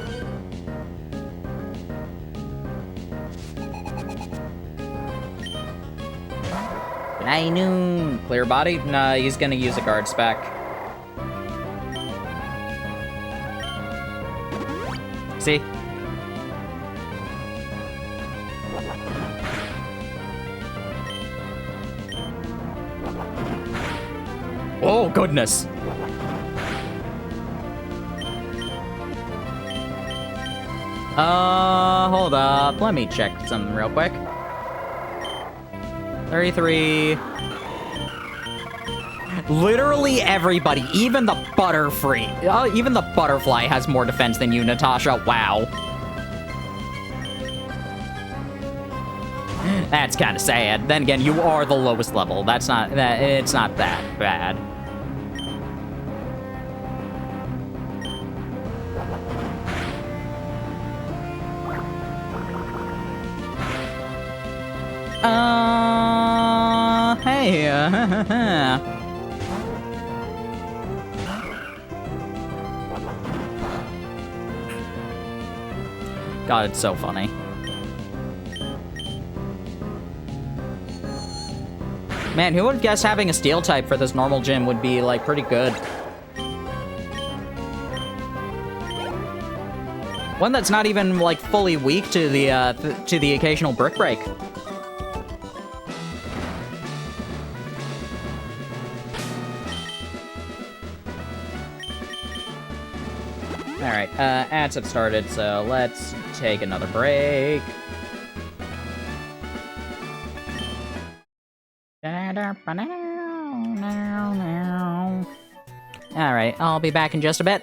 High noon. Clear body? Nah, he's gonna use a guard spec. See? Oh, goodness. Hold up. Let me check something real quick. 33. Literally everybody, even the even the butterfly has more defense than you, Natasha. Wow. That's kind of sad. Then again, you are the lowest level. It's not that bad. Hey. God, it's so funny. Man, who would have guessed having a steel type for this normal gym would be, like, pretty good? One that's not even, like, fully weak to the occasional brick break. Alright, ads have started, so let's take another break. Alright, I'll be back in just a bit.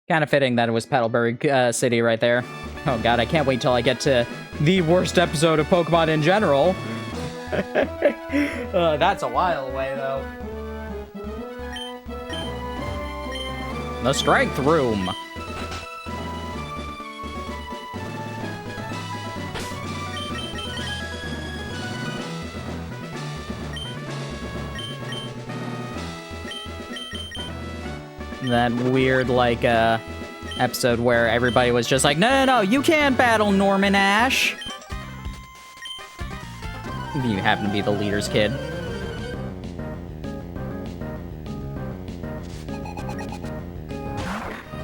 Kind of fitting that it was Petalburg City right there. Oh god, I can't wait till I get to the worst episode of Pokemon in general. That's a while away, though. The Strength Room. That weird, like, episode where everybody was just like, no, you can't battle Norman Ash. You happen to be the leader's kid.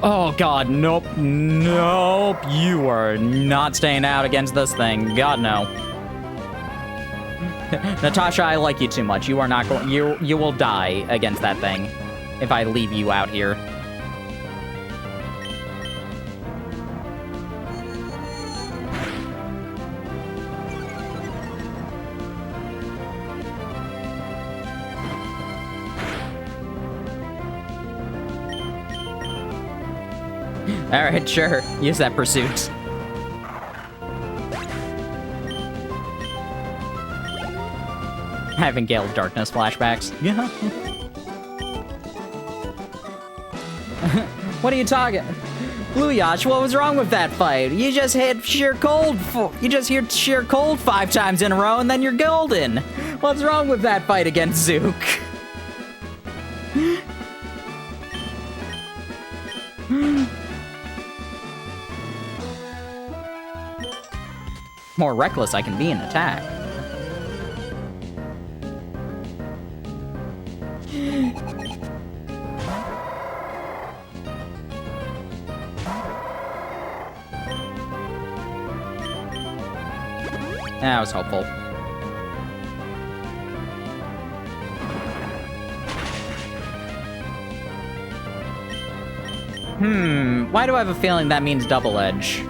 Oh god, nope, you are not staying out against this thing. God, no. Natasha, I like you too much. You are not going, you will die against that thing if I leave you out here. Alright, sure. Use that pursuit. Having Gale of Darkness flashbacks. Yeah. What are you talking? Blue Yacht, what was wrong with that fight? You just hit sheer cold. You just hit sheer cold 5 times in a row, and then you're golden. What's wrong with that fight against Zook? More reckless I can be in attack. That was hopeful. Why do I have a feeling that means double edge?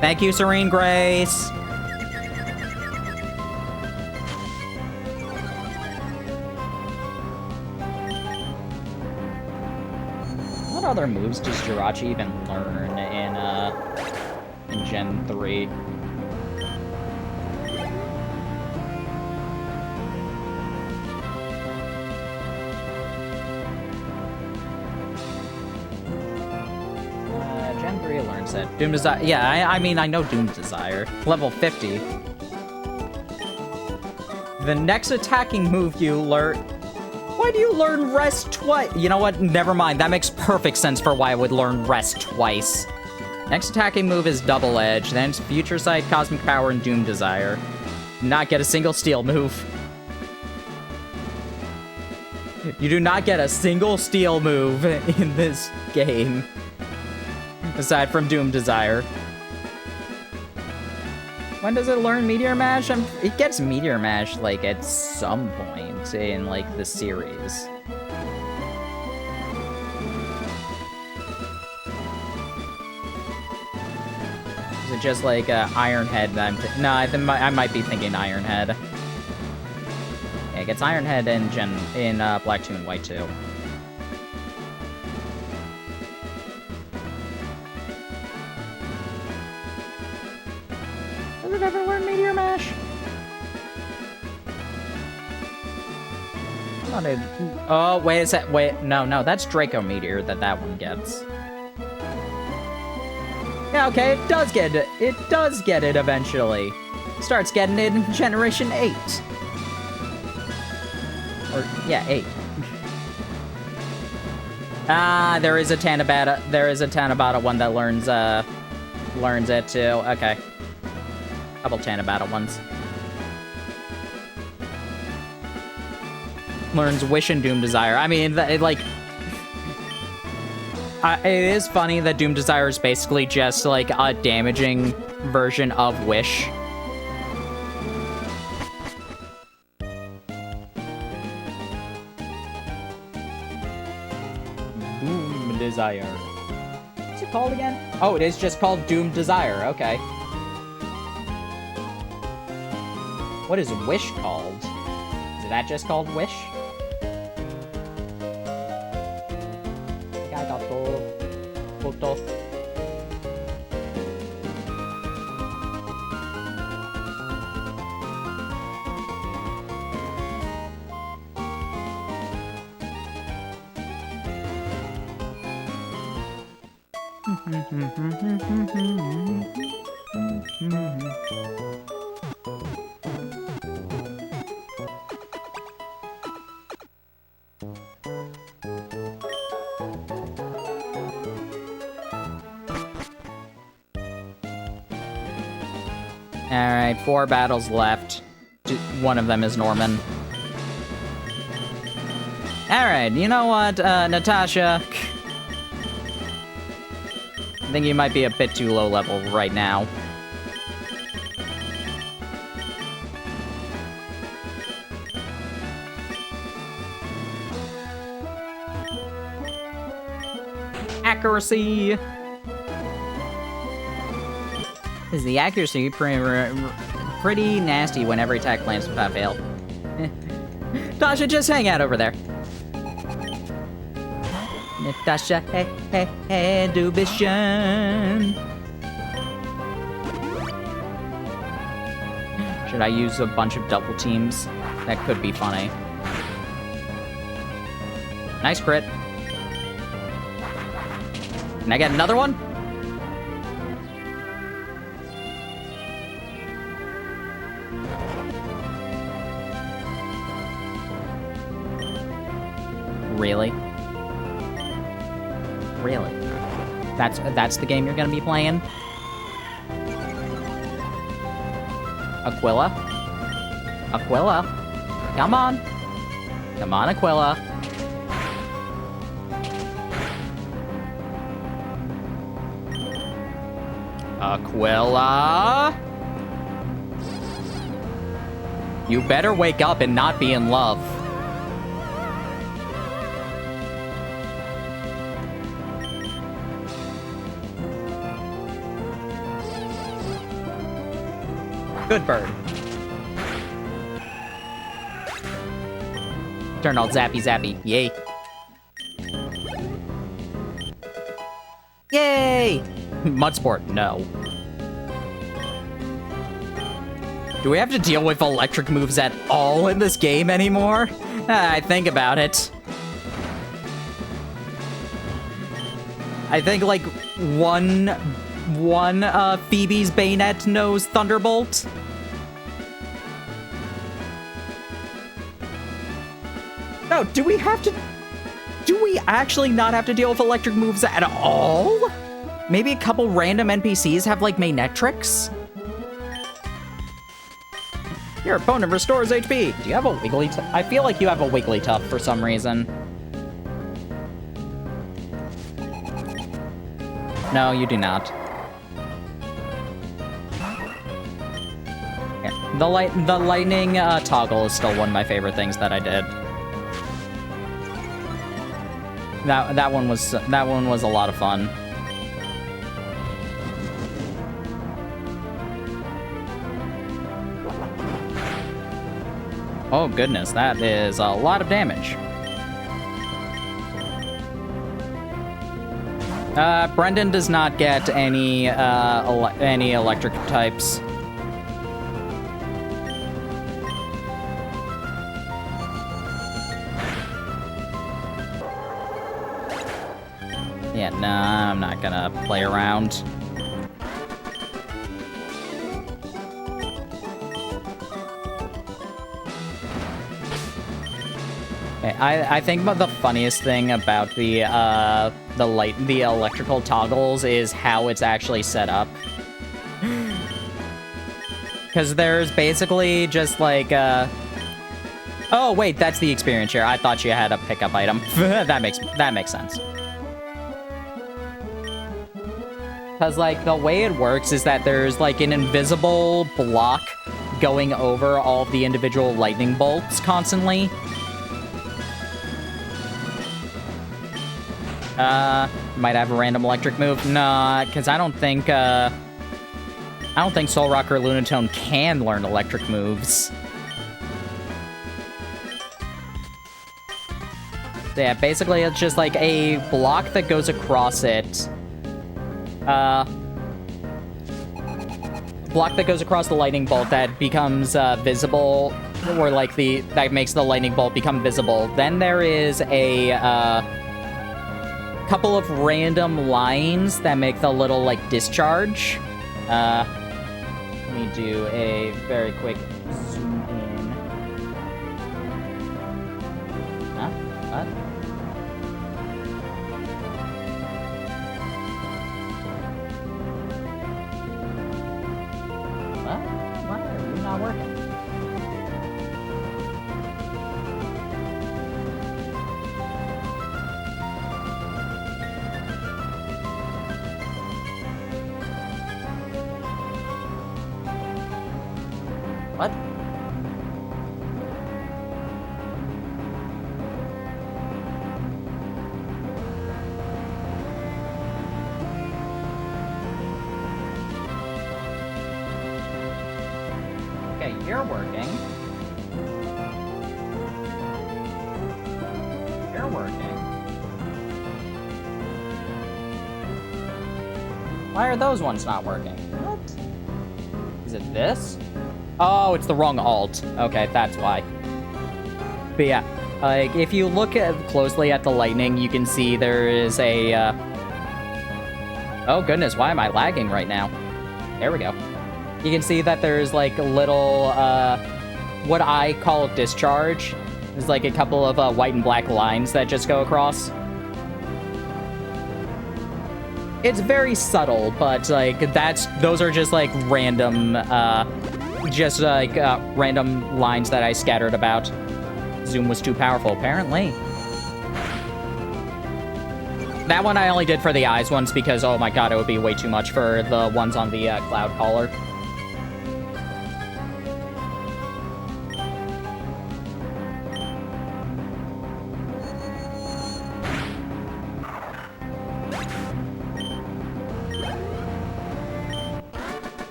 Thank you, Serene Grace. What other moves does Jirachi even learn in Gen 3? Gen 3 learns it. Doom Desire. Yeah, I mean, I know Doom Desire. Level 50. The next attacking move you learn. Why do you learn Rest twice? You know what? Never mind. That makes perfect sense for why I would learn Rest twice. Next attacking move is Double Edge, then it's Future Sight, Cosmic Power, and Doom Desire. Not get a single Steel move. You do not get a single Steel move in this game. Aside from Doom Desire. When does it learn Meteor Mash? It gets Meteor Mash, like, at some point in, like, the series. Is it just, like, Iron Head that I'm... No, I might be thinking Iron Head. Yeah, it gets Iron Head in Black 2 and White 2. Does it ever learn Meteor Mash? Oh, wait a sec. Wait, no, that's Draco Meteor that one gets. Yeah, okay, it does get it. It does get it eventually. Starts getting it in Generation 8. Or, yeah, 8. There is a Tanabata one that learns it too. Okay. Couple Tanabata ones. Learns Wish and Doom Desire. I mean, it is funny that Doom Desire is basically just, like, a damaging version of Wish. Doom Desire. What's it called again? Oh, it is just called Doom Desire. Okay. What is Wish called? Is that just called Wish? Alright, 4 battles left. One of them is Norman. Alright, you know what, Natasha? I think you might be a bit too low level right now. Accuracy! Is the accuracy pretty nasty when every attack lands without fail? Tasha, just hang out over there. Natasha, hey, Dubishan. Should I use a bunch of double teams? That could be funny. Nice crit. Can I get another one? Really? Really? That's the game you're gonna be playing? Aquila? Aquila? Come on! Come on, Aquila. Aquila? You better wake up and not be in love. Good bird. Turn all zappy zappy. Yay. Yay! Mudsport, no. Do we have to deal with electric moves at all in this game anymore? I think about it. I think like one Phoebe's Bayonet knows Thunderbolt. No, do we actually not have to deal with electric moves at all? Maybe a couple random NPCs have like Manetrix? Your opponent restores HP. Do you have a Wigglytuff? I feel like you have a Wigglytuff for some reason. No, you do not. Here. The lightning toggle is still one of my favorite things that I did. That one was a lot of fun. Oh goodness, that is a lot of damage. Brendan does not get any electric types. Yeah, nah, I'm not gonna play around. Okay, I think the funniest thing about the electrical toggles is how it's actually set up. Because there's basically just like oh wait, that's the experience share. I thought you had a pickup item. that makes sense. Because, like, the way it works is that there's, like, an invisible block going over all of the individual lightning bolts constantly. Might have a random electric move. Nah, because I don't think Soul Rock or Lunatone can learn electric moves. Yeah, basically it's just, like, a block that goes across it. Block that goes across the lightning bolt that becomes visible, or like that makes the lightning bolt become visible. Then there is a couple of random lines that make the little, like, discharge. Let me do a very quick zoom in. Huh? What? What? Why are you not working? What? Okay, you're working. You're working. Why are those ones not working? What? Is it this? Oh, it's the wrong alt. Okay, that's why. But yeah, like, if you look closely at the lightning, you can see there is a, Oh goodness, why am I lagging right now? There we go. You can see that there's, like, a little, what I call discharge. There's, like, a couple of, white and black lines that just go across. It's very subtle, but, like, those are just, like, random, random lines that I scattered about. Zoom was too powerful, apparently. That one I only did for the eyes ones because, oh my god, it would be way too much for the ones on the cloud collar.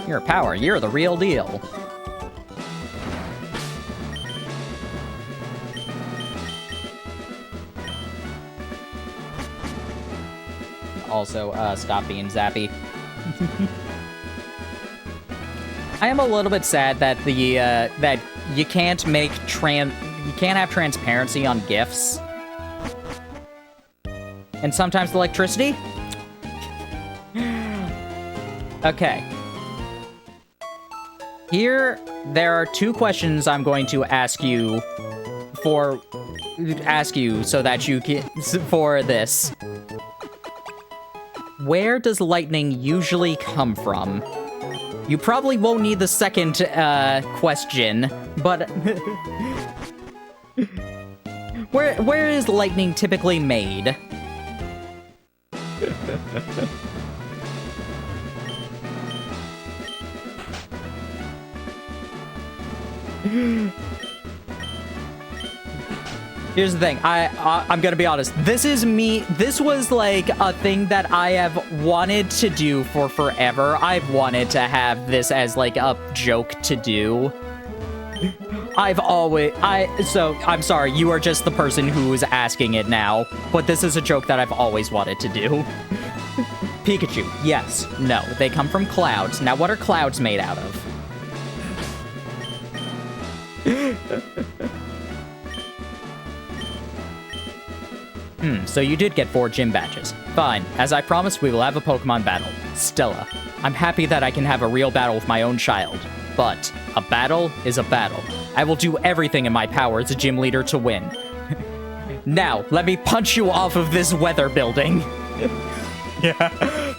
Your power, you're the real deal. Also, stop being zappy. I am a little bit sad that the, that you can't have transparency on GIFs. And sometimes electricity? Okay. Here, there are two questions I'm going to ask you so that you can, for this. Where does lightning usually come from? You probably won't need the second, question, but... Where is lightning typically made? Here's the thing, I'm gonna be honest, this was like a thing that I have wanted to do for forever. I've wanted to have this as like a joke to do. So, I'm sorry, you are just the person who is asking it now, but this is a joke that I've always wanted to do. Pikachu, yes, no, they come from clouds. Now what are clouds made out of? So you did get 4 gym badges. Fine. As I promised, we will have a Pokemon battle. Stella, I'm happy that I can have a real battle with my own child. But a battle is a battle. I will do everything in my power as a gym leader to win. Now, let me punch you off of this weather building. Yeah.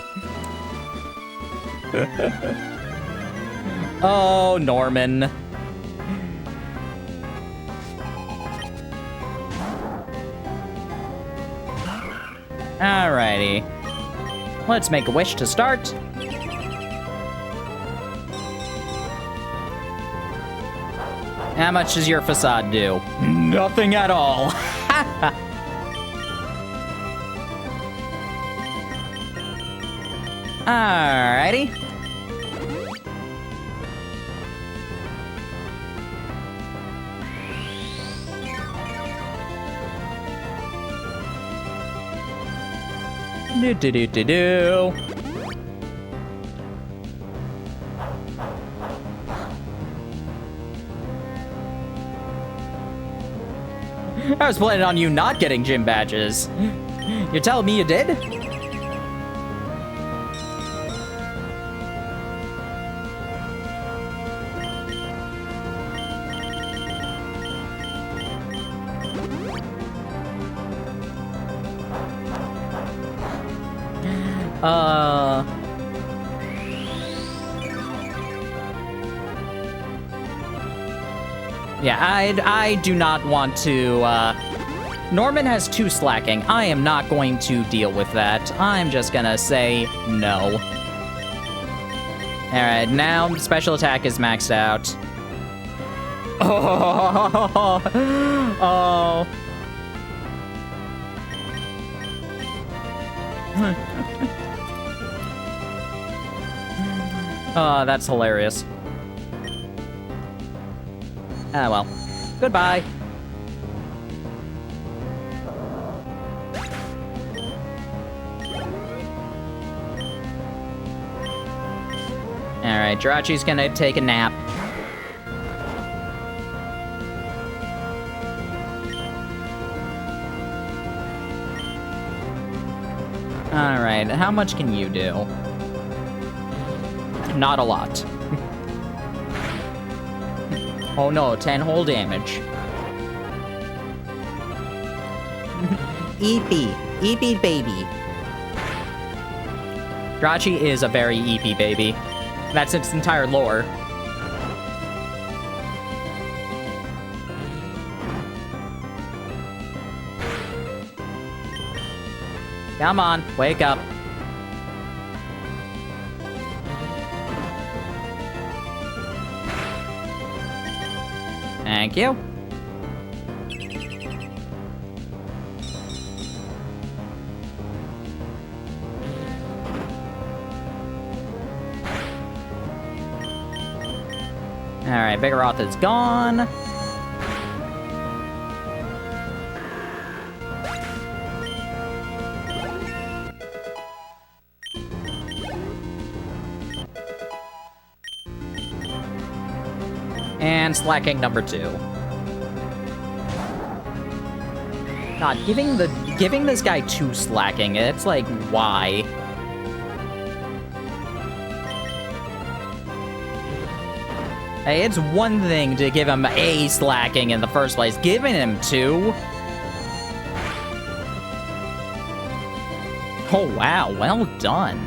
Oh, Norman. Alrighty. Let's make a wish to start. How much does your facade do? Nothing at all. Alrighty. Do. I was planning on you not getting gym badges. You're telling me you did? Yeah, I do not want to, Norman has 2 slacking. I am not going to deal with that. I'm just gonna say no. Alright, now special attack is maxed out. Oh, oh. Oh, that's hilarious. Ah, well. Goodbye. Alright, Jirachi's gonna take a nap. Alright, how much can you do? Not a lot. Oh no, 10 whole damage. EP. EP baby. Jirachi is a very EP baby. That's its entire lore. Come on, wake up. Thank you. Alright, Vigoroth is gone. And slacking number 2. God, giving this guy 2 slacking, it's like, why? Hey, it's one thing to give him a slacking in the first place. Giving him 2? Oh, wow, well done.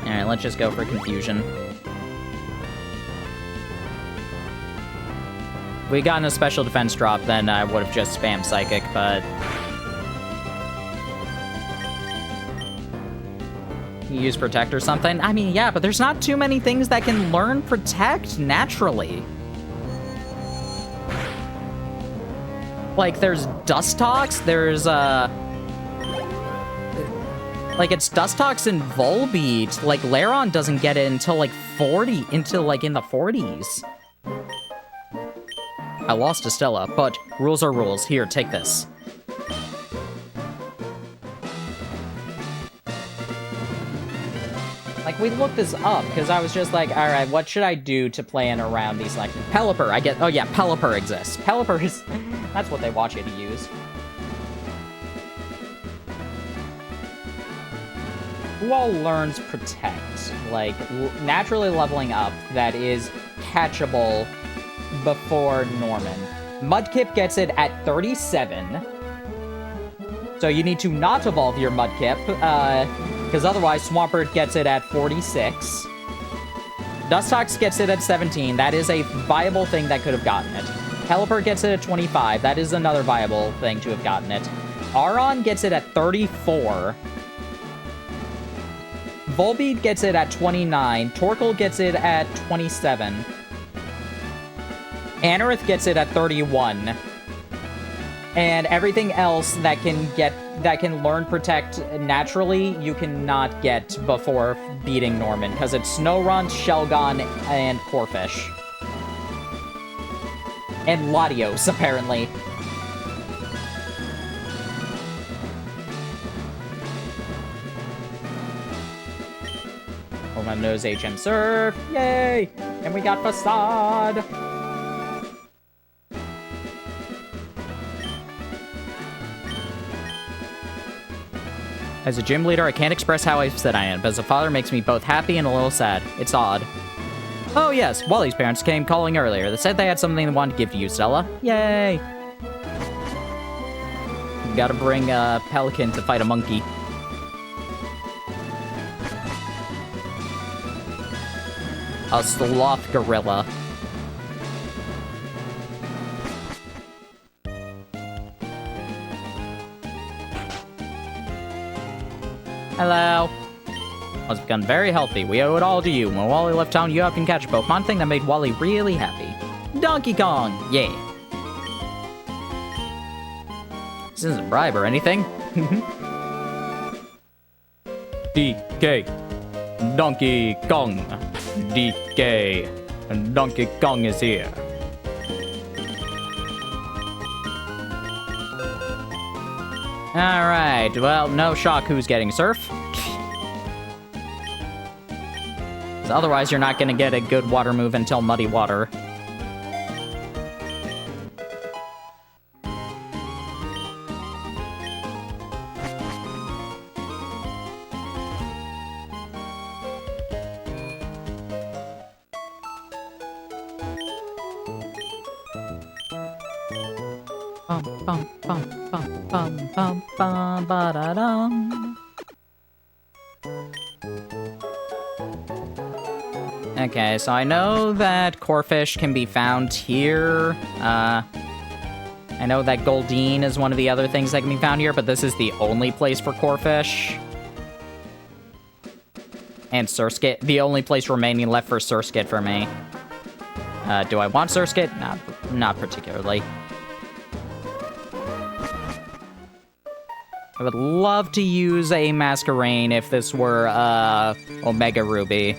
Alright, let's just go for confusion. If we gotten a special defense drop, then I would have just spammed Psychic, but... use Protect or something? I mean, yeah, but there's not too many things that can learn Protect naturally. Like, there's Dustox, there's, like, it's Dustox and Volbeat. Like, Lairon doesn't get it until, like, in the 40s. I lost to Stella, but rules are rules. Here, take this. Like, we looked this up, because I was just like, alright, what should I do to plan around these, like, Pelipper, oh yeah, Pelipper exists. Pelipper is, that's what they want you to use. Who all learns Protect? Like, naturally leveling up that is catchable before Norman. Mudkip gets it at 37. So you need to not evolve your Mudkip, because otherwise Swampert gets it at 46. Dustox gets it at 17. That is a viable thing that could have gotten it. Pelipper gets it at 25. That is another viable thing to have gotten it. Aron gets it at 34. Volbeat gets it at 29. Torkoal gets it at 27. Anorith gets it at 31. And everything else that can learn Protect naturally, you cannot get before beating Norman, because it's Snorunt, Shelgon, and Corphish. And Latios, apparently. Oh, my nose HM Surf! Yay! And we got Facade! As a gym leader, I can't express how upset I am, but as a father, it makes me both happy and a little sad. It's odd. Oh yes, Wally's parents came calling earlier. They said they had something they wanted to give to you, Stella. Yay! Gotta bring a pelican to fight a monkey. A sloth gorilla. Hello. Has become very healthy. We owe it all to you. When Wally left town, you helped him catch a Pokemon thing that made Wally really happy. Donkey Kong! Yeah. This isn't a bribe or anything. DK. Donkey Kong. DK. And Donkey Kong is here. Alright, well, no shock who's getting surf. Otherwise, you're not gonna get a good water move until Muddy Water. Bum bum bum bum bum bum bum ba da dum. Okay, so I know that Corphish can be found here. I know that Goldeen is one of the other things that can be found here, but this is the only place for Corphish. And Surskit, the only place remaining left for Surskit for me. Do I want Surskit? Not particularly. I would love to use a Masquerain if this were, Omega Ruby.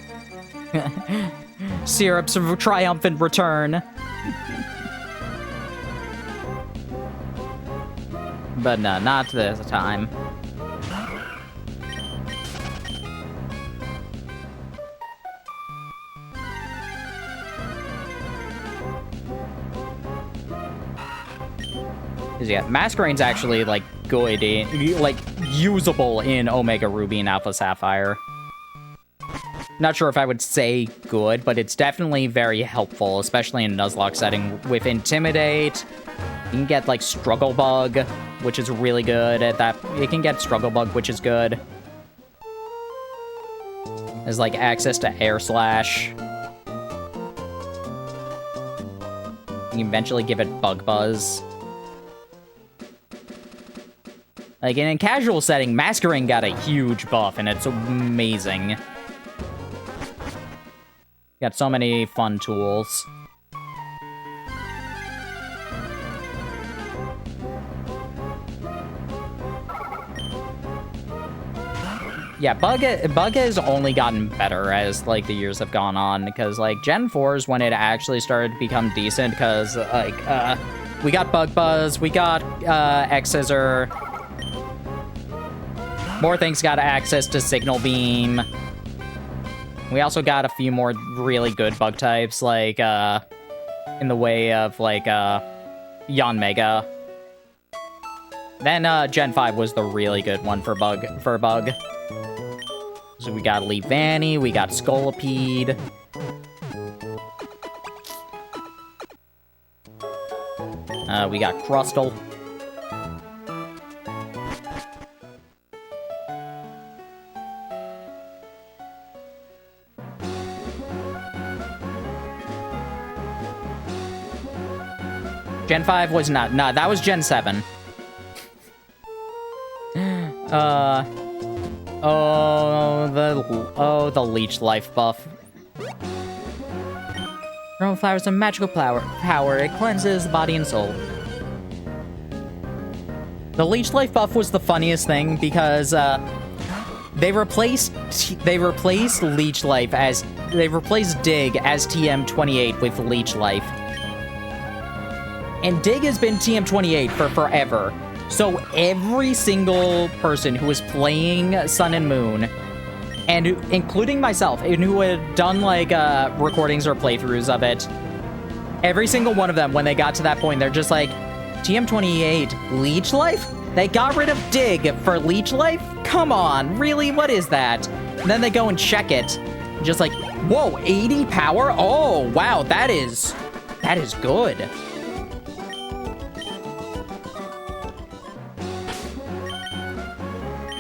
Syrup's triumphant return. But no, not this time. Yeah, Masquerain's actually, like, good in, like, usable in Omega Ruby and Alpha Sapphire. Not sure if I would say good, but it's definitely very helpful, especially in Nuzlocke setting. With Intimidate, you can get, like, Struggle Bug, which is really good at that. You can get Struggle Bug, which is good. There's, like, access to Air Slash. You can eventually give it Bug Buzz. Like, in a casual setting, Masquerain got a huge buff, and it's amazing. Got so many fun tools. Yeah, Bug has only gotten better as, like, the years have gone on, because, like, Gen 4 is when it actually started to become decent, because, like, we got Bug Buzz, we got, X-Scissor. More things got access to Signal Beam. We also got a few more really good bug types, like, in the way of, like, Yanmega. Then, Gen 5 was the really good one for bug. So we got Leavanny, we got Scolipede. We got Crustle. Gen 5 was not. No, that was Gen 7. The Leech Life buff. Grown flowers have magical power. It cleanses the body and soul. The Leech Life buff was the funniest thing because they replaced Leech Life as they replaced Dig as TM28 with Leech Life. And Dig has been TM28 for forever. So every single person who was playing Sun and Moon, and including myself, and who had done, like, recordings or playthroughs of it, every single one of them, when they got to that point, they're just like, TM28, Leech Life? They got rid of Dig for Leech Life? come on, really? What is that? And then they go and check it. Just like, whoa, 80 power? Oh, wow, that is good.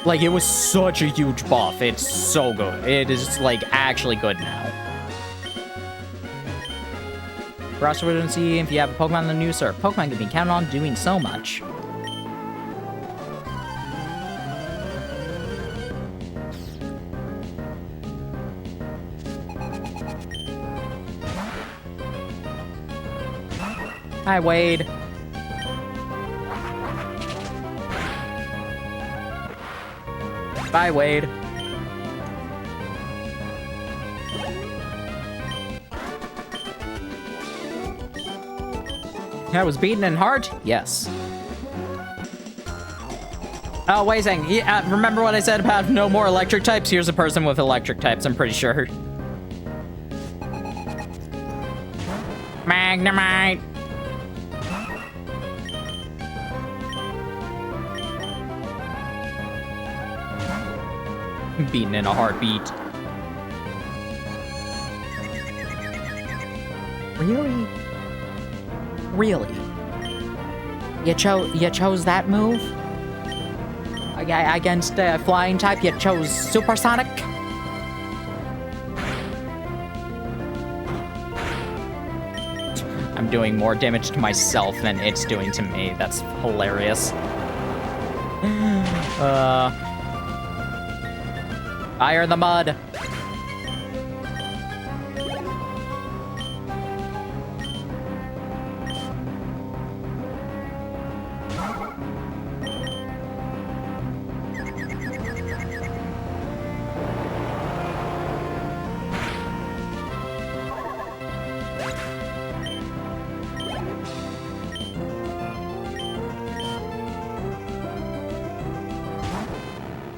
Like, it was such a huge buff. It's so good. It is, like, actually good now. Browse and see if you have a Pokemon in the news, sir. Pokemon can be counted on doing so much. Hi, Wade. Bye, Wade. I was beaten in heart? Yes. Oh, wait a second. Yeah, remember what I said about no more electric types? Here's a person with electric types, I'm pretty sure. Magnemite. Beaten in a heartbeat. Really? Really? You chose that move? Against a flying type, you chose Supersonic? I'm doing more damage to myself than it's doing to me. That's hilarious. Fire in the mud.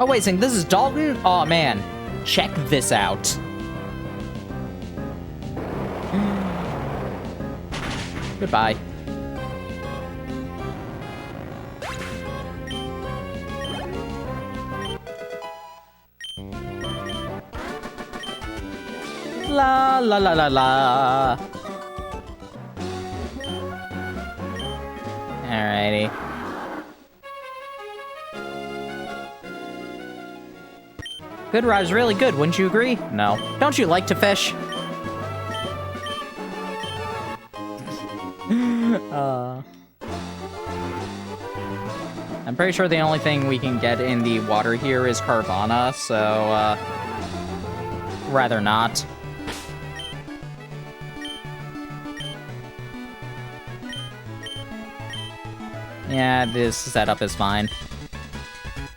Oh, wait a second, this is Dalton? Oh, man. Check this out. Goodbye. La la la la la. Alrighty. Good ride is really good, wouldn't you agree? No. Don't you like to fish? I'm pretty sure the only thing we can get in the water here is Carvana, so, rather not. Yeah, this setup is fine.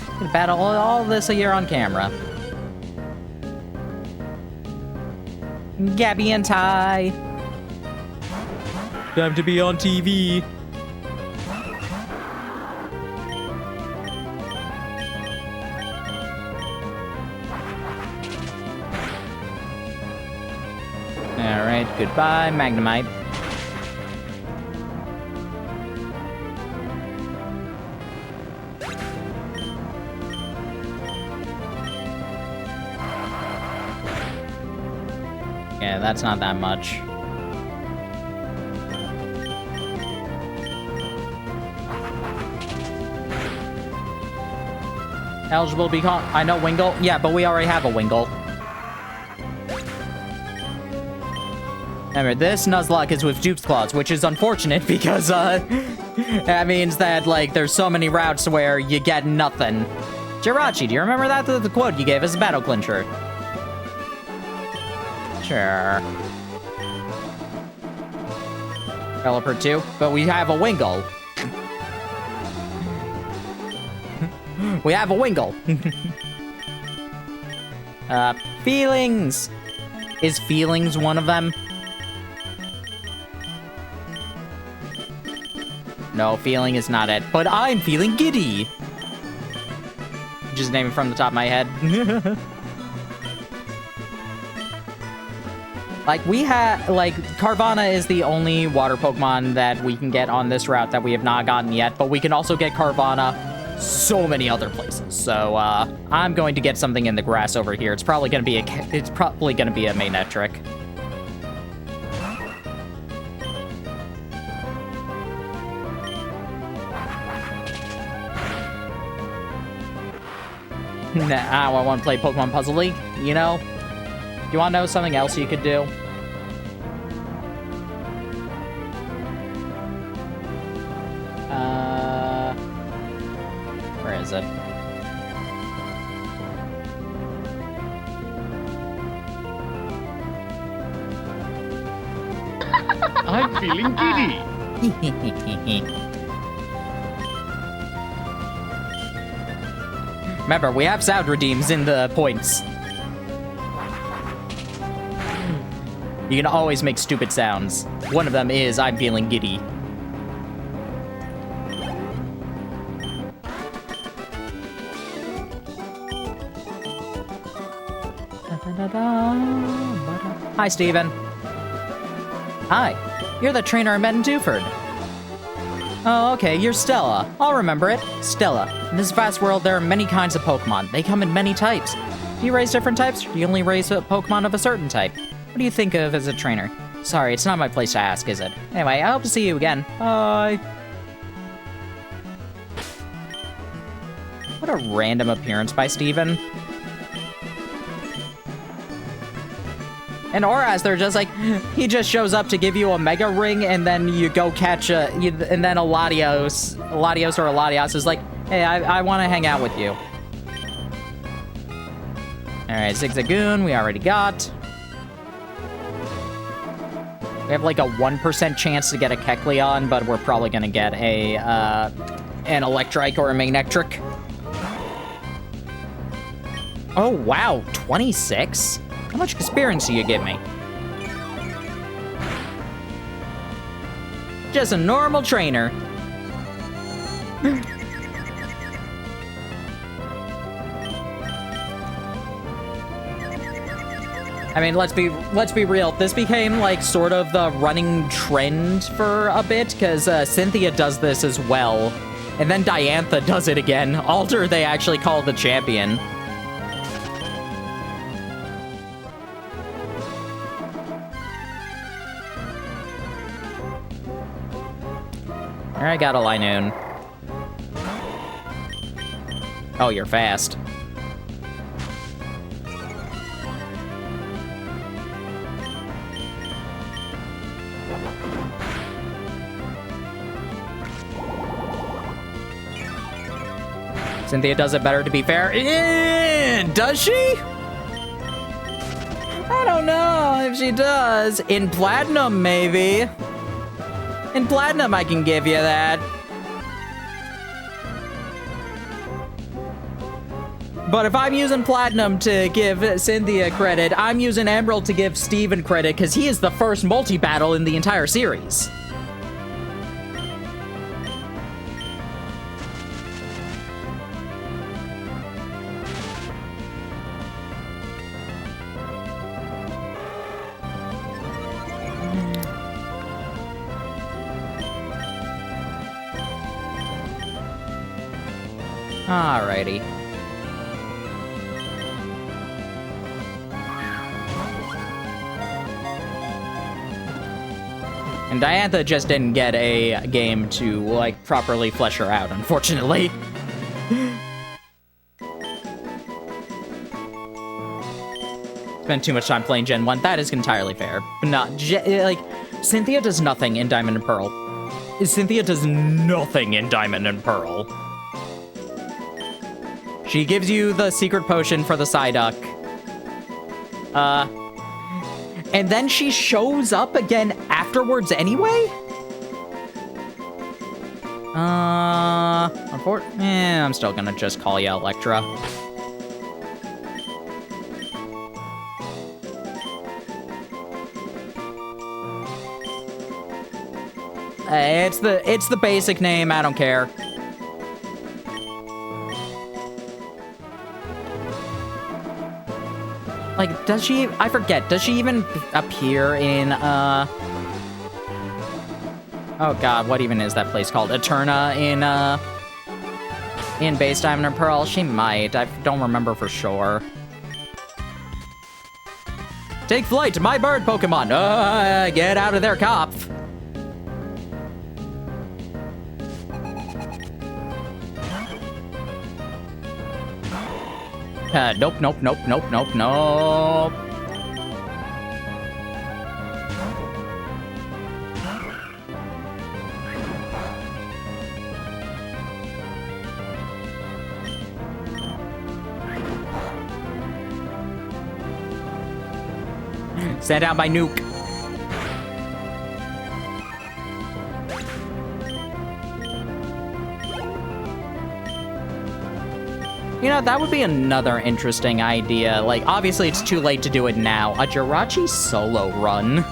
We can battle all this a year on camera. Gabby and Ty. Time to be on TV. Alright, goodbye, Magnemite. Yeah, that's not that much. Eligible to be caught. I know Wingull. Yeah, but we already have a Wingull. Remember, this Nuzlocke is with Duke's Claws, which is unfortunate because, that means that, like, there's so many routes where you get nothing. Jirachi, do you remember that? The quote you gave us, Battle Clincher. Sure. Developer 2, but we have a Wingull. We have a Wingull. Feelings. Is Feelings one of them? No, Feeling is not it. But I'm feeling giddy. Just name it from the top of my head. Like, we have, like, Carvana is the only water Pokemon that we can get on this route that we have not gotten yet, but we can also get Carvana so many other places. So, I'm going to get something in the grass over here. It's probably gonna be a mainnet trick. Nah, I want to play Pokemon Puzzle League, you know? You want to know something else you could do? Where is it?
I'm feeling giddy.
Remember, we have sound redeems in the points. You can always make stupid sounds. One of them is, I'm feeling giddy. Hi, Steven. Hi, you're the trainer I met in Dewford. Oh, okay, you're Stella. I'll remember it. Stella. In this vast world, there are many kinds of Pokemon. They come in many types. Do you raise different types, or do you only raise a Pokemon of a certain type? What do you think of as a trainer? Sorry, it's not my place to ask, is it? Anyway, I hope to see you again. Bye. What a random appearance by Steven. And Oraz, they're just like, he just shows up to give you a Mega Ring, and then you go catch and then a Latios or a Latios is like, hey, I want to hang out with you. Alright, Zigzagoon, we already got. We have like a 1% chance to get a Kecleon, but we're probably gonna get an Electrike or a Manectric. Oh, wow, 26? How much experience do you give me? Just a normal trainer. I mean, let's be real. This became like sort of the running trend for a bit, because Cynthia does this as well, and then Diantha does it again. Alter, they actually call the champion. I got a Linoon. Oh, you're fast. Cynthia does it better, to be fair. Does she? I don't know if she does. In Platinum, maybe. In Platinum, I can give you that. But if I'm using Platinum to give Cynthia credit, I'm using Emerald to give Steven credit, because he is the first multi-battle in the entire series. Alrighty. And Diantha just didn't get a game to, like, properly flesh her out, unfortunately. Spent too much time playing Gen 1. That is entirely fair. But not, like, Cynthia does nothing in Diamond and Pearl. Cynthia does nothing in Diamond and Pearl. She gives you the secret potion for the Psyduck. And then she shows up again afterwards anyway? I'm still gonna just call you Electra. It's the basic name, I don't care. Like, does she... I forget. Does she even appear in, oh god, what even is that place called? Eterna in, In base Diamond and Pearl? She might. I don't remember for sure. Take flight, my bird Pokemon! Get out of there, cop! Nope, nope, nope, nope, nope, nope. Send out my nuke. You know, that would be another interesting idea. Like, obviously it's too late to do it now. A Jirachi solo run.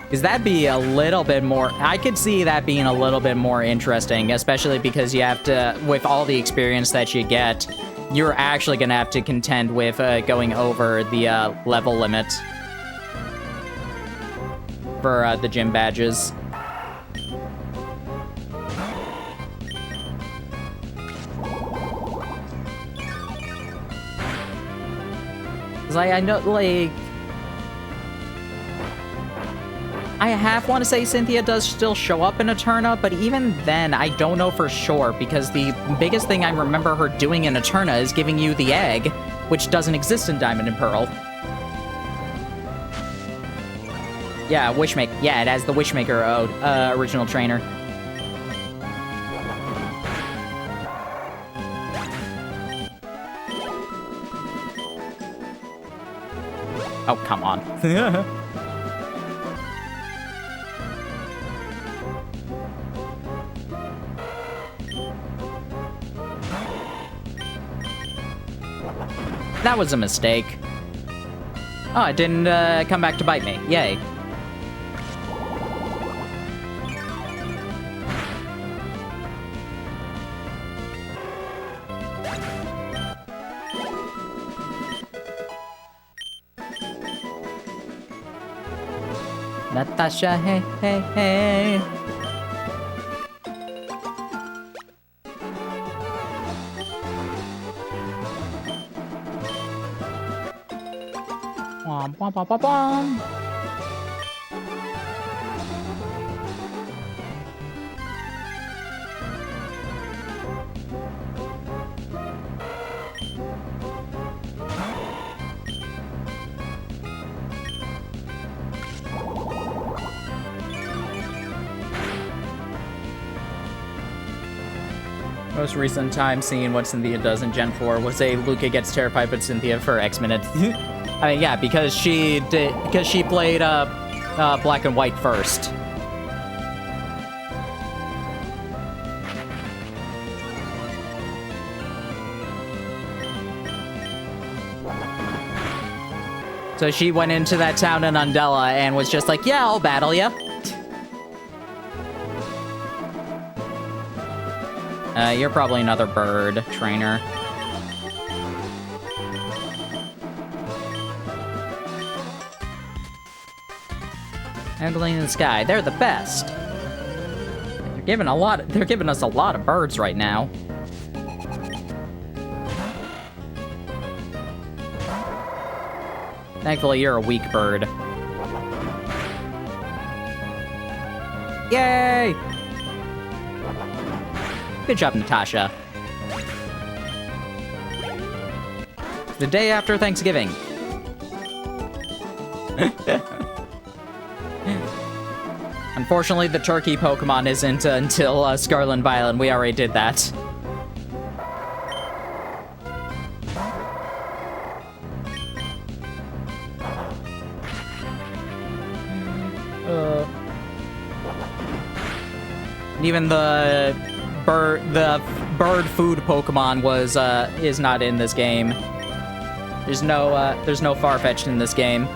Because that'd be a little bit more... I could see that being a little bit more interesting, especially because you have to... With all the experience that you get, you're actually going to have to contend with going over the level limit for the gym badges. I know, like... I half want to say Cynthia does still show up in Eterna, but even then, I don't know for sure, because the biggest thing I remember her doing in Eterna is giving you the egg, which doesn't exist in Diamond and Pearl. Yeah, Wishmaker. Yeah, it has the Wishmaker original trainer. Oh, come on. That was a mistake. Oh, it didn't come back to bite me. Yay. Natasha, hey, hey, hey. Womp, womp, womp, womp, womp. Most recent time seeing what Cynthia does in Gen 4 was a Luca gets terrified but Cynthia for X minutes. I mean, yeah, because she played Black and White first. So she went into that town in Undella and was just like, yeah, I'll battle ya. You're probably another bird trainer. Handling in the sky, they're the best. They're giving us a lot of birds right now. Thankfully, you're a weak bird. Yay! Good job, Natasha. The day after Thanksgiving. Unfortunately, the turkey Pokemon isn't until Scarlet and Violet, and we already did that. Even the bird food Pokemon is not in this game. There's no Farfetch'd in this game.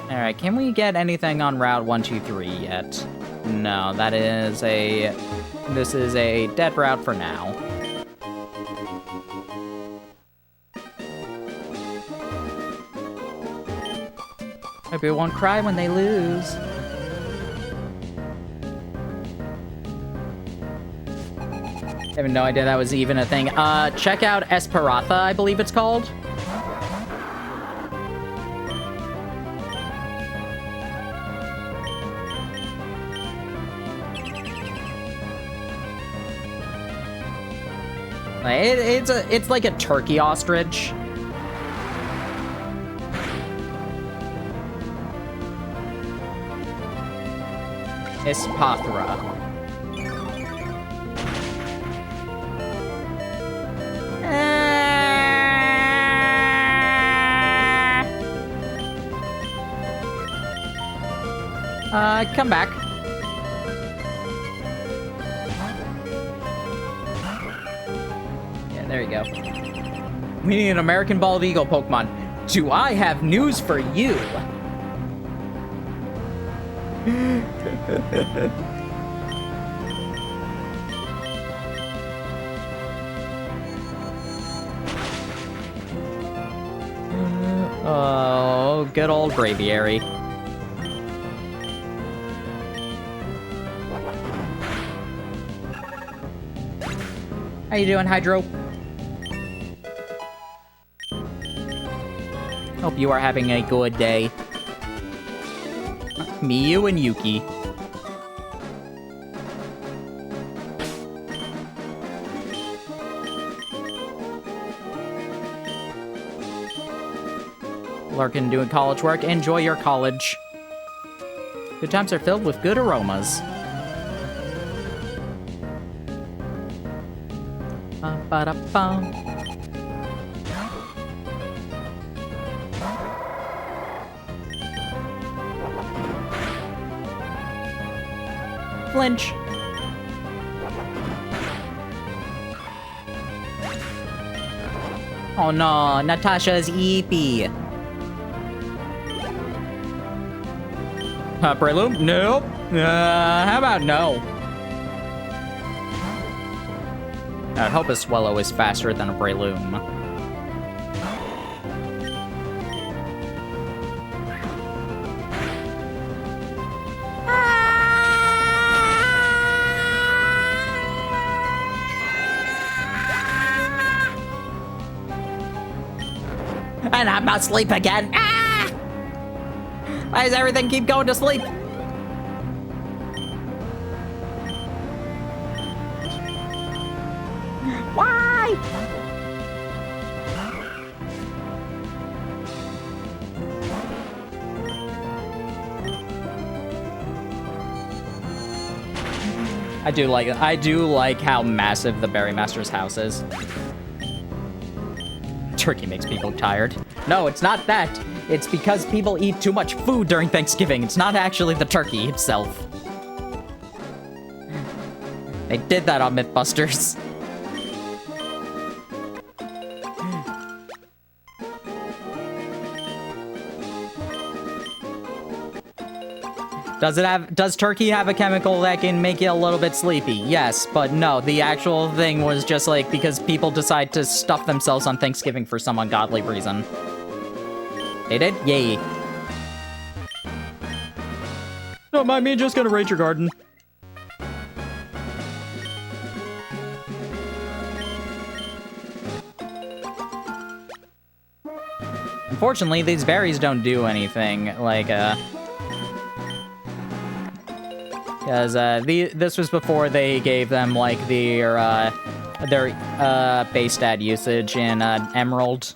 Alright, can we get anything on Route 123 yet? No, this is a dead route for now. Hope you won't cry when they lose. I have no idea that was even a thing. Check out Esperanza, I believe it's called. It's like a turkey ostrich. Espathra. Come back. Yeah, there you go. We need an American Bald Eagle Pokemon. Do I have news for you? Oh, good old Braviary. How you doing, Hydro? Hope you are having a good day. Miyu and Yuki. Larkin doing college work. Enjoy your college. Good times are filled with good aromas. Ba-da-bum. Flinch. Oh no, Natasha's eepy. Breloom? Nope. How about no? I'd hope a Swallow is faster than a Breloom. And I'm asleep again. Ah! Why does everything keep going to sleep? Why? I do like how massive the Berry Master's house is. Turkey makes people tired. No, it's not that. It's because people eat too much food during Thanksgiving. It's not actually the turkey itself. They did that on Mythbusters. Does turkey have a chemical that can make you a little bit sleepy? Yes, but no, the actual thing was just like because people decide to stuff themselves on Thanksgiving for some ungodly reason. They did? Yay. Don't mind me, just gonna raid your garden. Unfortunately, these berries don't do anything, like, because, this was before they gave them, like, their base stat usage in, Emerald.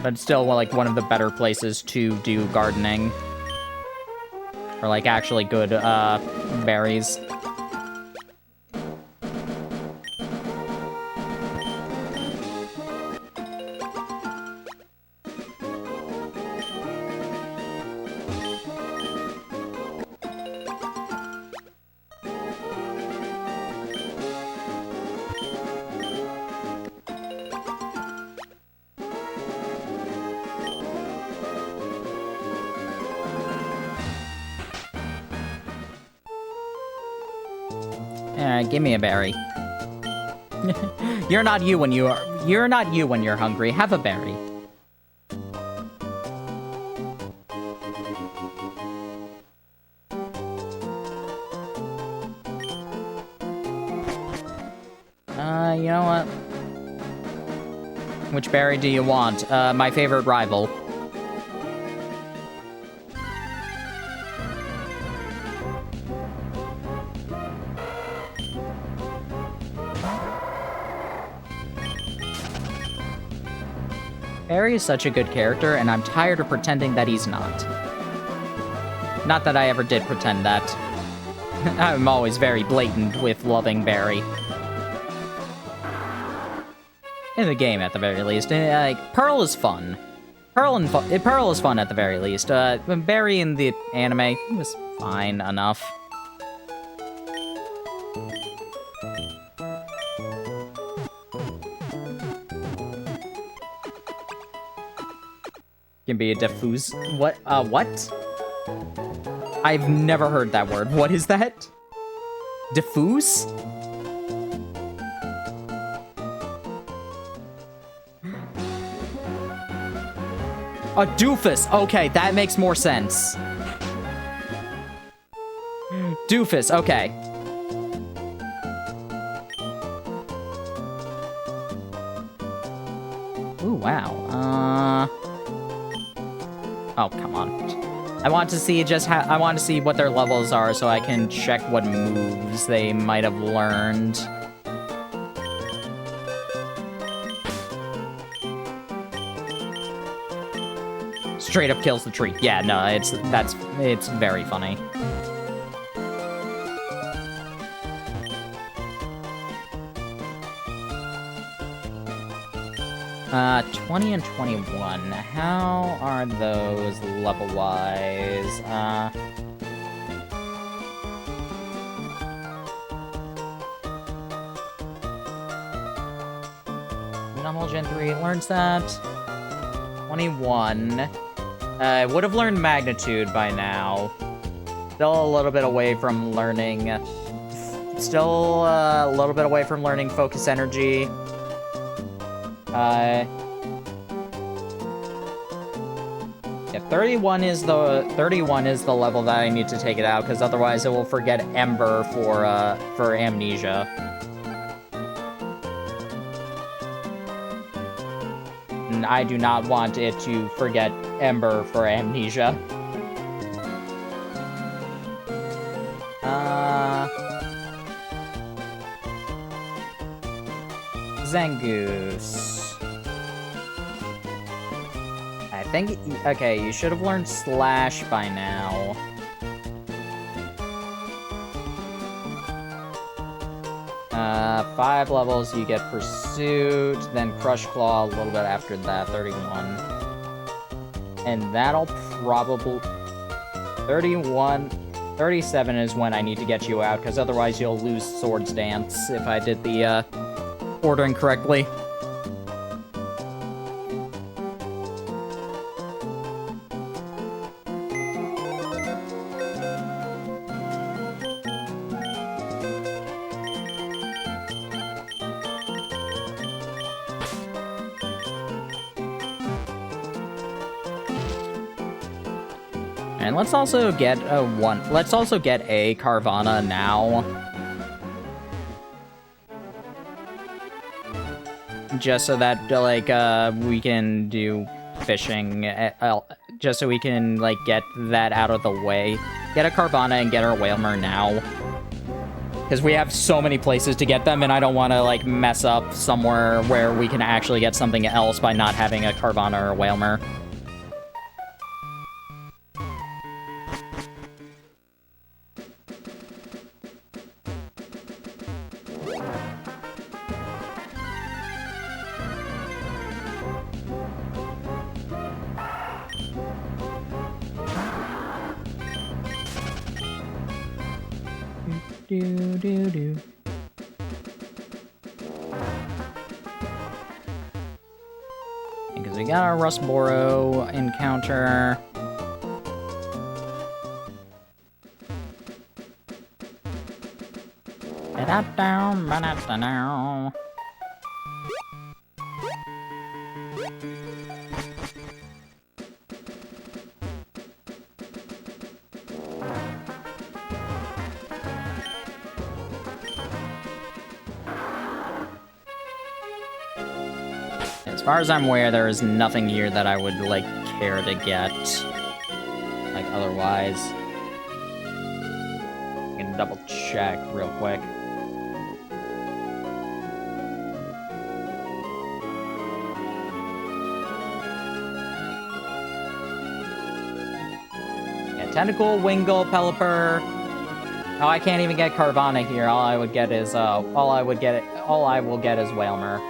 But it's still, like, one of the better places to do gardening. Or, like, actually good, berries. Alright, give me a berry. You're not you when you're hungry. Have a berry. You know what? Which berry do you want? My favorite rival. Barry is such a good character, and I'm tired of pretending that he's not. Not that I ever did pretend that. I'm always very blatant with loving Barry. In the game, at the very least. Like, Pearl is fun. Pearl is fun at the very least. Barry in the anime was fine enough. Can be a diffuse. What? What? I've never heard that word. What is that? Diffuse? A doofus. Okay, that makes more sense. Doofus. Okay. Ooh, wow. Oh, come on. I want to see I want to see what their levels are so I can check what moves they might have learned. Straight up kills the tree. Yeah, no, it's very funny. Uh, 20 and 21. How are those level-wise? Normal Gen 3 learns that. 21. I would have learned Magnitude by now. Still a little bit away from learning... Still a little bit away from learning Focus Energy. Yeah, 31 is the level that I need to take it out, because otherwise it will forget Ember for Amnesia. And I do not want it to forget Ember for Amnesia. Zangoose. I think, okay, you should have learned Slash by now. Five levels, you get Pursuit, then Crush Claw a little bit after that, 31. And that'll probably... 37 is when I need to get you out, because otherwise you'll lose Swords Dance if I did the, ordering correctly. And let's also get a Carvana now. Just so that, like, we can do fishing, just so we can, like, get that out of the way. Get a Carvana and get our Whalmer now. Because we have so many places to get them, and I don't want to, like, mess up somewhere where we can actually get something else by not having a Carvana or a Whalmer. Do. Because we got our Rustboro encounter. Ba-da-down. far as I'm aware, there is nothing here that I would, like, care to get. Like, otherwise. I can double check real quick. Yeah, Tentacle, Wingull, Pelipper. Oh, I can't even get Carvanha here. All I will get is Wailmer.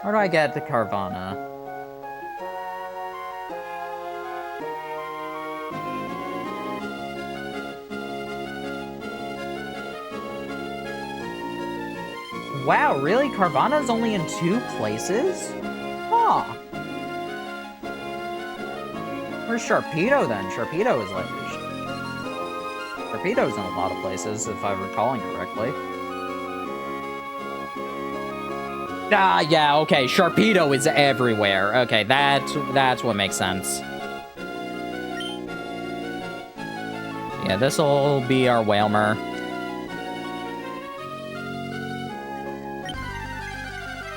Where do I get the Carvanha? Wow, really? Carvanha's only in 2 places? Huh. Where's Sharpedo then? Sharpedo is like... Sharpedo's in a lot of places, if I'm recalling correctly. Ah, yeah, okay, Sharpedo is everywhere. Okay, that's what makes sense. Yeah, this'll be our Wailmer.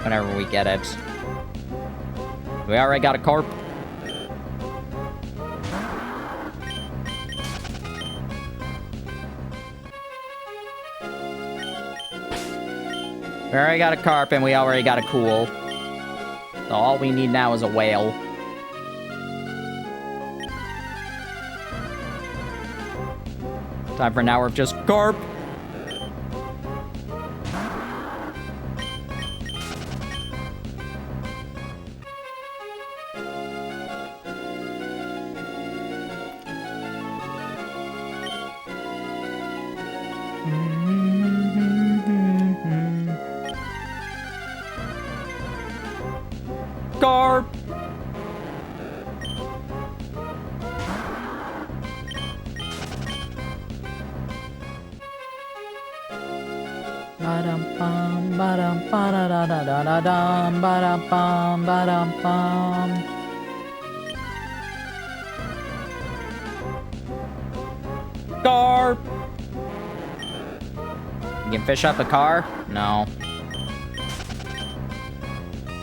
Whenever we get it. We already got a Carp. We already got a Carp, and we already got a Cool. So all we need now is a Whale. Time for an hour of just Carp. Carp! Ba-dum-bum, ba-dum, ba-da-da-da-da-da-dum, ba-dum-bum, ba-dum-bum. Carp! You can fish up a car? No.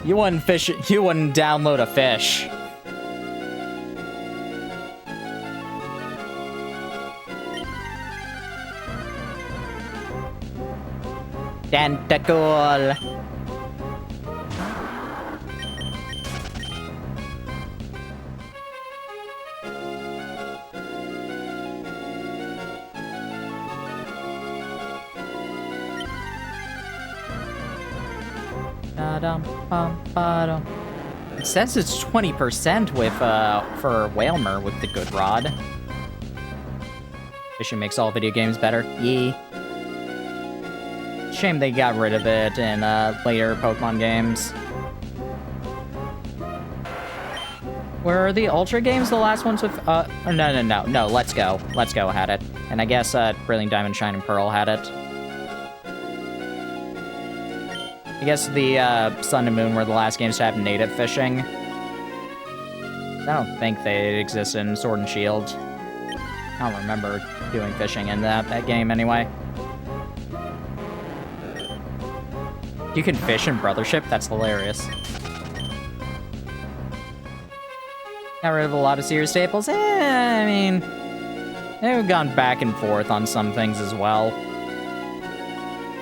You wouldn't download a fish. Tentacle. It says it's 20% with for Wailmer with the good rod. Fishing makes all video games better. Yee. Shame they got rid of it in later Pokemon games. Were the Ultra games the last ones with no, Let's Go had it. And I guess Brilliant Diamond, Shining Pearl had it. I guess the Sun and Moon were the last games to have native fishing. I don't think they exist in Sword and Shield. I don't remember doing fishing in that game anyway. You can fish in Brothership? That's hilarious. Got rid of a lot of series staples? I mean, they've gone back and forth on some things as well.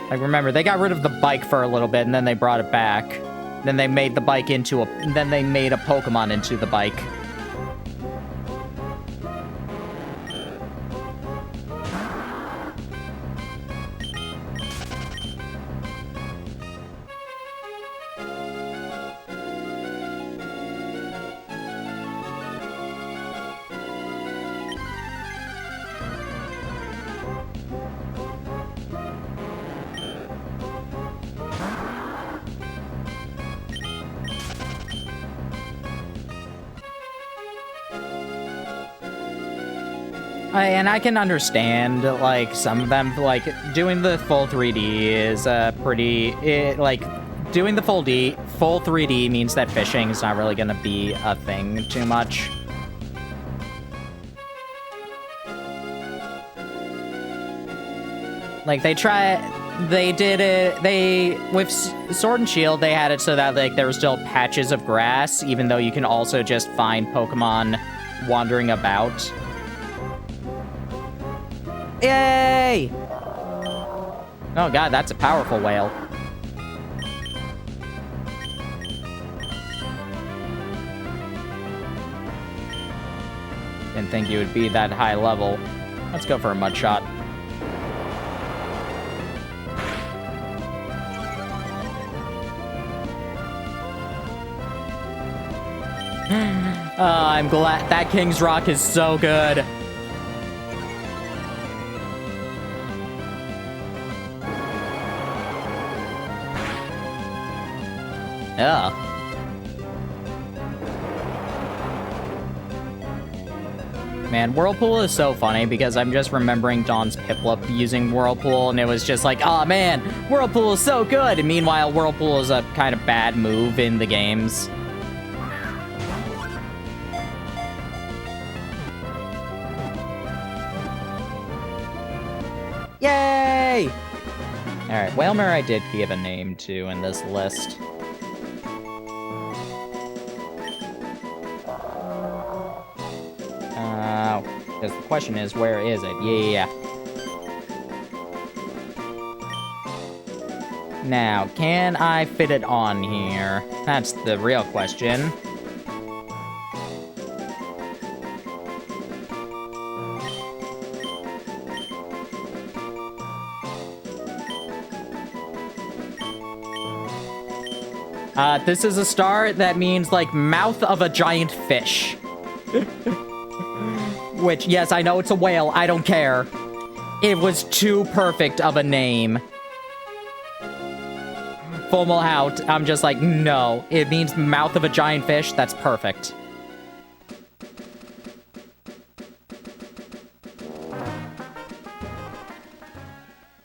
Like, remember, they got rid of the bike for a little bit, and then they brought it back. Then they made the bike into then they made a Pokemon into the bike. And I can understand, like, some of them, like, doing the full 3D is doing the full 3D means that fishing is not really gonna be a thing too much. Like, they did it, with Sword and Shield, they had it so that, like, there were still patches of grass, even though you can also just find Pokemon wandering about. Yay! Oh god, that's a powerful whale. Didn't think you would be that high level. Let's go for a mud shot. I'm glad that King's Rock is so good. Yeah. Man, Whirlpool is so funny because I'm just remembering Dawn's Piplup using Whirlpool, and it was just like, oh man, Whirlpool is so good! And meanwhile, Whirlpool is a kind of bad move in the games. Yay! Alright, Whalmer I did give a name to in this list. Because the question is, where is it? Yeah. Now, can I fit it on here? That's the real question. This is a star that means, like, mouth of a giant fish. Which, yes, I know it's a whale. I don't care. It was too perfect of a name. Full out, I'm just like, no. It means mouth of a giant fish. That's perfect.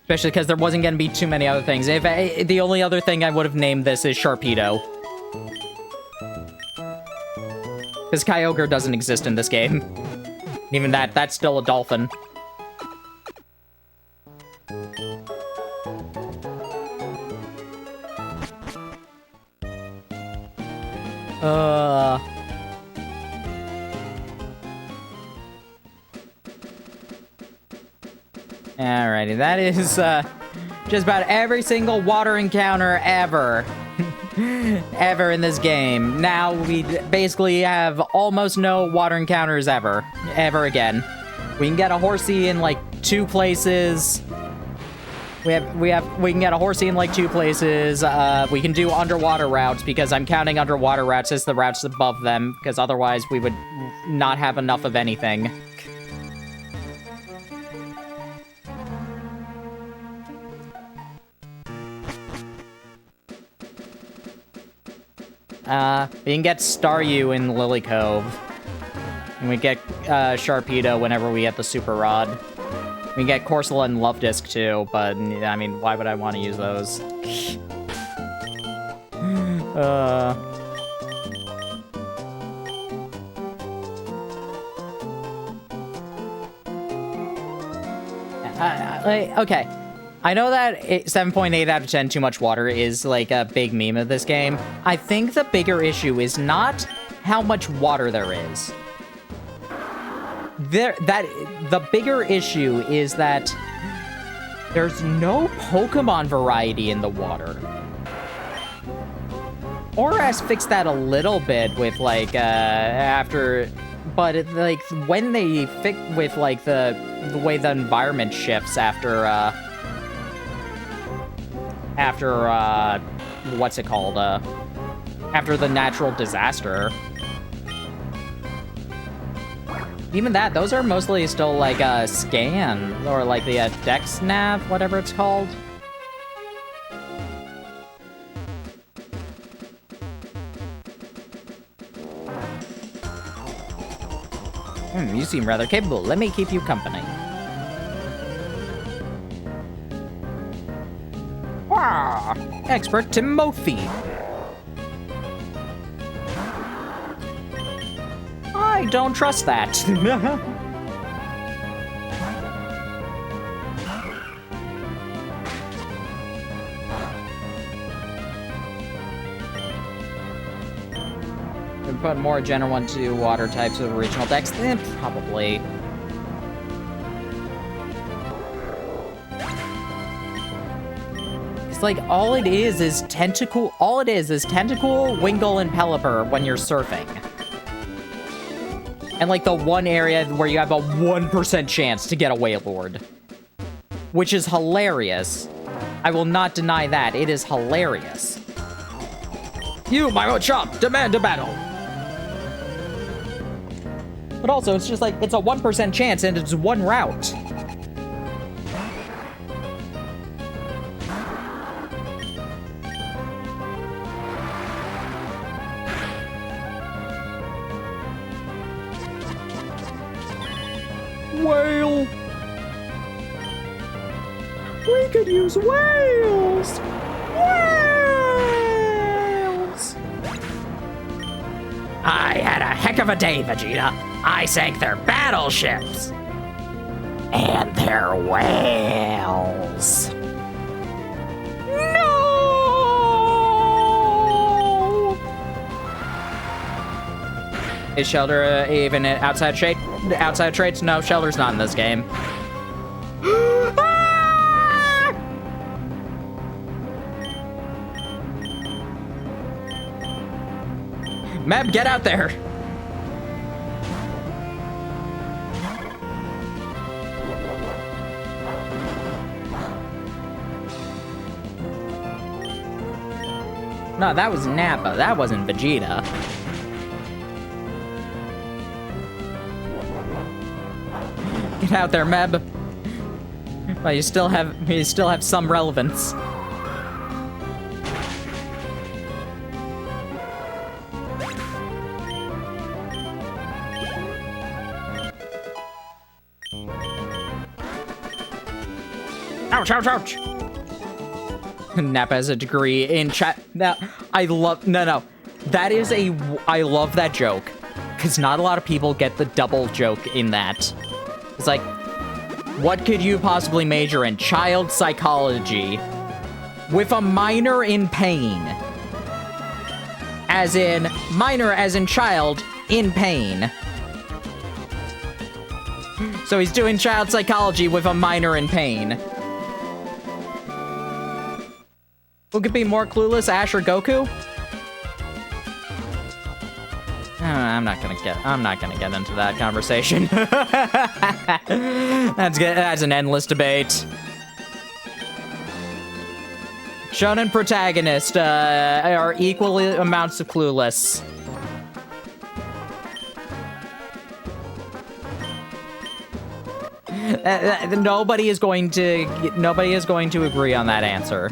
Especially because there wasn't going to be too many other things. The only other thing I would have named this is Sharpedo. Because Kyogre doesn't exist in this game. Even that's still a dolphin. Alrighty, that is, just about every single water encounter ever. Ever in this game. Now we basically have almost no water encounters ever again. We can get a horsey in like 2 places. We can get a horsey in like 2 places. We can do underwater routes because I'm counting underwater routes as the routes above them, because otherwise we would not have enough of anything. We can get Staryu in Lily Cove. And we get, Sharpedo whenever we get the Super Rod. We can get Corsola and Love Disc too, but, I mean, why would I want to use those? Okay. I know that 7.8 out of 10 too much water is like a big meme of this game. I think the bigger issue is not how much water there is. The bigger issue is that there's no Pokemon variety in the water. Aura has fixed that a little bit with like but like when they fix with like the way the environment shifts after what's it called? After the natural disaster. Even that, those are mostly still like a scan, or like the Dex Nav, whatever it's called. You seem rather capable. Let me keep you company. Ah, Expert Timothy. I don't trust that. put more Gen 1 to water types with regional decks? Probably. It's like, all it is Tentacool, Wingull, and Pelipper when you're surfing. And like the one area where you have a 1% chance to get a Wailord. Which is hilarious. I will not deny that. It is hilarious. You, my own shop, demand a battle. But also, it's just like, it's a 1% chance and it's one route. Whale! We could use whales! Whales! I had a heck of a day, Vegeta. I sank their battleships. And their whales. No! Is Shelter even outside shade? Outside trades? No, Shelter's not in this game. Meb, get out there! No, that was Nappa. That wasn't Vegeta. Get out there, Meb. Well, you still have some relevance. Ouch, ouch, ouch! Nappa has a degree in chat. Now, I love... No. That is a... I love that joke. Because not a lot of people get the double joke in that. It's like, what could you possibly major in? Child psychology. With a minor in pain. As in, minor as in child, in pain. So he's doing child psychology with a minor in pain. Who could be more clueless, Ash or Goku? I'm not gonna get into that conversation. That's an endless debate. Shonen protagonists are equal amounts of clueless. Nobody is going to agree on that answer.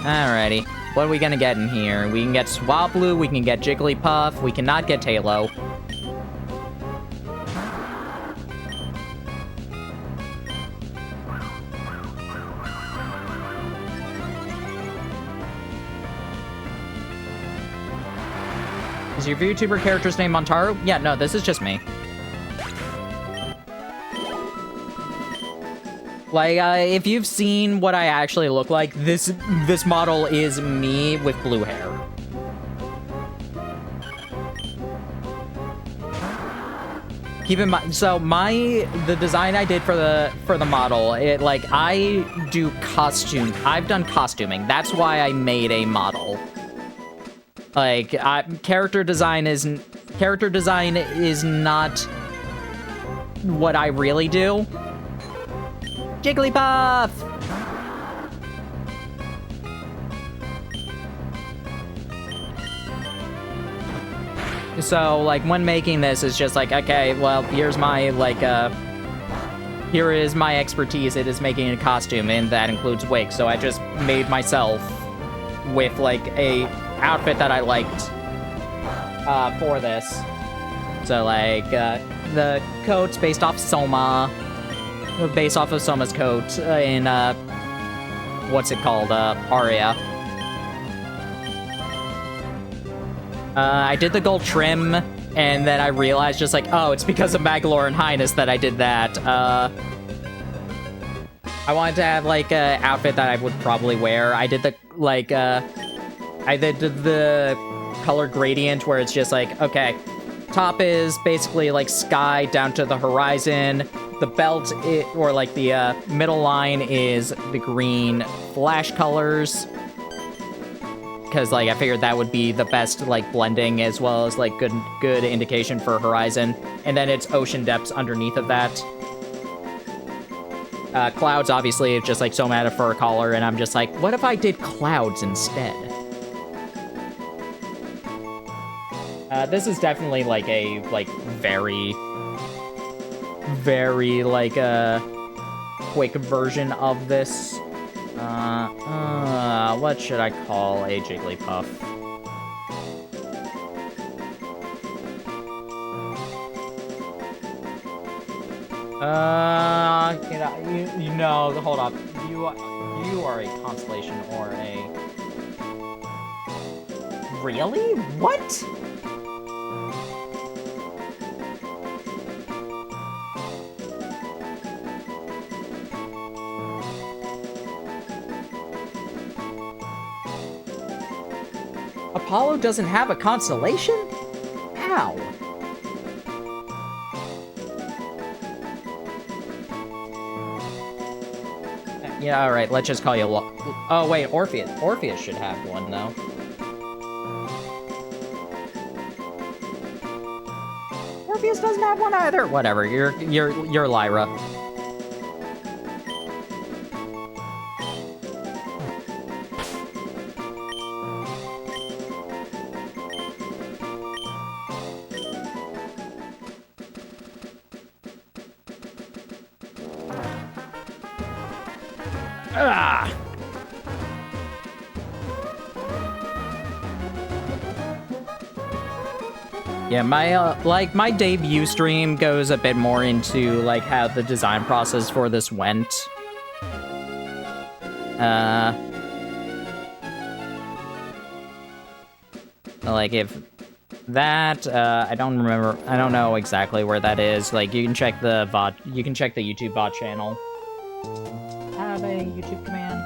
Alrighty, what are we gonna get in here? We can get Swablu, we can get Jigglypuff, we cannot get Tailo. Is your VTuber character's name Montaru? Yeah, no, this is just me. Like, if you've seen what I actually look like, this model is me with blue hair. Keep in mind, so the design I did for the model, I've done costuming. That's why I made a model. Like, character design is not what I really do. Jigglypuff! So, like, when making this, it's just like, okay, well, here's my, here is my expertise. It is making a costume, and that includes wigs. So I just made myself with, like, a outfit that I liked for this. So, like, the coat's based off Soma. Based off of Soma's coat in, what's it called, Aria. I did the gold trim, and then I realized just like, oh, it's because of Magolor and Highness that I did that. I wanted to have, like, a outfit that I would probably wear. I did the, like, I did the color gradient where it's just like, okay, top is basically, like, sky down to the horizon. The belt, or, like, the middle line is the green flash colors. Because, like, I figured that would be the best, like, blending as well as, like, good indication for horizon. And then it's ocean depths underneath of that. Clouds, obviously, it's just, like, so mad at fur collar, and I'm just like, what if I did clouds instead? This is definitely, like, a, like, very, like, quick version of this. What should I call a Jigglypuff? You know, hold up. You are a constellation or a... Really? What? Apollo doesn't have a constellation? How? Yeah, alright, let's just call you oh, wait, Orpheus. Orpheus should have one, though. Orpheus doesn't have one either. Whatever, you're Lyra. Ah! Yeah, my debut stream goes a bit more into, like, how the design process for this went. Like, if that, I don't know exactly where that is. Like, you can check the YouTube bot channel. Have a YouTube command?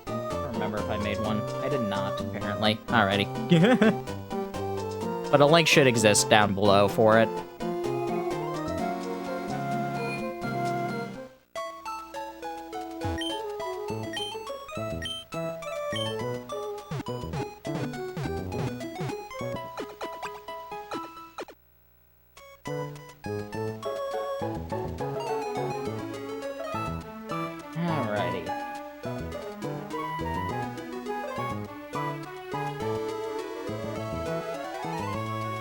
I don't remember if I made one. I did not, apparently. Alrighty. But a link should exist down below for it.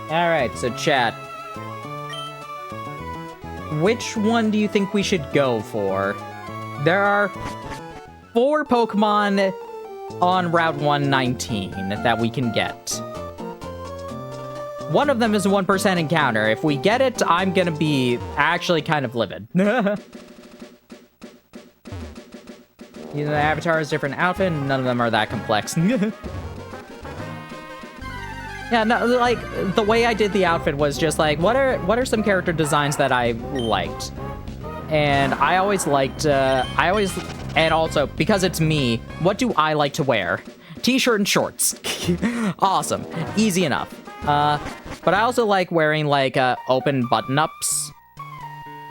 Alright, so chat. Which one do you think we should go for? There are 4 Pokemon on Route 119 that we can get. One of them is a 1% encounter. If we get it, I'm gonna be actually kind of livid. The avatar is different outfit, and none of them are that complex. Yeah, no, like, the way I did the outfit was just like, what are some character designs that I liked? And I always liked, and also, because it's me, what do I like to wear? T-shirt and shorts. Awesome. Easy enough. But I also like wearing, like, open button-ups.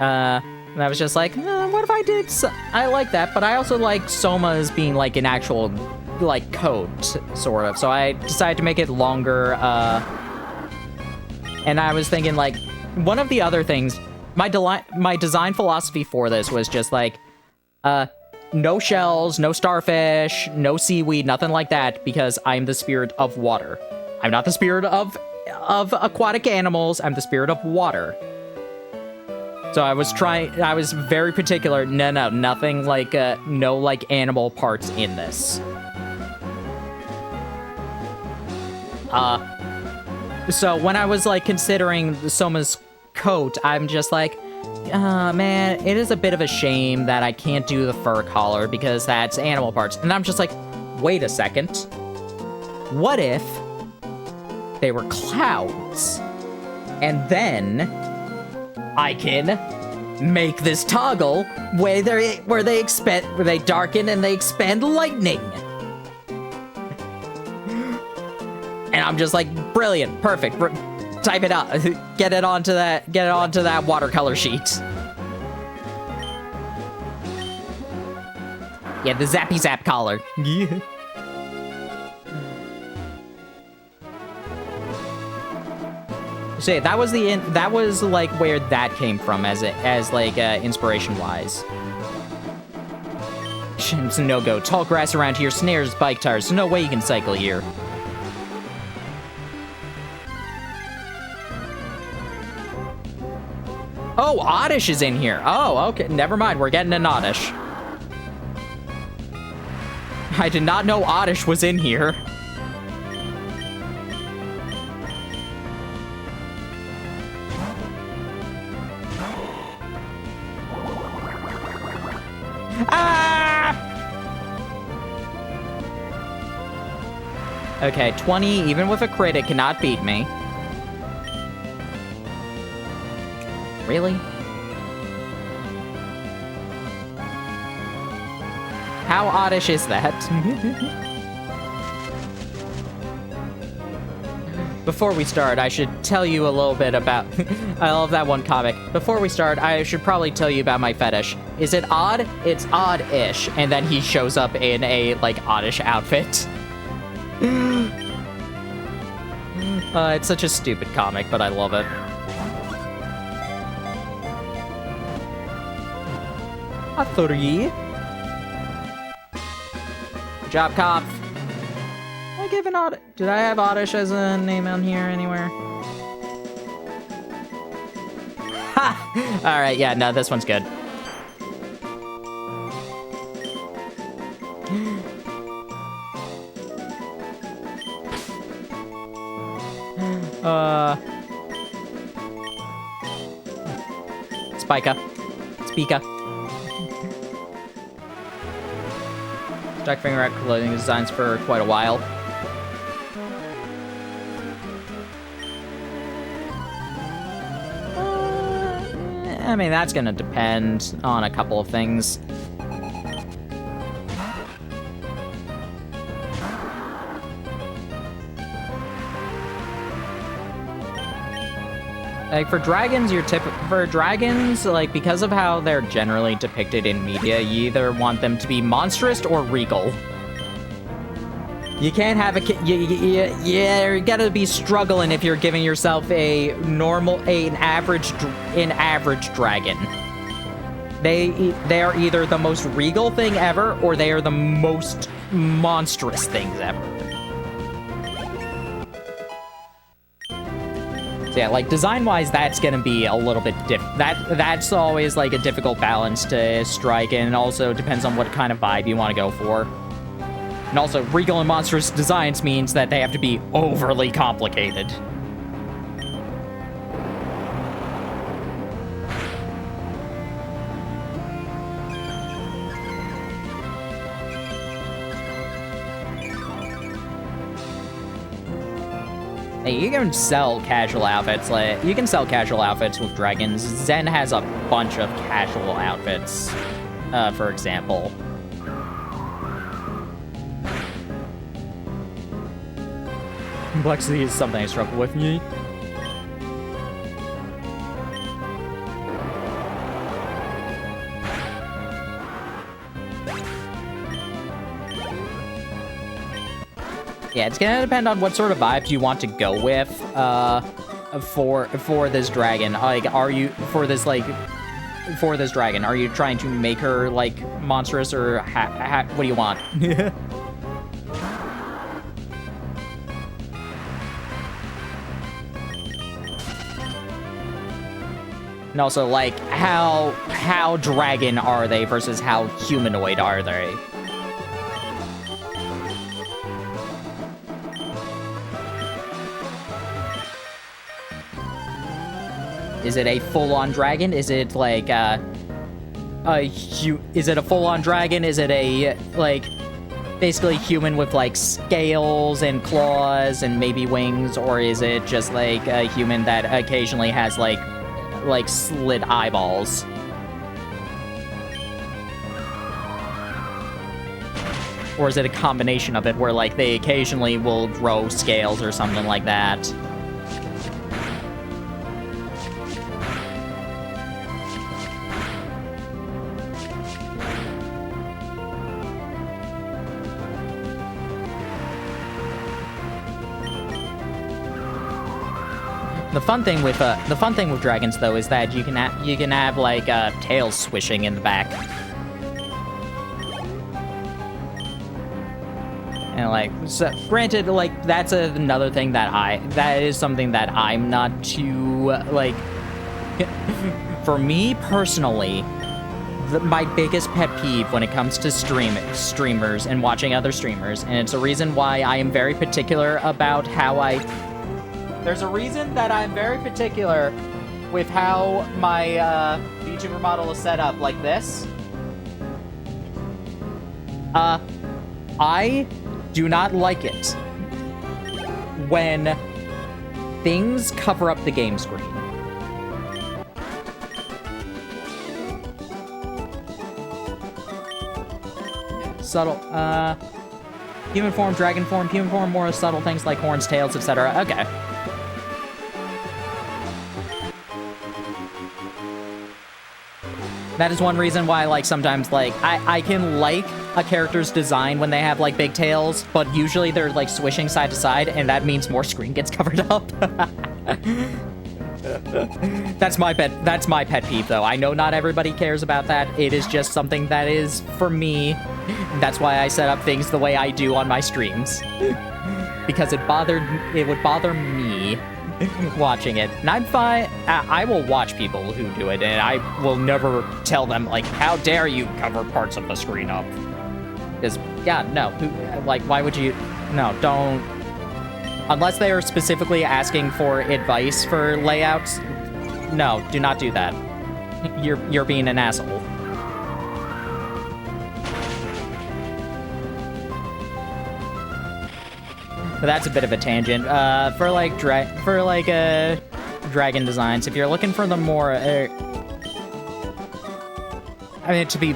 And I was just like, what if I did... I like that, but I also like Soma's being, like, an actual... like coat, sort of. So I decided to make it longer, and I was thinking, like, one of the other things, my design philosophy for this was just like, no shells, no starfish, no seaweed, nothing like that, because I'm the spirit of water. I'm not the spirit of aquatic animals, I'm the spirit of water. So I was very particular, nothing like, no, like, animal parts in this. So when I was, like, considering Soma's coat, I'm just like, man, it is a bit of a shame that I can't do the fur collar because that's animal parts. And I'm just like, wait a second. What if they were clouds? And then I can make this toggle where they darken and they expand lightning. And I'm just like, brilliant, perfect. Type it out. Get it onto that watercolor sheet. Yeah, the zappy zap collar. Yeah. So that was like where that came from as inspiration wise. Shim's no go. Tall grass around here snares bike tires. No way you can cycle here. Oh, Oddish is in here. Oh, okay. Never mind. We're getting an Oddish. I did not know Oddish was in here. Ah! Okay, 20, even with a crit, it cannot beat me. Really? How oddish is that? Before we start, I should tell you a little bit about... I love that one comic. Before we start, I should probably tell you about my fetish. Is it odd? It's odd-ish. And then he shows up in a, like, oddish outfit. It's such a stupid comic, but I love it. A 3. Good job, cop. I give an Oddish. Did I have Oddish as a name on here anywhere? Ha! Alright, yeah, no, this one's good. Spika. Spika. Stuck finger at clothing designs for quite a while. I mean, that's gonna depend on a couple of things. Like, for dragons, like, because of how they're generally depicted in media, you either want them to be monstrous or regal. You can't have you're gonna be struggling if you're giving yourself an average dragon. They are either the most regal thing ever, or they are the most monstrous things ever. Yeah, like, design-wise, that's gonna be a little bit that's always, like, a difficult balance to strike, and it also depends on what kind of vibe you want to go for. And also, regal and monstrous designs means that they have to be overly complicated. Hey, you can sell casual outfits. Like, you can sell casual outfits with dragons. Zen has a bunch of casual outfits, for example. Complexity is something I struggle with. Yeet. Yeah, it's gonna depend on what sort of vibes you want to go with, for this dragon. Like, for this dragon, are you trying to make her, like, monstrous, or what do you want? And also, like, how dragon are they versus how humanoid are they? Is it a full-on dragon? Is it like is it a full-on dragon? Is it a, like, basically human with, like, scales and claws and maybe wings, or is it just like a human that occasionally has like slit eyeballs? Or is it a combination of it where, like, they occasionally will grow scales or something like that? The fun thing with dragons, though, is that you can have like tails swishing in the back, and like, so, granted, like that's another thing that is something that I'm not too like. For me personally, my biggest pet peeve when it comes to streamers and watching other streamers, and it's a reason why I am very particular about how There's a reason that I'm very particular with how my VTuber model is set up like this. I do not like it when things cover up the game screen. Subtle, human form, dragon form, more subtle things like horns, tails, etc. Okay. That is one reason why, like, sometimes, like, I can like a character's design when they have, like, big tails, but usually they're, like, swishing side to side, and that means more screen gets covered up. That's my pet peeve, though. I know not everybody cares about that. It is just something that is, for me, that's why I set up things the way I do on my streams. Because it would bother me watching it. And I'm fine. I will watch people who do it, and I will never tell them, like, how dare you cover parts of the screen up. Because, yeah, no. Like, why would you... No, don't... Unless they are specifically asking for advice for layouts, no, do not do that. You're being an asshole. But that's a bit of a tangent. For dragon designs, if you're looking for the more, I mean, to be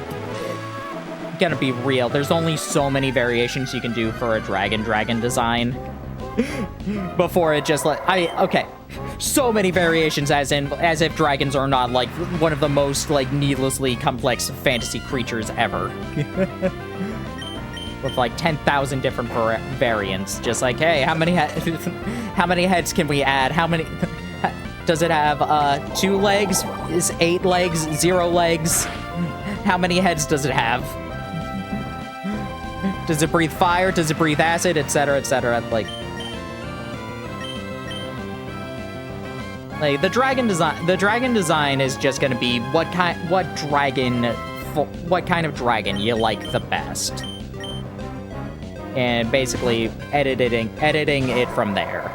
gonna be real, there's only so many variations you can do for a dragon design before it just like okay, so many variations as if dragons are not like one of the most like needlessly complex fantasy creatures ever. With like 10,000 different variants, just like, hey, how many heads can we add? How many? Does it have 2 legs? Is 8 legs? 0 legs? How many heads does it have? Does it breathe fire? Does it breathe acid? Etc. Etc. Like the dragon design. The dragon design is just gonna be what kind of dragon you like the best. And basically editing it from there.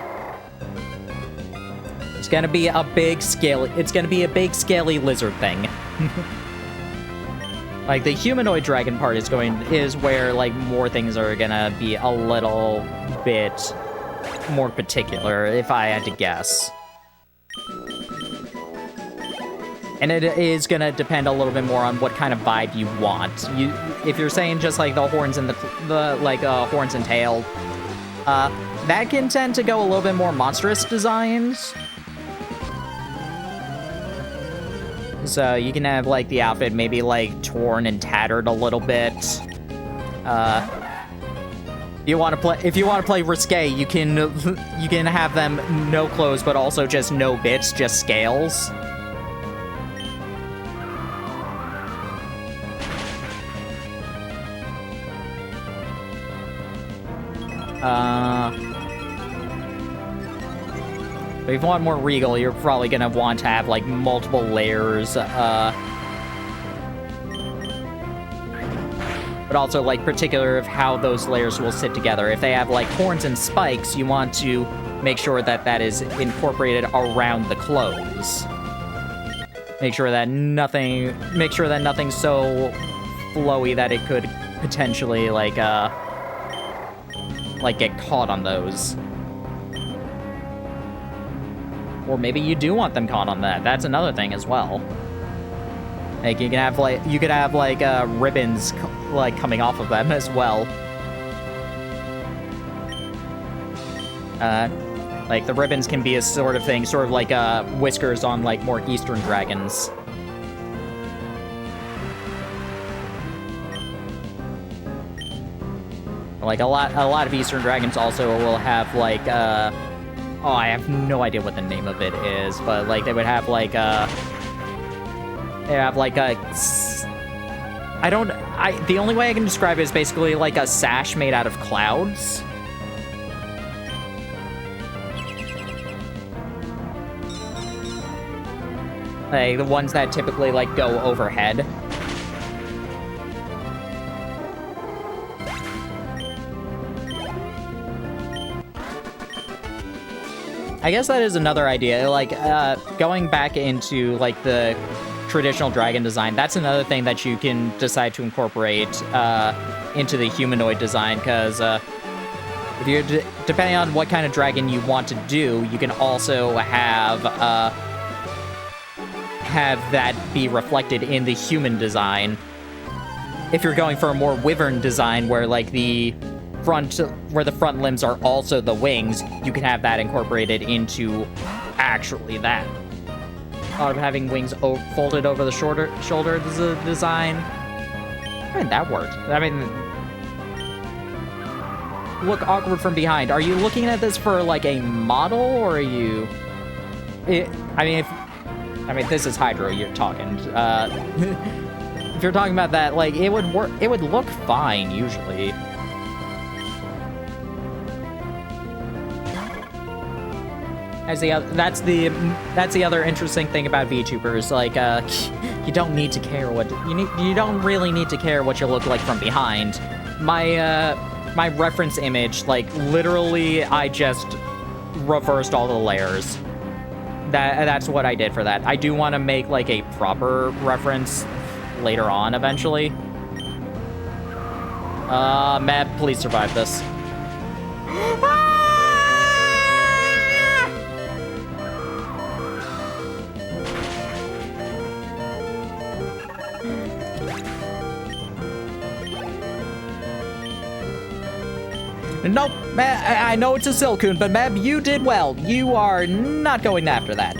It's gonna be a big scaly lizard thing. Like the humanoid dragon part is where like more things are gonna be a little bit more particular, if I had to guess. And it is gonna depend a little bit more on what kind of vibe you want. If you're saying just like the horns and the horns and tail, that can tend to go a little bit more monstrous designs. So you can have like the outfit maybe like torn and tattered a little bit. If you want to play risque, you can have them no clothes, but also just no bits, just scales. But if you want more regal, you're probably gonna want to have like multiple layers, but also like particular of how those layers will sit together. If they have like horns and spikes, you want to make sure that is incorporated around the clothes. Make sure that nothing's so flowy that it could potentially like get caught on those. Or maybe you do want them caught on that. That's another thing as well. Like you could have ribbons like coming off of them as well. Like, the ribbons can be a sort of thing, sort of like whiskers on, like, more Eastern dragons. Like, a lot of Eastern dragons also will have, like, oh, I have no idea what the name of it is, but, like, they would have, like, the only way I can describe it is basically like a sash made out of clouds. Like, the ones that typically, like, go overhead. I guess that is another idea, like, going back into, like, the traditional dragon design, that's another thing that you can decide to incorporate into the humanoid design, because if you're depending on what kind of dragon you want to do, you can also have that be reflected in the human design. If you're going for a more wyvern design, where like the front limbs are also the wings, you can have that incorporated into actually that. Thought of having wings folded over the shoulder design. I mean, that worked. I mean, look awkward from behind. Are you looking at this for like a model, or are you? I mean, this is Hydro you're talking. If you're talking about that, like, it would work. It would look fine usually. That's the other interesting thing about VTubers. Like, you don't need to care what you don't really need to care what you look like from behind. My reference image, like, literally, I just reversed all the layers. That's what I did for that. I do want to make like a proper reference later on eventually. Mab, please survive this. Nope, I know it's a Silcoon, but Mab, you did well. You are not going after that.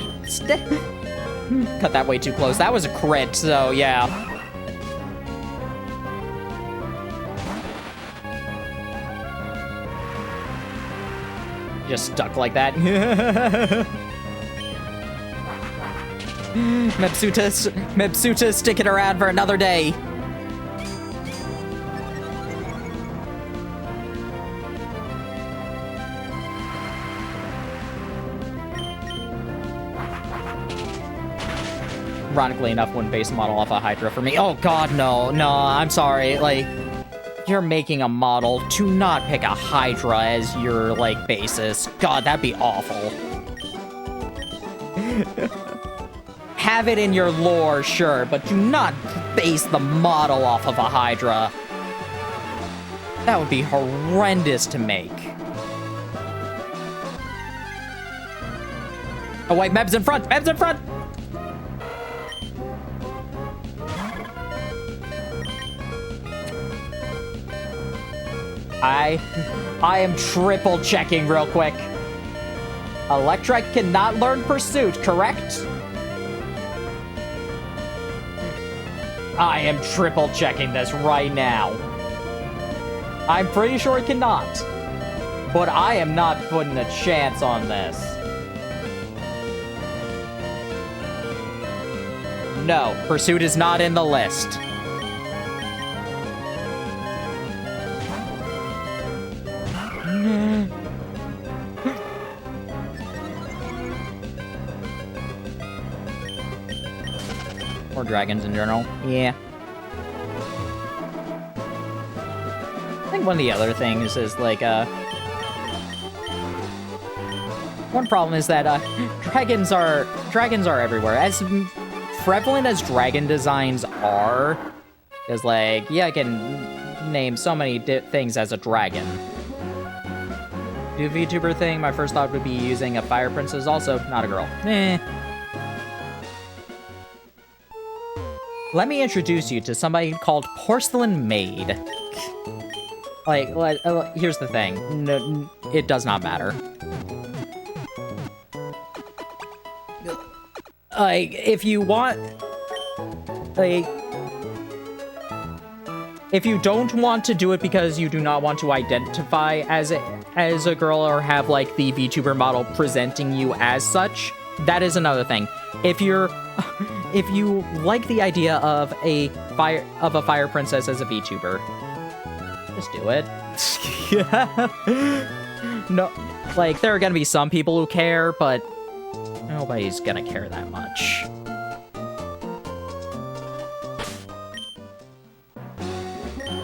Cut that way too close. That was a crit, so yeah. Just stuck like that. Mepsuta sticking around for another day. Ironically enough, wouldn't base a model off a Hydra for me. Oh god, no, I'm sorry. Like, you're making a model to not pick a Hydra as your, like, basis. God, that'd be awful. Have it in your lore, sure, but do not base the model off of a Hydra. That would be horrendous to make. Oh wait, Meb's in front! Meb's in front! I am triple checking real quick. Electrike cannot learn Pursuit, correct? I am triple checking this right now. I'm pretty sure it cannot. But I am not putting a chance on this. No, Pursuit is not in the list. Or dragons in general. Yeah. I think one of the other things is, like, one problem is that, dragons are everywhere. As prevalent as dragon designs are, is like, yeah, I can name so many things as a dragon. Do a VTuber thing, my first thought would be using a fire princess, also not a girl. Let me introduce you to somebody called Porcelain Maid. Here's the thing. No, it does not matter. Like, if you want... Like... If you don't want to do it because you do not want to identify as a girl or have, like, the VTuber model presenting you as such, that is another thing. If you like the idea of a fire princess as a VTuber, just do it. No, like, there are gonna be some people who care, but nobody's gonna care that much.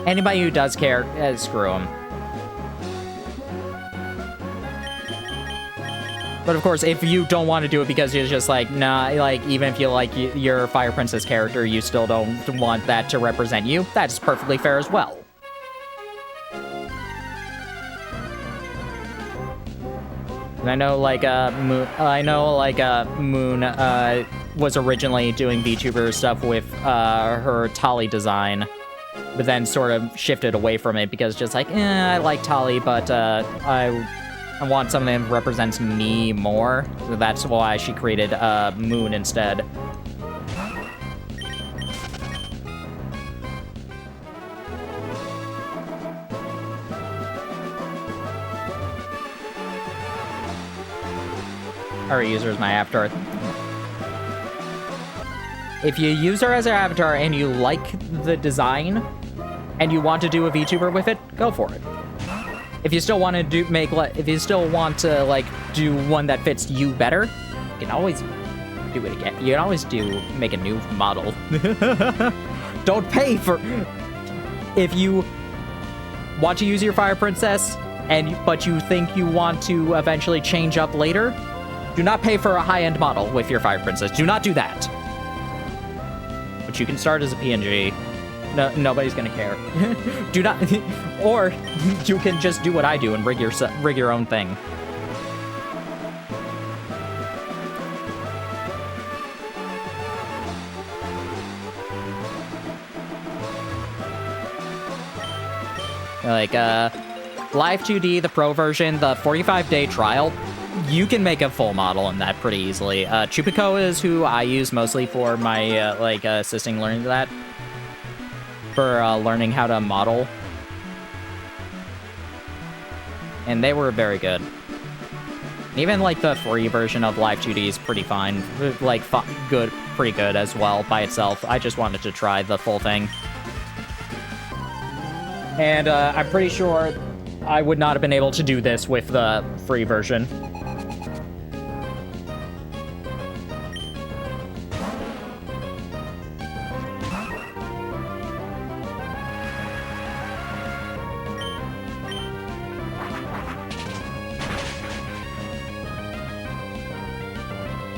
Anybody who does care, screw them. But of course, if you don't want to do it because you're just like, nah, like, even if you like your Fire Princess character, you still don't want that to represent you, that's perfectly fair as well. And I know, like, Moon was originally doing VTuber stuff with her Tali design, but then sort of shifted away from it because just like, I like Tali, but I want something that represents me more. So that's why she created Moon instead. Her user is my avatar. If you use her as your avatar and you like the design and you want to do a VTuber with it, go for it. If you still want to do one that fits you better, you can always do it again. You can always make a new model. Don't pay for... If you want to use your Fire Princess, but you think you want to eventually change up later, do not pay for a high-end model with your Fire Princess. Do not do that. But you can start as a PNG. No, nobody's gonna care. Do not... Or you can just do what I do and rig your own thing. Like, Live 2D, the Pro version, the 45-day trial, you can make a full model in that pretty easily. Chupiko is who I use mostly for my, assisting learning that. For, learning how to model. And they were very good. Even, like, the free version of Live 2D is pretty fine. Like, pretty good as well by itself. I just wanted to try the full thing. And, I'm pretty sure I would not have been able to do this with the free version.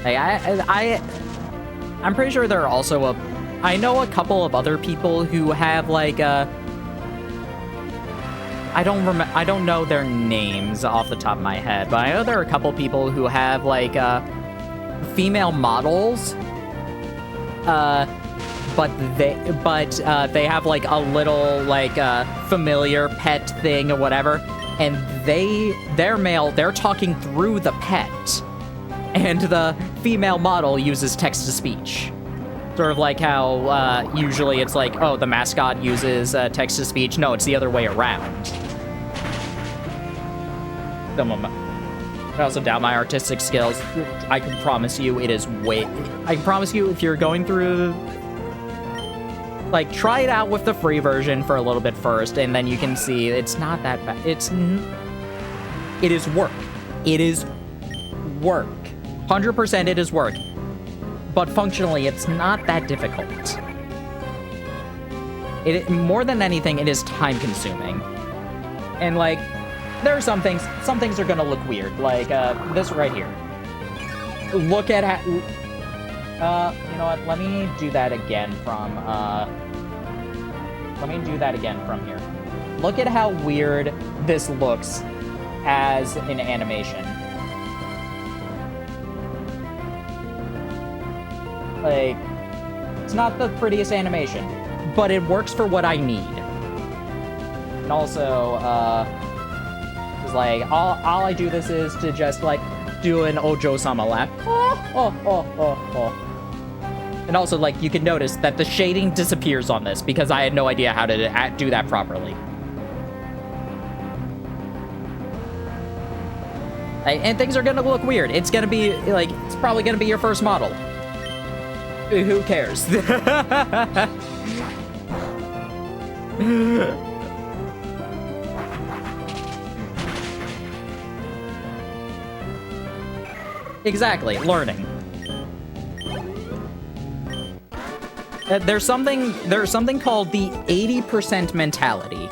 Hey, I'm pretty sure there are also I know a couple of other people who have, like, I don't know their names off the top of my head, but I know there are a couple people who have, like, female models, but they have, like, a little, like, familiar pet thing or whatever, and they're male, they're talking through the pet. And the female model uses text-to-speech. Sort of like how, usually it's like, oh, the mascot uses text-to-speech. No, it's the other way around. I also doubt my artistic skills. I can promise you it is I can promise you if you're going through... Like, try it out with the free version for a little bit first, and then you can see it's not that bad. It is work. It is work. 100% it is work, but functionally, it's not that difficult. More than anything, it is time-consuming. And, like, there are some things are gonna look weird, like, this right here. Look at how... you know what, let me do that again from, here. Look at how weird this looks as an animation. Like, it's not the prettiest animation, but it works for what I need. And also, it's like, all I do this is to just, like, do an Ojo-sama laugh. And also, like, you can notice that the shading disappears on this because I had no idea how to do that properly. And things are gonna look weird. It's gonna be, like, it's probably gonna be your first model. Who cares? Exactly, learning. There's something called the 80% mentality.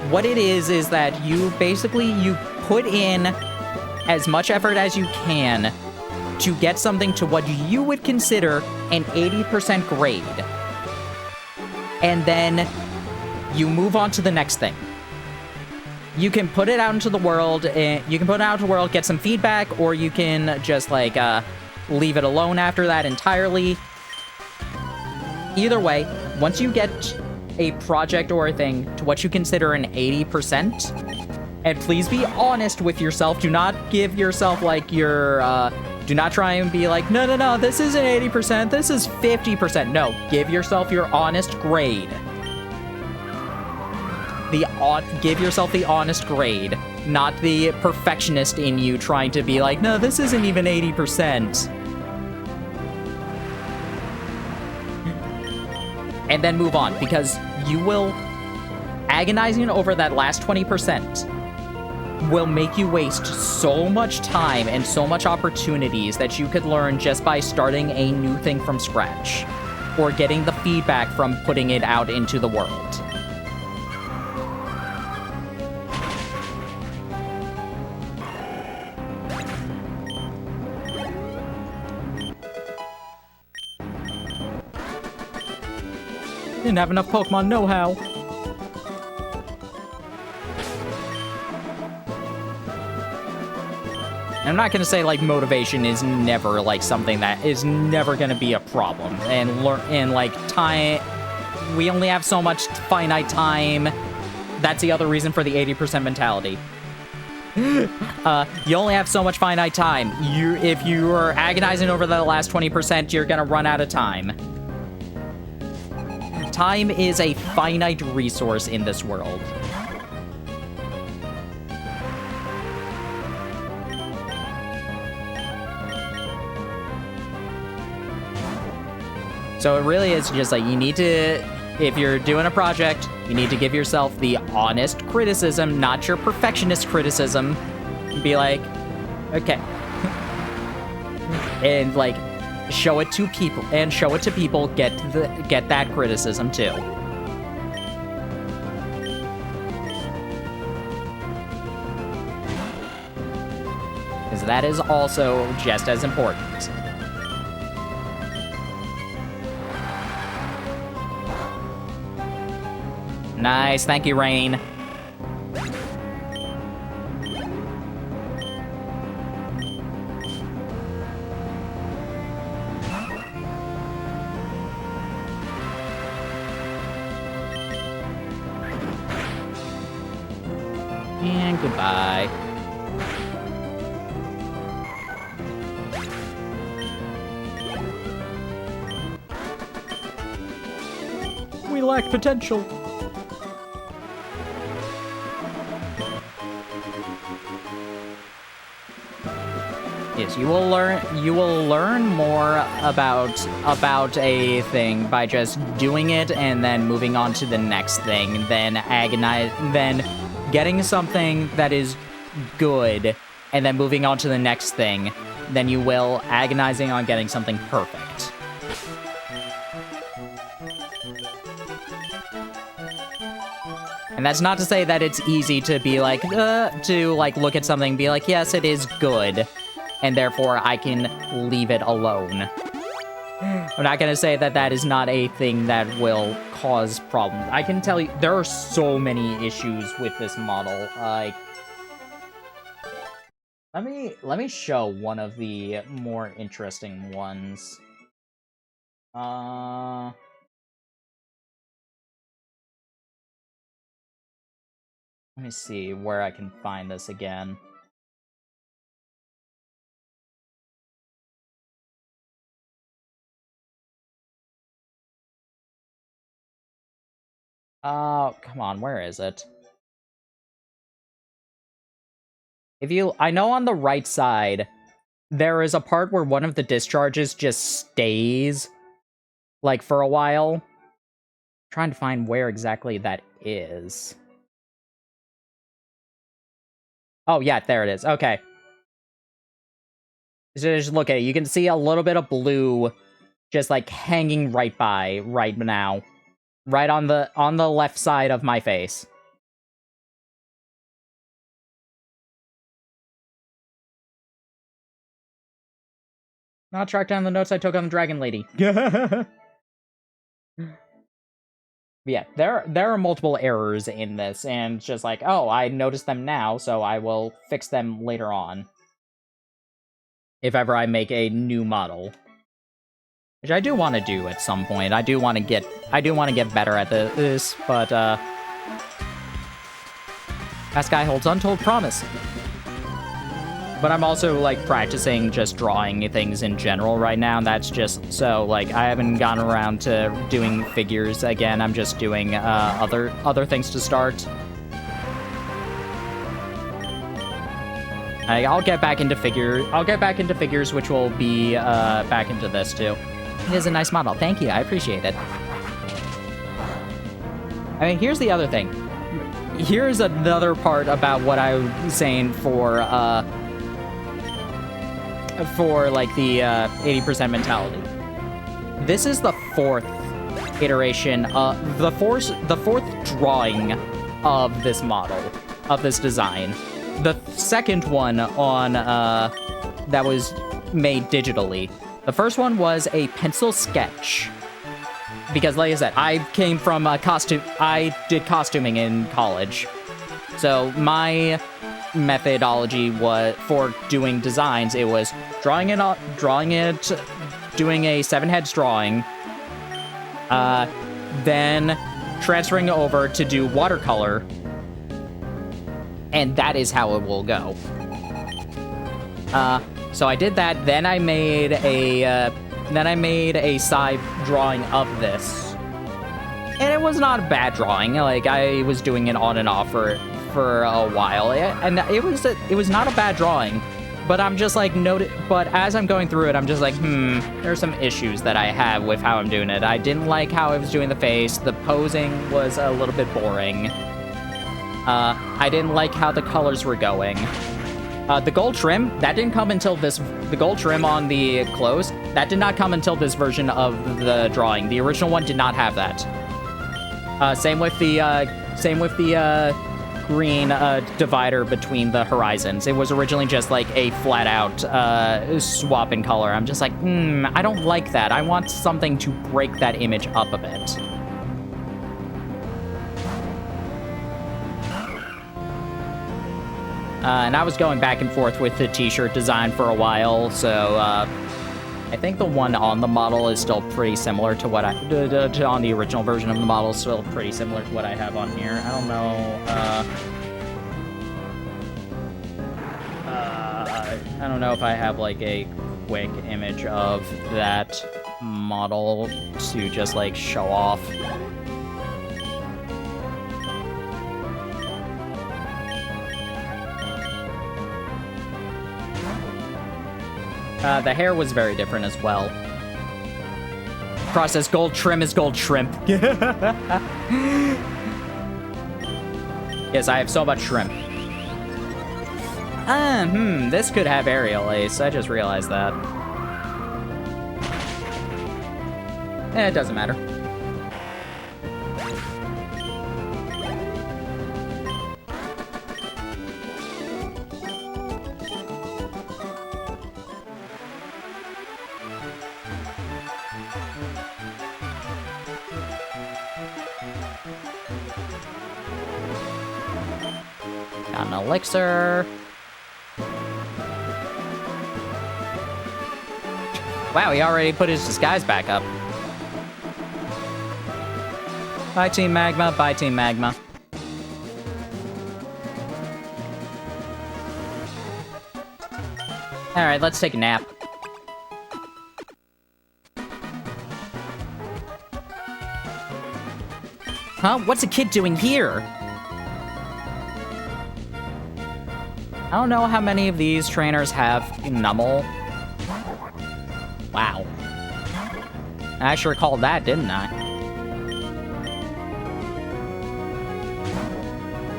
What it is that you put in as much effort as you can to get something to what you would consider an 80% grade. And then you move on to the next thing. You can put it out into the world, get some feedback, or you can just, like, leave it alone after that entirely. Either way, once you get a project or a thing to what you consider an 80%, and please be honest with yourself, do not give yourself, like, your, do not try and be like, no, this isn't 80%, this is 50%. No, give yourself your honest grade. Give yourself the honest grade, not the perfectionist in you trying to be like, no, this isn't even 80%. And then move on, because you will, agonizing over that last 20% will make you waste so much time and so much opportunities that you could learn just by starting a new thing from scratch, or getting the feedback from putting it out into the world. Didn't have enough Pokemon know-how. I'm not gonna say, like, motivation is never, like, something that is never gonna be a problem. And like, time... We only have so much finite time. That's the other reason for the 80% mentality. You only have so much finite time. If you are agonizing over the last 20%, you're gonna run out of time. Time is a finite resource in this world. So it really is just like, you need to, if you're doing a project, you need to give yourself the honest criticism, not your perfectionist criticism. Be like, okay. And, like, show it to people, get that criticism too. Because that is also just as important. Nice, thank you, Rain. And goodbye. We lack potential. Yes, you will learn more about a thing by just doing it and then moving on to the next thing, then getting something that is good and then moving on to the next thing, than you will agonizing on getting something perfect. And that's not to say that it's easy to be like, look at something and be like, yes, it is good, and therefore I can leave it alone. I'm not gonna say that that is not a thing that will cause problems. I can tell you, there are so many issues with this model. Like, let me show one of the more interesting ones. Let me see where I can find this again. Oh, come on, where is it? I know on the right side, there is a part where one of the discharges just stays, like, for a while. I'm trying to find where exactly that is. Oh, yeah, there it is. Okay. So just look at it. You can see a little bit of blue just, like, hanging right now. Right on the left side of my face. Not track down the notes I took on the Dragon Lady. Yeah, there are multiple errors in this, and it's just like, oh, I noticed them now, so I will fix them later on. If ever I make a new model. Which I do want to do at some point. I do want to get better at this, but that guy holds untold promise. But I'm also, like, practicing just drawing things in general right now, and that's just so, like, I haven't gotten around to doing figures again. I'm just doing other things to start. I'll get back into figures, which will be back into this too. It is a nice model. Thank you. I appreciate it. I mean, here's the other thing. Here's another part about what I was saying for like the 80% mentality. This is the fourth iteration, the fourth drawing of this model, of this design. The second one on that was made digitally. The first one was a pencil sketch. Because, like I said, I came from I did costuming in college. So my methodology was for doing designs. It was drawing it, doing a 7-heads drawing, then transferring over to do watercolor, and that is how it will go. So I did that. Then I made a side drawing of this, and it was not a bad drawing. Like, I was doing it on and off for a while, and it was not a bad drawing. But I'm just like but as I'm going through it, I'm just like, there's some issues that I have with how I'm doing it. I didn't like how I was doing the face. The posing was a little bit boring. I didn't like how the colors were going. The gold trim, that didn't come until this. The gold trim on the clothes, that did not come until this version of the drawing. The original one did not have that. Same with the green divider between the horizons. It was originally just like a flat out swap in color. I'm just like, I don't like that. I want something to break that image up a bit. And I was going back and forth with the t-shirt design for a while, so I think the one on the model is still pretty similar to what on the original version of the model, still pretty similar to what I have on here. I don't know. I don't know if I have like a quick image of that model to just like show off. The hair was very different as well. Processed gold trim is gold shrimp. Yes, I have so much shrimp. This could have aerial ace. I just realized that. It doesn't matter. Got an elixir. Wow, he already put his disguise back up. Bye, Team Magma. Bye, Team Magma. Alright, let's take a nap. Huh? What's a kid doing here? I don't know how many of these trainers have Nummel. Wow. I actually recalled that, didn't I?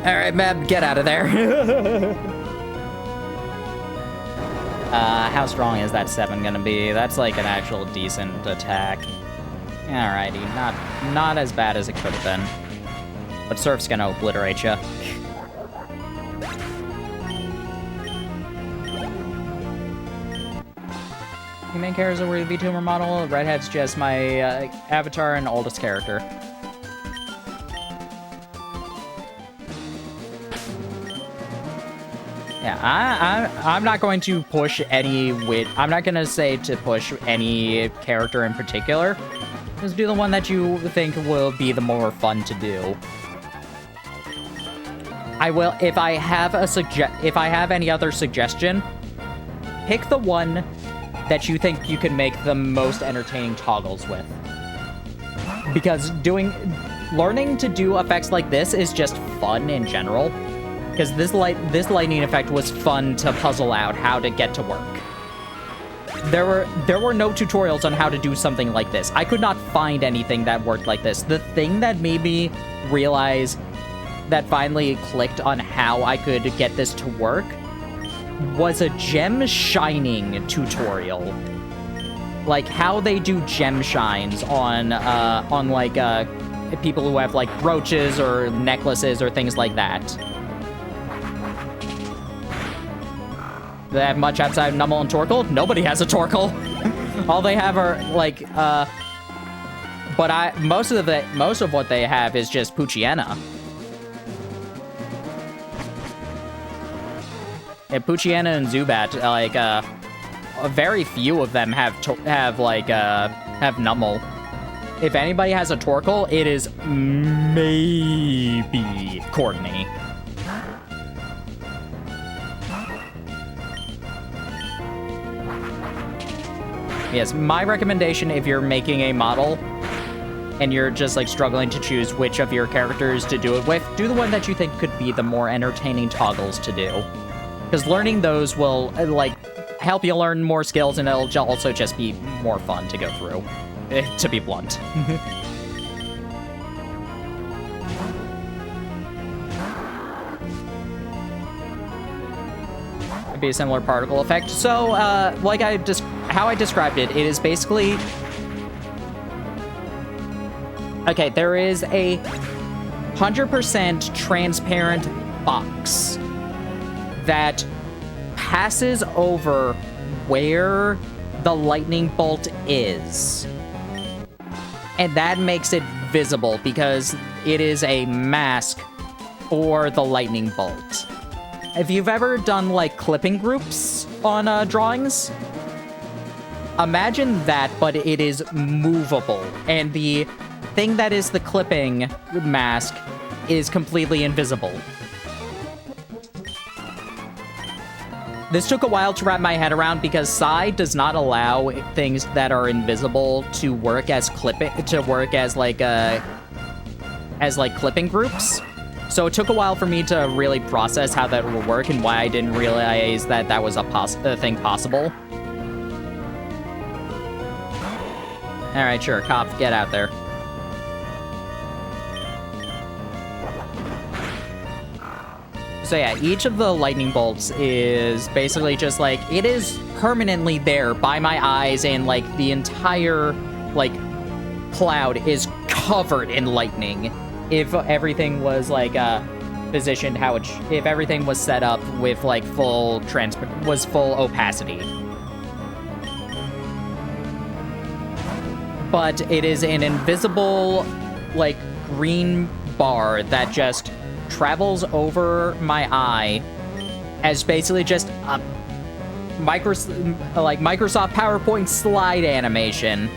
Alright, Meb, get out of there. How strong is that 7 gonna be? That's like an actual decent attack. Alrighty, not as bad as it could have been. But Surf's gonna obliterate you. The main character is a VTuber model. Redhead's just my avatar and oldest character. Yeah, I'm not going to push any I'm not gonna say to push any character in particular. Just do the one that you think will be the more fun to do. I will, if I have any other suggestion, pick the one that you think you can make the most entertaining toggles with. Because learning to do effects like this is just fun in general. Because this lightning effect was fun to puzzle out how to get to work. There were no tutorials on how to do something like this. I could not find anything that worked like this. The thing that made me realize that finally clicked on how I could get this to work was a gem shining tutorial. Like how they do gem shines on like people who have like brooches or necklaces or things like that. Do they have much outside Nummel and Torkoal? Nobody has a Torkoal. All they have are like but most of what they have is just Poochyena. Yeah, Poochyena and Zubat, like, very few of them have Nummel. If anybody has a Torkoal, it is maybe Courtney. Yes, my recommendation if you're making a model and you're just, like, struggling to choose which of your characters to do it with, do the one that you think could be the more entertaining toggles to do. Because learning those will, like, help you learn more skills, and it'll also just be more fun to go through, to be blunt. It'd be a similar particle effect. So, like how I described it, it is basically... Okay, there is a 100% transparent box that passes over where the lightning bolt is. And that makes it visible because it is a mask for the lightning bolt. If you've ever done, like, clipping groups on drawings, imagine that, but it is movable. And the thing that is the clipping mask is completely invisible. This took a while to wrap my head around because Psy does not allow things that are invisible to work as clipping groups. So it took a while for me to really process how that would work and why I didn't realize that that was a thing possible. All right, sure, cop, get out there. So yeah, each of the lightning bolts is basically just like, it is permanently there by my eyes, and like the entire like cloud is covered in lightning. If everything was like positioned how it if everything was set up with like full opacity. But it is an invisible like green bar that just travels over my eye as basically just a Microsoft PowerPoint slide animation.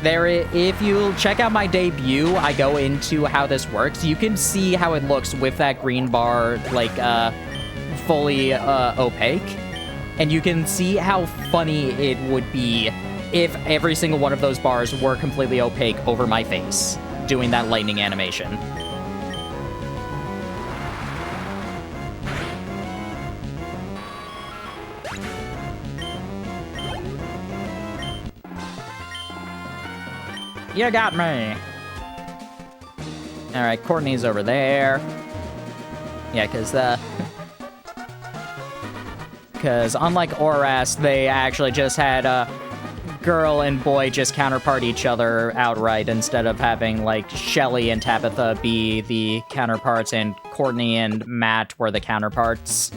If you check out my debut, I go into how this works. You can see how it looks with that green bar, like, fully opaque. And you can see how funny it would be if every single one of those bars were completely opaque over my face, doing that lightning animation. You got me. All right, Courtney's over there. Yeah, because unlike Oras, they actually just had girl and boy just counterpart each other outright instead of having like Shelly and Tabitha be the counterparts and Courtney and Matt were the counterparts.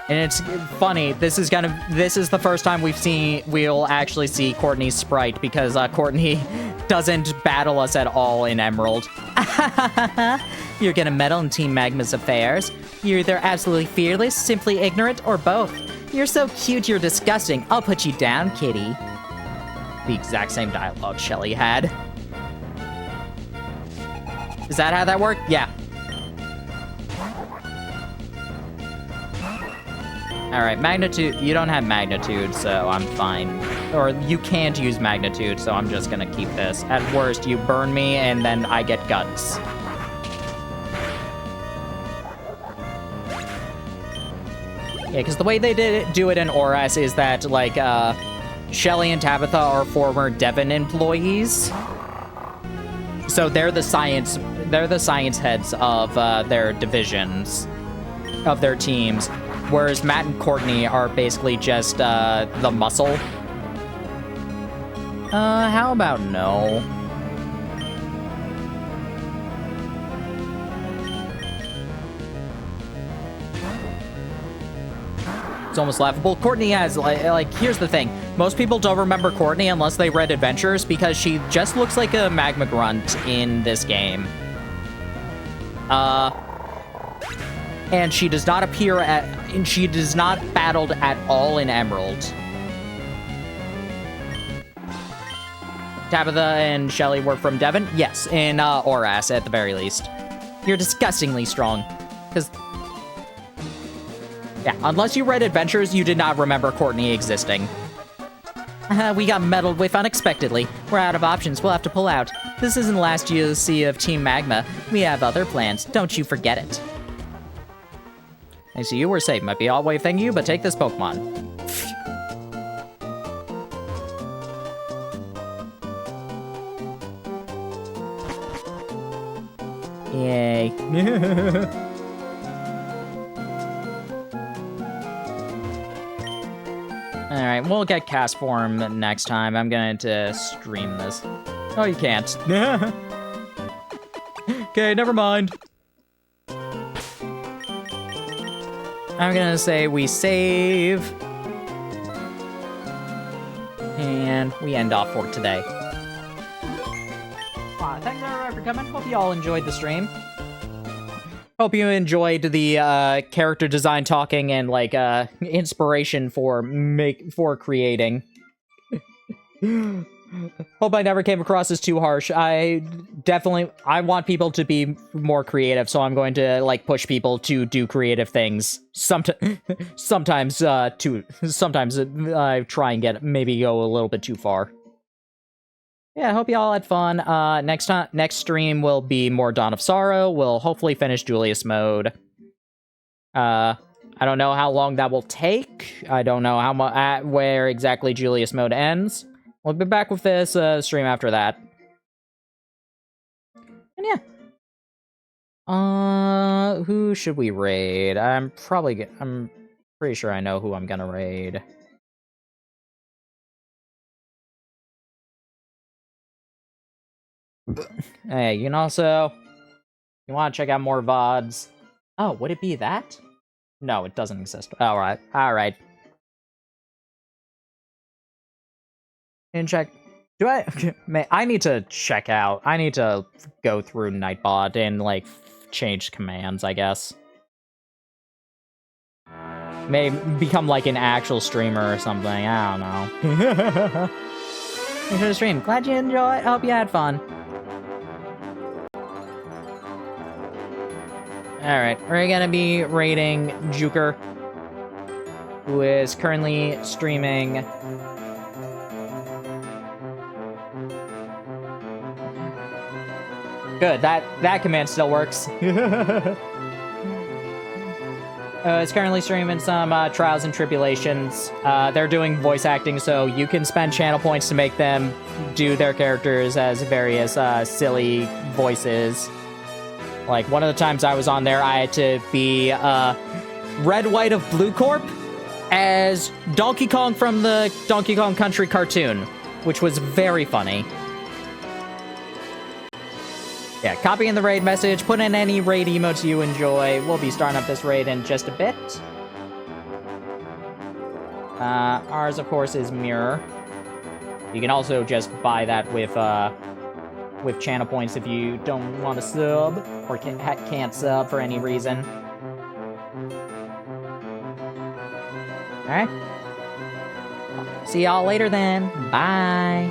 And it's funny, this is the first time we'll actually see Courtney's sprite, because Courtney doesn't battle us at all in Emerald. You're gonna meddle in Team Magma's affairs. You're either absolutely fearless, simply ignorant, or both. You're so cute, you're disgusting. I'll put you down, kitty. The exact same dialogue Shelly had. Is that how that worked? Yeah. Alright, magnitude. You don't have magnitude, so I'm fine. Or you can't use magnitude, so I'm just gonna keep this. At worst, you burn me, and then I get guts. Yeah, because the way they do it in Oras is that, like, Shelly and Tabitha are former Devon employees. So they're the science heads of their divisions, of their teams. Whereas Matt and Courtney are basically just the muscle. How about no? It's almost laughable. Courtney has, like, here's the thing. Most people don't remember Courtney unless they read Adventures, because she just looks like a magma grunt in this game. And she does not and she does not battled at all in Emerald. Tabitha and Shelly were from Devon? Yes, in Oras at the very least. You're disgustingly strong. Because, yeah, unless you read Adventures, you did not remember Courtney existing. We got meddled with unexpectedly. We're out of options, we'll have to pull out. This isn't the last you'll see of Team Magma. We have other plans, don't you forget it. I see you were safe. Might be all way thank you, but take this Pokemon. Yay. Alright, we'll get cast form next time. I'm going to stream this. Oh, you can't. Okay, never mind. I'm gonna say we save. And we end off for today. Thanks everyone for coming. Hope you all enjoyed the stream. Hope you enjoyed the character design talking and like inspiration for creating. Hope I never came across as too harsh. I want people to be more creative, so I'm going to like push people to do creative things. Sometimes I try and go a little bit too far. Yeah, I hope you all had fun. Next stream will be more Dawn of Sorrow. We'll hopefully finish Julius mode. I don't know how long that will take. I don't know where exactly Julius mode ends. We'll be back with this stream after that. And yeah. Who should we raid? I'm pretty sure I know who I'm gonna raid. Hey, you can also... You want to check out more VODs? Oh, would it be that? No, it doesn't exist. Alright, alright. And check. I need to check out. I need to go through Nightbot and, like, change commands, I guess. May become, like, an actual streamer or something. I don't know. Thanks for the stream. Glad you enjoyed. Hope you had fun. Alright, we're gonna be rating Juker, who is currently streaming... Good, that command still works. It's currently streaming some Trials and Tribulations. They're doing voice acting, so you can spend channel points to make them do their characters as various silly voices. Like, one of the times I was on there, I had to be Red White of Blue Corp as Donkey Kong from the Donkey Kong Country cartoon, which was very funny. Yeah, copy in the raid message, put in any raid emotes you enjoy. We'll be starting up this raid in just a bit. Ours, of course, is Mirror. You can also just buy that with channel points if you don't want to sub, or can't sub for any reason. Alright. See y'all later then. Bye.